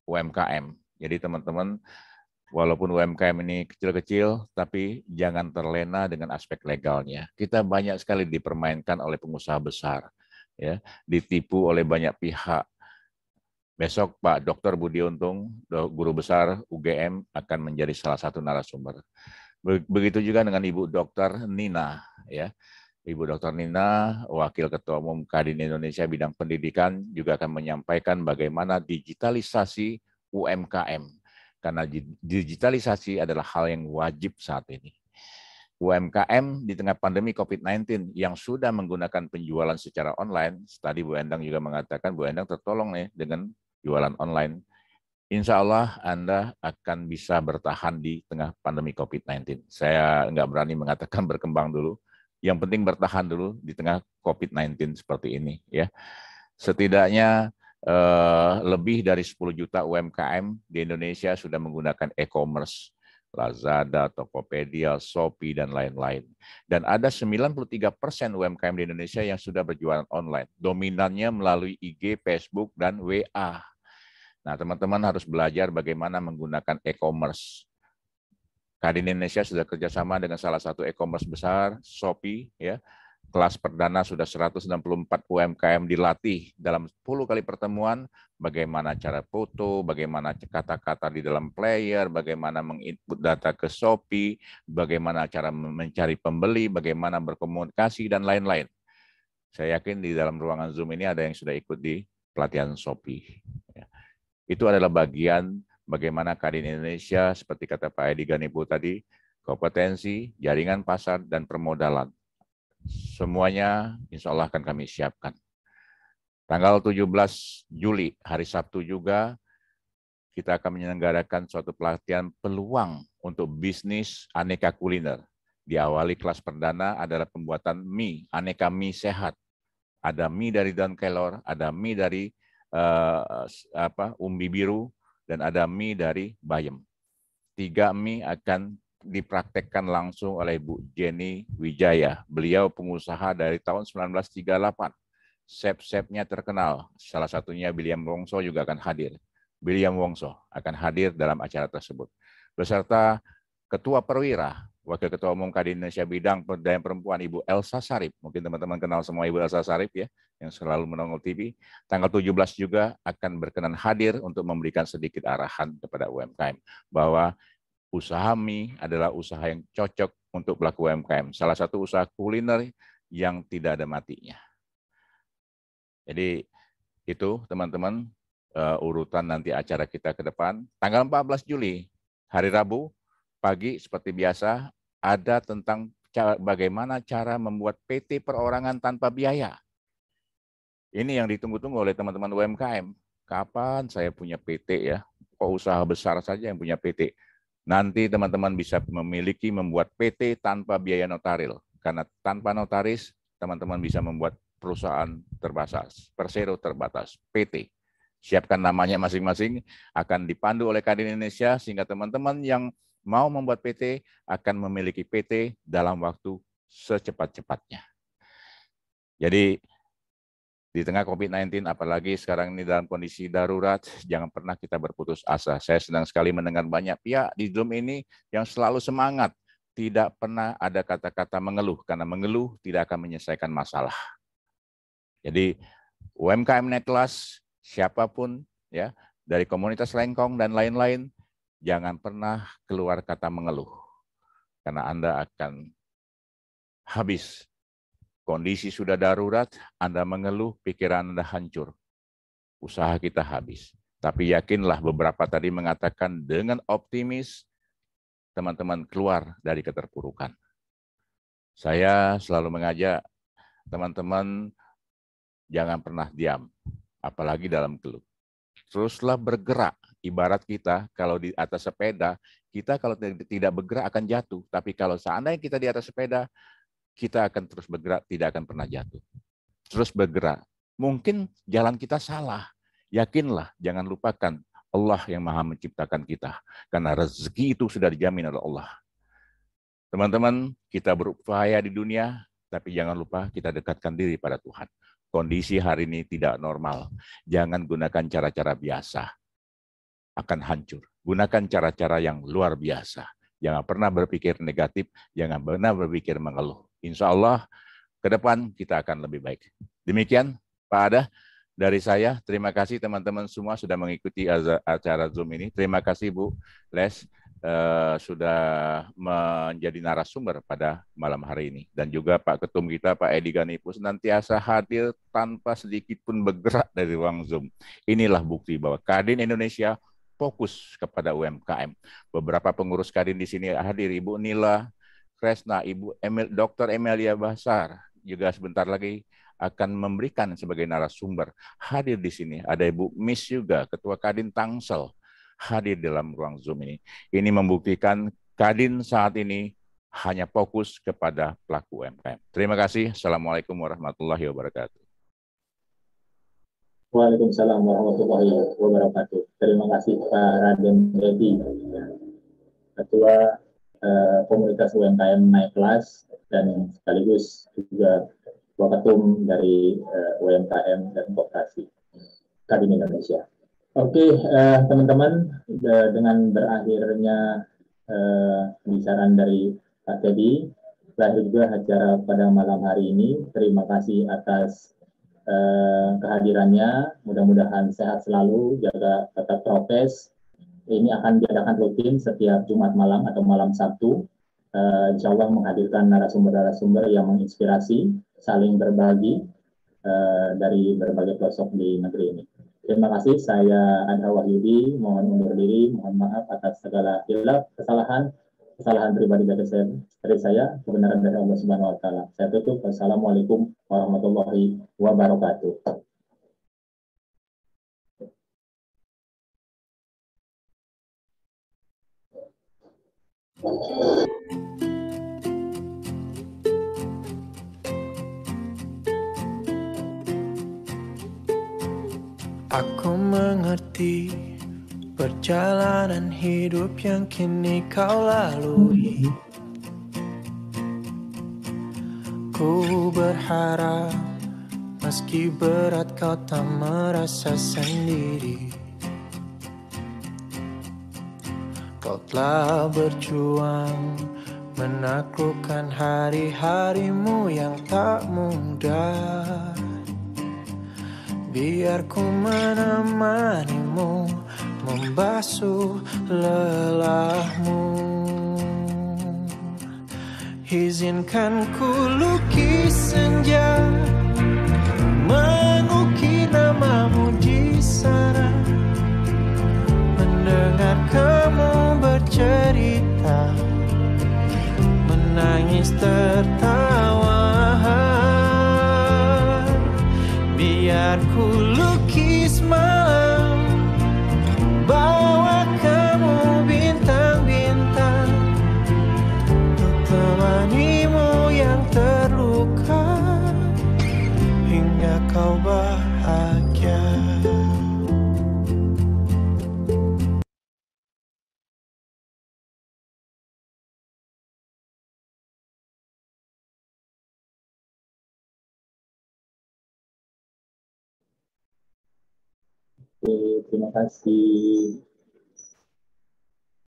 UMKM. Jadi teman-teman, walaupun UMKM ini kecil-kecil, tapi jangan terlena dengan aspek legalnya. Kita banyak sekali dipermainkan oleh pengusaha besar, ya, ditipu oleh banyak pihak. Besok Pak Dr. Budi Untung, guru besar UGM, akan menjadi salah satu narasumber. Begitu juga dengan Ibu Dr. Nina, ya. Ibu Dr. Nina, Wakil Ketua Umum Kadin Indonesia bidang pendidikan, juga akan menyampaikan bagaimana digitalisasi UMKM. Karena digitalisasi adalah hal yang wajib saat ini. UMKM di tengah pandemi COVID-19 yang sudah menggunakan penjualan secara online, tadi Bu Endang juga mengatakan, Bu Endang tertolong nih dengan jualan online. Insya Allah Anda akan bisa bertahan di tengah pandemi COVID-19. Saya nggak berani mengatakan berkembang dulu. Yang penting bertahan dulu di tengah COVID-19 seperti ini, ya. Setidaknya lebih dari 10 juta UMKM di Indonesia sudah menggunakan e-commerce, Lazada, Tokopedia, Shopee, dan lain-lain. Dan ada 93% UMKM di Indonesia yang sudah berjualan online. Dominannya melalui IG, Facebook, dan WA. Nah, teman-teman harus belajar bagaimana menggunakan e-commerce. Kadin Indonesia sudah kerjasama dengan salah satu e-commerce besar, Shopee, ya. Kelas perdana sudah 164 UMKM dilatih dalam 10 kali pertemuan, bagaimana cara foto, bagaimana kata-kata di dalam player, bagaimana menginput data ke Shopee, bagaimana cara mencari pembeli, bagaimana berkomunikasi, dan lain-lain. Saya yakin di dalam ruangan Zoom ini ada yang sudah ikut di pelatihan Shopee. Itu adalah bagian bagaimana Kadin Indonesia, seperti kata Pak Edi Ganipo tadi, kompetensi, jaringan pasar, dan permodalan. Semuanya insya Allah akan kami siapkan. Tanggal 17 Juli, hari Sabtu juga, kita akan menyelenggarakan suatu pelatihan peluang untuk bisnis aneka kuliner. Diawali kelas perdana adalah pembuatan mie, aneka mie sehat. Ada mie dari daun kelor, ada mie dari umbi biru, dan ada mie dari bayam. 3 mie akan dipraktekkan langsung oleh Bu Jenny Wijaya. Beliau pengusaha dari tahun 1938. Chef-chefnya terkenal. Salah satunya William Wongso juga akan hadir. William Wongso akan hadir dalam acara tersebut. Beserta Ketua Perwira, Wakil Ketua Umum Kadin Indonesia Bidang Pemberdayaan Perempuan, Ibu Elsa Sarip. Mungkin teman-teman kenal semua Ibu Elsa Sarip, ya, yang selalu menongol TV. Tanggal 17 juga akan berkenan hadir untuk memberikan sedikit arahan kepada UMKM bahwa usaha mie adalah usaha yang cocok untuk pelaku UMKM. Salah satu usaha kuliner yang tidak ada matinya. Jadi itu teman-teman urutan nanti acara kita ke depan. Tanggal 14 Juli, hari Rabu, pagi seperti biasa, ada tentang bagaimana cara membuat PT perorangan tanpa biaya. Ini yang ditunggu-tunggu oleh teman-teman UMKM. Kapan saya punya PT, ya? Kok usaha besar saja yang punya PT? Nanti teman-teman bisa membuat PT tanpa biaya notaril. Karena tanpa notaris, teman-teman bisa membuat perusahaan terbatas, persero terbatas, PT. Siapkan namanya masing-masing, akan dipandu oleh Kadin Indonesia, sehingga teman-teman yang mau membuat PT akan memiliki PT dalam waktu secepat-cepatnya. Jadi, di tengah COVID-19, apalagi sekarang ini dalam kondisi darurat, jangan pernah kita berputus asa. Saya senang sekali mendengar banyak pihak di Zoom ini yang selalu semangat. Tidak pernah ada kata-kata mengeluh, karena mengeluh tidak akan menyelesaikan masalah. Jadi, UMKM naik kelas, siapapun, ya, dari komunitas Lengkong dan lain-lain, jangan pernah keluar kata mengeluh. Karena Anda akan habis. Kondisi sudah darurat, Anda mengeluh, pikiran Anda hancur. Usaha kita habis. Tapi yakinlah, beberapa tadi mengatakan dengan optimis, teman-teman keluar dari keterpurukan. Saya selalu mengajak teman-teman jangan pernah diam, apalagi dalam keluh. Teruslah bergerak. Ibarat kita kalau di atas sepeda, kita kalau tidak bergerak akan jatuh. Tapi kalau seandainya kita di atas sepeda, kita akan terus bergerak, tidak akan pernah jatuh. Terus bergerak. Mungkin jalan kita salah. Yakinlah, jangan lupakan Allah yang Maha menciptakan kita. Karena rezeki itu sudah dijamin oleh Allah. Teman-teman, kita berupaya di dunia, tapi jangan lupa kita dekatkan diri pada Tuhan. Kondisi hari ini tidak normal. Jangan gunakan cara-cara biasa. Akan hancur. Gunakan cara-cara yang luar biasa. Jangan pernah berpikir negatif, jangan pernah berpikir mengeluh. Insya Allah ke depan kita akan lebih baik. Demikian Pak Ada dari saya. Terima kasih teman-teman semua sudah mengikuti acara Zoom ini. Terima kasih Bu Les sudah menjadi narasumber pada malam hari ini. Dan juga Pak Ketum kita Pak Edi Ganipu senantiasa hadir tanpa sedikit pun bergerak dari ruang Zoom. Inilah bukti bahwa Kadin Indonesia fokus kepada UMKM. Beberapa pengurus Kadin di sini hadir, Ibu Nila Kresna, Ibu Dr. Emilia Basar, juga sebentar lagi akan memberikan sebagai narasumber. Hadir di sini ada Ibu Miss juga, Ketua Kadin Tangsel, hadir dalam ruang Zoom ini. Ini membuktikan Kadin saat ini hanya fokus kepada pelaku UMKM. Terima kasih. Assalamualaikum warahmatullahi wabarakatuh. Waalaikumsalam warahmatullahi wabarakatuh. Terima kasih Pak Raden Edi, Ketua Komunitas UMKM Naik Kelas, dan sekaligus juga Ketua Ketum dari UMKM dan Koperasi Kadin Indonesia. Oke, teman-teman, dengan berakhirnya pembicaraan dari Pak Teddy, berakhir juga acara pada malam hari ini. Terima kasih atas kehadirannya, mudah-mudahan sehat selalu, jaga tetap prokes. Ini akan diadakan rutin setiap Jumat malam atau malam Sabtu. Insya Allah menghadirkan narasumber-narasumber yang menginspirasi, saling berbagi dari berbagai pelosok di negeri ini. Terima kasih, saya Adha Wahyudi, mohon undur diri, mohon maaf atas segala hilaf, kesalahan pribadi dari saya, kebenaran dari Allah Subhanahu wa taala. Saya tutup. Wassalamualaikum warahmatullahi wabarakatuh. Aku mengerti perjalanan hidup yang kini kau lalui. Ku berharap meski berat kau tak merasa sendiri. Kau telah berjuang menaklukkan hari-harimu yang tak mudah. Biar ku menemanimu, membasuh lelahmu. Izinkan ku lukis senja, mengukir namamu di sana. Mendengar kamu bercerita, menangis tertawa. Biar ku lukis malam, bawa kamu bintang-bintang, untuk temanimu yang terluka, hingga kau bahagia. Terima kasih.